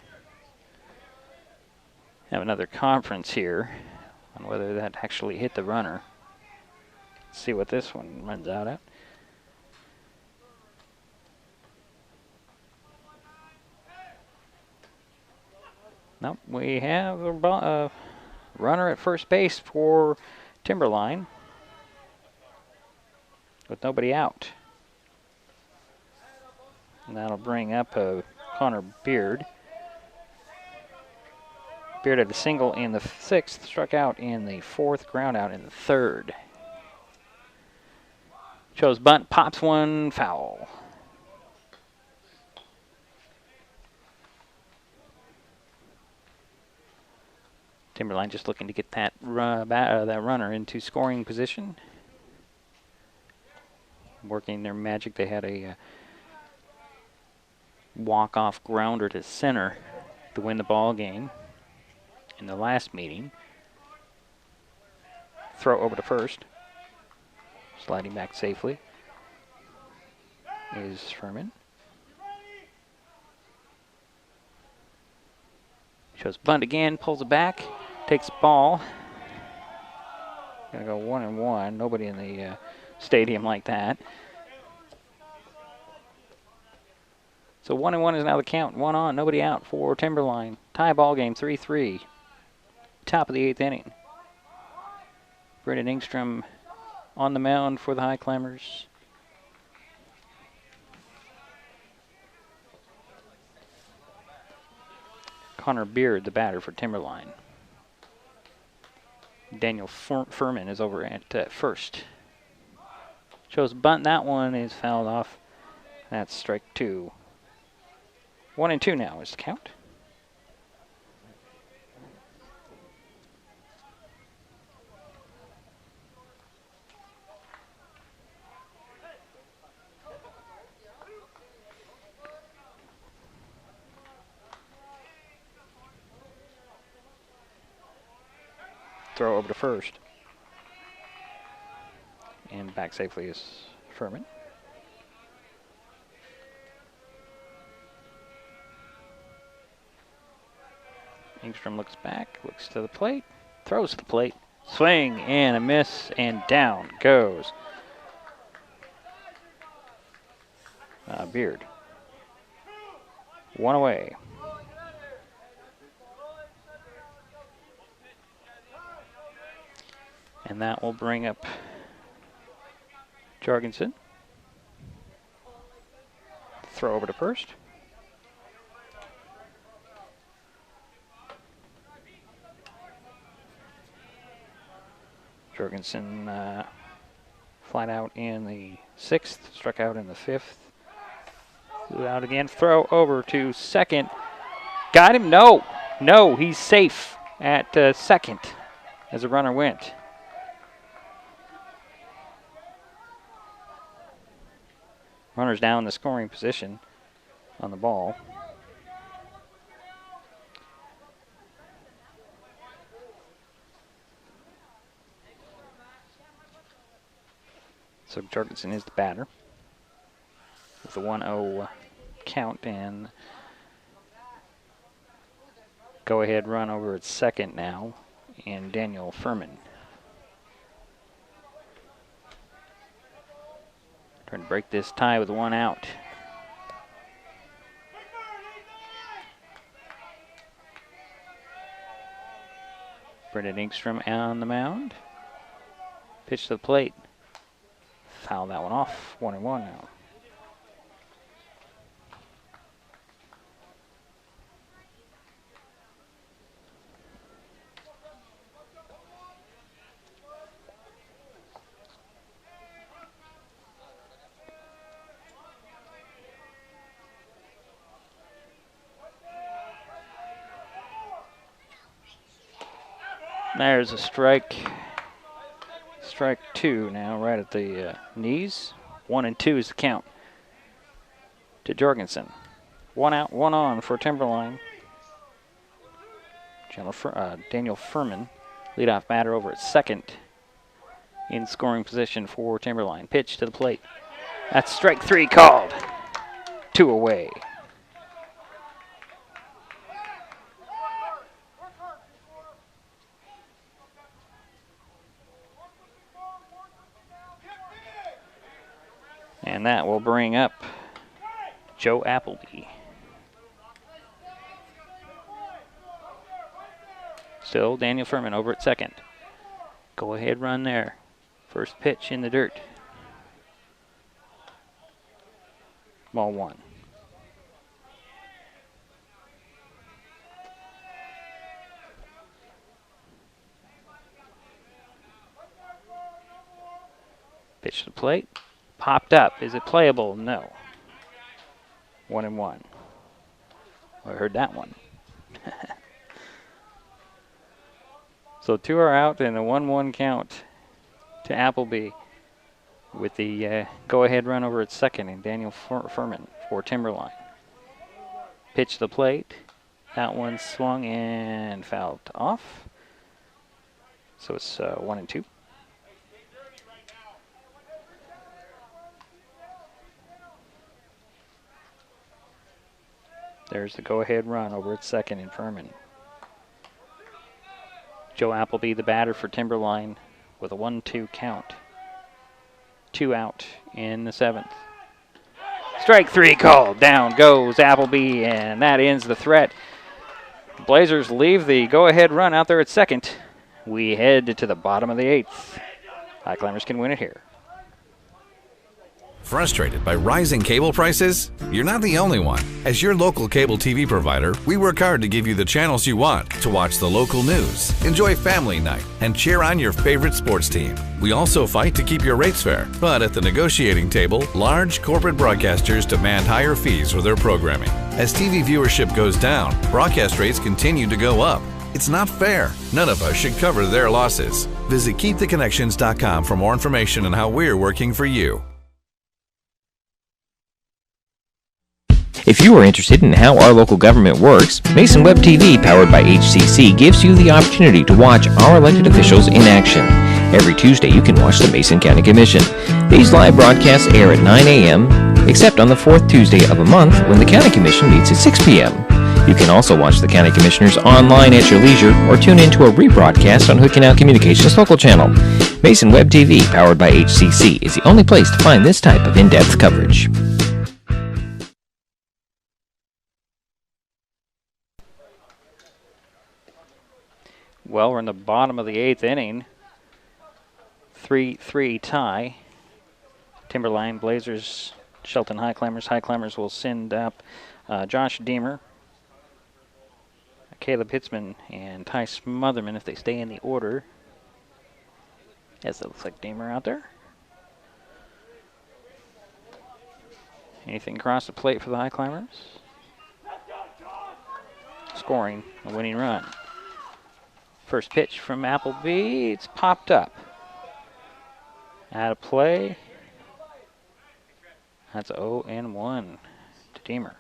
have another conference here on whether that actually hit the runner. Let's see what this one runs out at. Nope, we have a runner at first base for Timberline with nobody out. And that'll bring up Connor Beard. Beard had a single in the 6th, struck out in the 4th, ground out in the 3rd. Chose bunt, pops one, foul. Timberline just looking to get that runner into scoring position. Working their magic. They had a walk-off grounder to center to win the ball game in the last meeting. Throw over to first. Sliding back safely is Furman. Shows bunt again, pulls it back, takes the ball. Gonna go 1-1. Nobody in the stadium like that. So 1-1 is now the count. 1 on, nobody out for Timberline. Tie ball game, 3-3. Top of the 8th inning. Brendan Ingstrom on the mound for the Highclimbers. Connor Beard, the batter for Timberline. Daniel Furman is over at first. Shows bunt. That one is fouled off. That's strike 2. 1-2 now is the count. Throw over to first. And back safely is Furman. Ingstrom looks back, looks to the plate, throws to the plate, swing and a miss, and down goes Beard. 1 away. And that will bring up Jorgensen. Throw over to first. Jorgensen flat out in the 6th, struck out in the 5th. Flew out again, throw over to second. Got him? No, he's safe at second as the runner went. Runner's down in the scoring position on the ball. So Jorgensen is the batter with the 1-0 count, and go ahead run over at second now, and Daniel Furman. Trying to break this tie with 1 out. Brendan Ingstrom on the mound. Pitch to the plate. Foul that one off. 1-1 now. There's a strike. Strike 2 now, right at the knees. 1-2 is the count to Jorgensen. 1 out, 1 on for Timberline. Daniel Furman, leadoff batter over at second in scoring position for Timberline. Pitch to the plate. That's strike 3 called. 2 away. And that will bring up Joe Appleby. Still Daniel Furman over at second. Go ahead run there. First pitch in the dirt. Ball 1. Pitch to the plate. Popped up. Is it playable? No. 1-1. I heard that one. So 2 are out and a 1-1 count to Appleby with the go-ahead run over at second and Daniel Furman for Timberline. Pitch to the plate. That one swung and fouled off. So it's 1-2. There's the go-ahead run over at second in Furman. Joe Appleby, the batter for Timberline, with a 1-2 count. 2 out in the 7th. Strike 3 called. Down goes Appleby, and that ends the threat. Blazers leave the go-ahead run out there at second. We head to the bottom of the 8th. Highclimbers can win it here. Frustrated by rising cable prices? You're not the only one. As your local cable TV provider, we work hard to give you the channels you want to watch the local news, enjoy family night, and cheer on your favorite sports team. We also fight to keep your rates fair, but at the negotiating table, large corporate broadcasters demand higher fees for their programming. As TV viewership goes down, broadcast rates continue to go up. It's not fair. None of us should cover their losses. Visit keeptheconnections.com for more information on how we're working for you. If you are interested in how our local government works, Mason Web TV, powered by HCC, gives you the opportunity to watch our elected officials in action. Every Tuesday, you can watch the Mason County Commission. These live broadcasts air at 9 a.m., except on the 4th Tuesday of a month when the County Commission meets at 6 p.m. You can also watch the County Commissioners online at your leisure or tune into a rebroadcast on Hood Canal Communications local channel. Mason Web TV, powered by HCC, is the only place to find this type of in-depth coverage. Well, we're in the bottom of the 8th inning. 3-3 tie. Timberline Blazers, Shelton Highclimbers. Highclimbers will send up Josh Deemer, Caleb Hitzman, and Ty Smotherman if they stay in the order. Yes, it looks like Deemer out there. Anything across the plate for the Highclimbers? Scoring a winning run. First pitch from Appleby, it's popped up. Out of play. That's 0-1 to Deemer.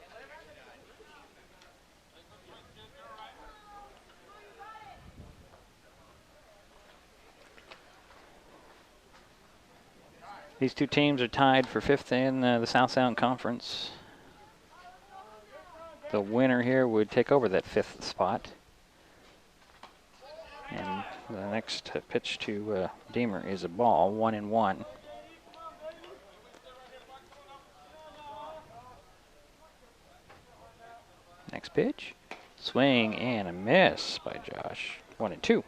These two teams are tied for 5th in the South Sound Conference. The winner here would take over that 5th spot. And the next pitch to Deemer is a ball, 1-1. Next pitch, swing and a miss by Josh, 1-2.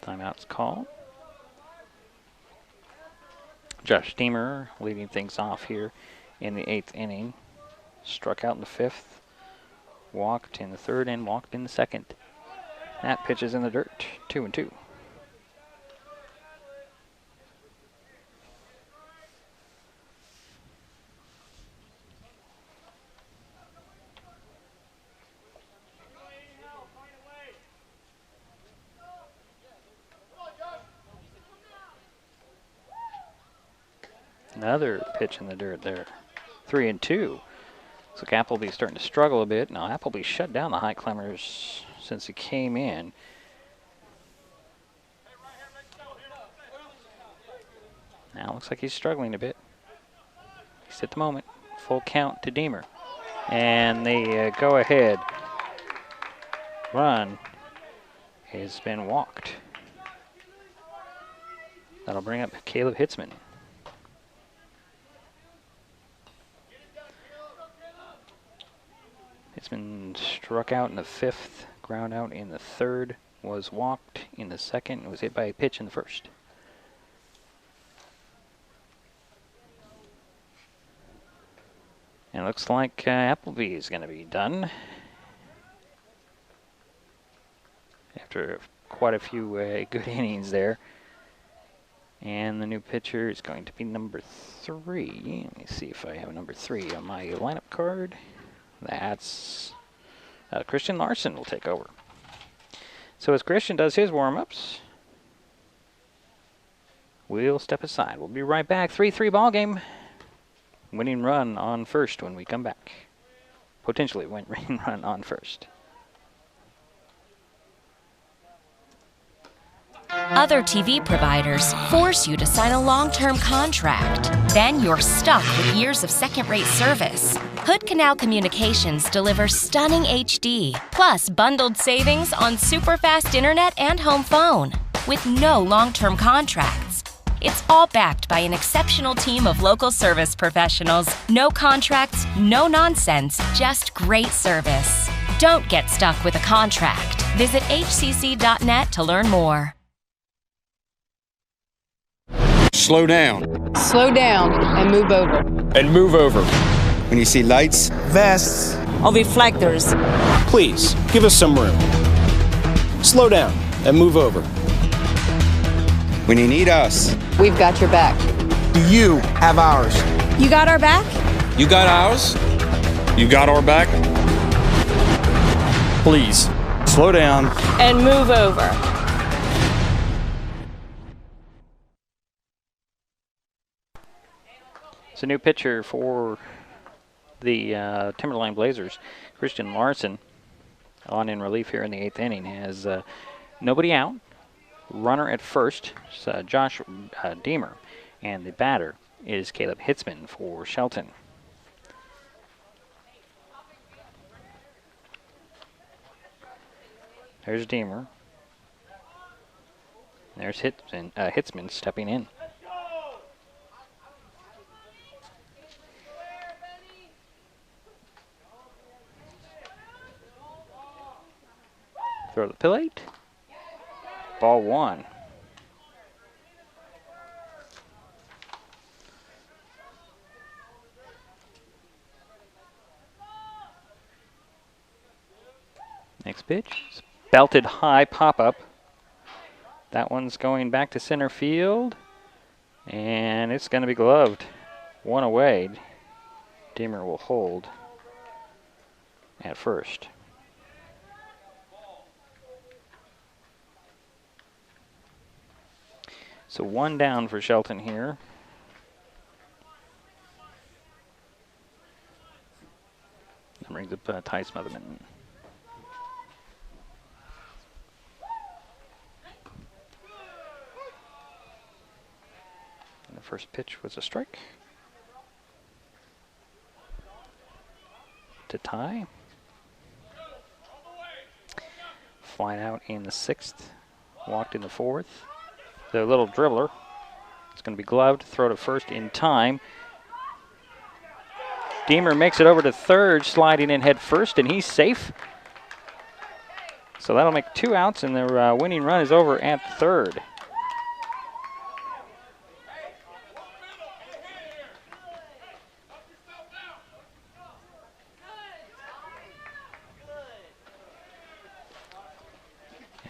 Timeout's called. Josh Deemer leading things off here in the 8th inning. Struck out in the 5th, walked in the 3rd, and walked in the 2nd. That pitch is in the dirt, 2-2. Another pitch in the dirt there. 3-2. So Appleby's starting to struggle a bit. Now Appleby shut down the Highclimbers since he came in. Now looks like he's struggling a bit. He's at the moment. Full count to Deemer. And the go-ahead run has been walked. That'll bring up Caleb Hitzman. Hitzman struck out in the 5th, ground out in the 3rd, was walked in the 2nd, and was hit by a pitch in the 1st. And it looks like Appleby is going to be done after quite a few good innings there. And the new pitcher is going to be number 3. Let me see if I have a number 3 on my lineup card. That's Christian Larson will take over. So as Christian does his warm-ups, we'll step aside. We'll be right back. 3-3 ball game. Winning run on first when we come back. Potentially winning run on first. Other TV providers force you to sign a long-term contract. Then you're stuck with years of second-rate service. Hood Canal Communications delivers stunning HD, plus bundled savings on super-fast internet and home phone, with no long-term contracts. It's all backed by an exceptional team of local service professionals. No contracts, no nonsense, just great service. Don't get stuck with a contract. Visit hcc.net to learn more. Slow down. Slow down and move over. And move over. When you see lights, vests, Or reflectors. please give us some room. Slow down and move over. When you need us, We've got your back. do you have ours? You got our back? You got ours? You got our back? Please, slow down. And move over. It's a new pitcher for the Timberline Blazers. Christian Larson on in relief here in the 8th inning has nobody out. Runner at first, Josh Deemer, and the batter is Caleb Hitzman for Shelton. There's Deemer. There's Hitzman stepping in. Throw the plate. Ball 1. Next pitch. Belted high pop-up. That one's going back to center field. And it's going to be gloved. One away. Deemer will hold at first. So one down for Shelton here. That brings up Ty Smotherman. And the first pitch was a strike to Ty. Flying out in the 6th, walked in the 4th. The little dribbler. It's going to be gloved. Throw to first in time. Deemer makes it over to third, sliding in head first, and he's safe. So that'll make 2 outs, and the winning run is over at third.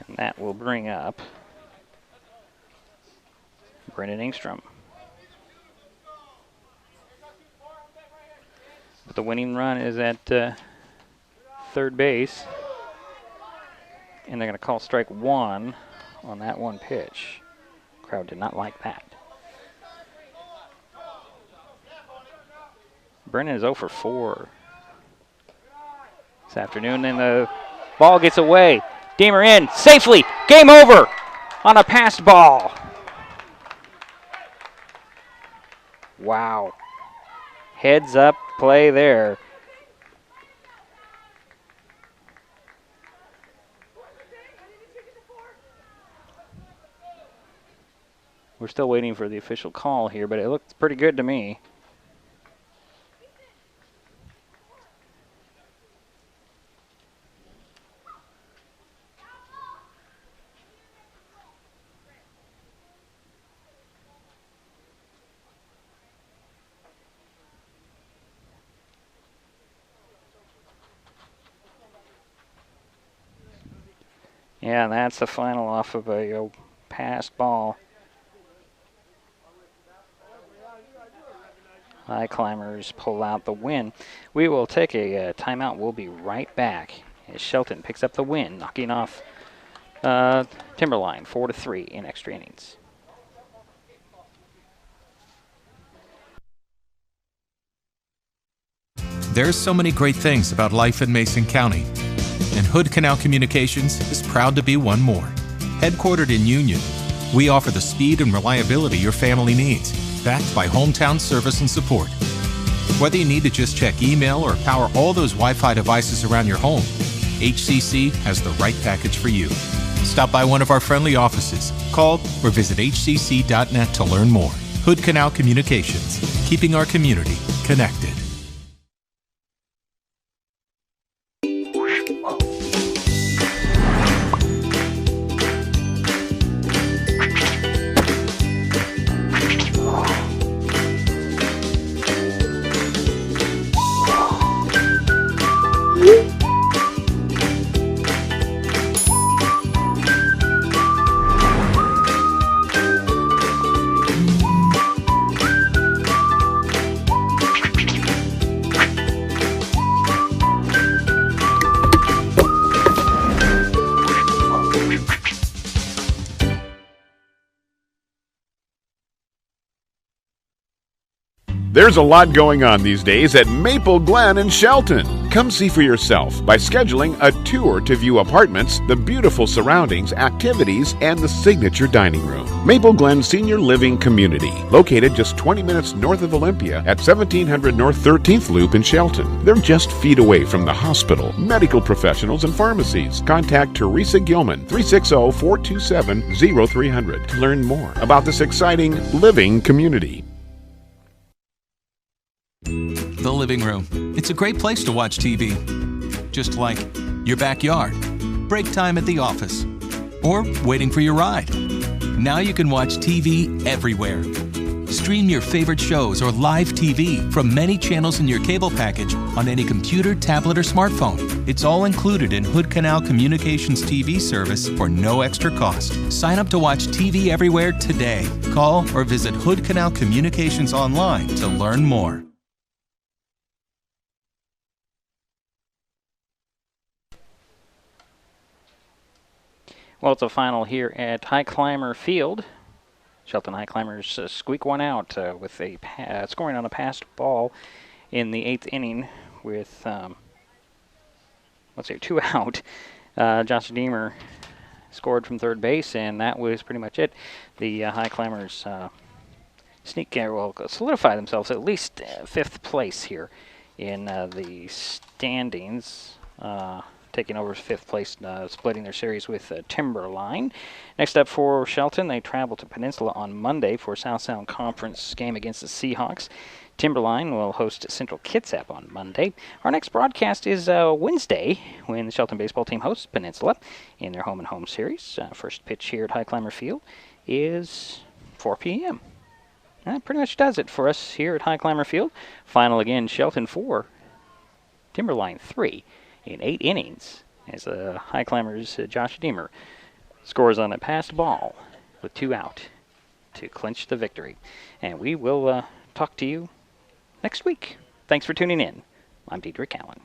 And that will bring up Brendan Engstrom. But the winning run is at third base. And they're going to call strike 1 on that one pitch. Crowd did not like that. Brennan is 0 for 4 this afternoon, and the ball gets away. Deemer in safely. Game over on a passed ball. Wow. Heads up play there. We're still waiting for the official call here, but it looks pretty good to me. Yeah, that's the final off of a passed ball. Highclimbers pull out the win. We will take a timeout. We'll be right back as Shelton picks up the win, knocking off Timberline 4-3 in extra innings. There's so many great things about life in Mason County, and Hood Canal Communications is proud to be one more. Headquartered in Union, we offer the speed and reliability your family needs, backed by hometown service and support. Whether you need to just check email or power all those Wi-Fi devices around your home, HCC has the right package for you. Stop by one of our friendly offices, call or visit hcc.net to learn more. Hood Canal Communications, keeping our community connected. There's a lot going on these days at Maple Glen in Shelton. Come see for yourself by scheduling a tour to view apartments, the beautiful surroundings, activities, and the signature dining room. Maple Glen Senior Living Community, located just 20 minutes north of Olympia at 1700 North 13th Loop in Shelton. They're just feet away from the hospital, medical professionals, and pharmacies. Contact Teresa Gilman, 360-427-0300 to learn more about this exciting living community. The living room. It's a great place to watch TV. Just like your backyard, break time at the office, or waiting for your ride. Now you can watch TV everywhere. Stream your favorite shows or live TV from many channels in your cable package on any computer, tablet, or smartphone. It's all included in Hood Canal Communications TV service for no extra cost. Sign up to watch TV everywhere today. Call or visit Hood Canal Communications online to learn more. Well, it's a final here at Highclimber Field. Shelton Highclimbers squeak one out with a scoring on a passed ball in the 8th inning with, 2 out. Josh Deemer scored from third base, and that was pretty much it. The Highclimbers solidify themselves at least 5th place here in the standings. Taking over 5th place, splitting their series with Timberline. Next up for Shelton, they travel to Peninsula on Monday for South Sound Conference game against the Seahawks. Timberline will host Central Kitsap on Monday. Our next broadcast is Wednesday when the Shelton baseball team hosts Peninsula in their home-and-home series. First pitch here at Highclimber Field is 4 p.m. That pretty much does it for us here at Highclimber Field. Final again, Shelton 4, Timberline 3. In 8 innings, as the Highclimbers' Josh Deemer scores on a passed ball with 2 out to clinch the victory. And we will talk to you next week. Thanks for tuning in. I'm Diedrich Allen.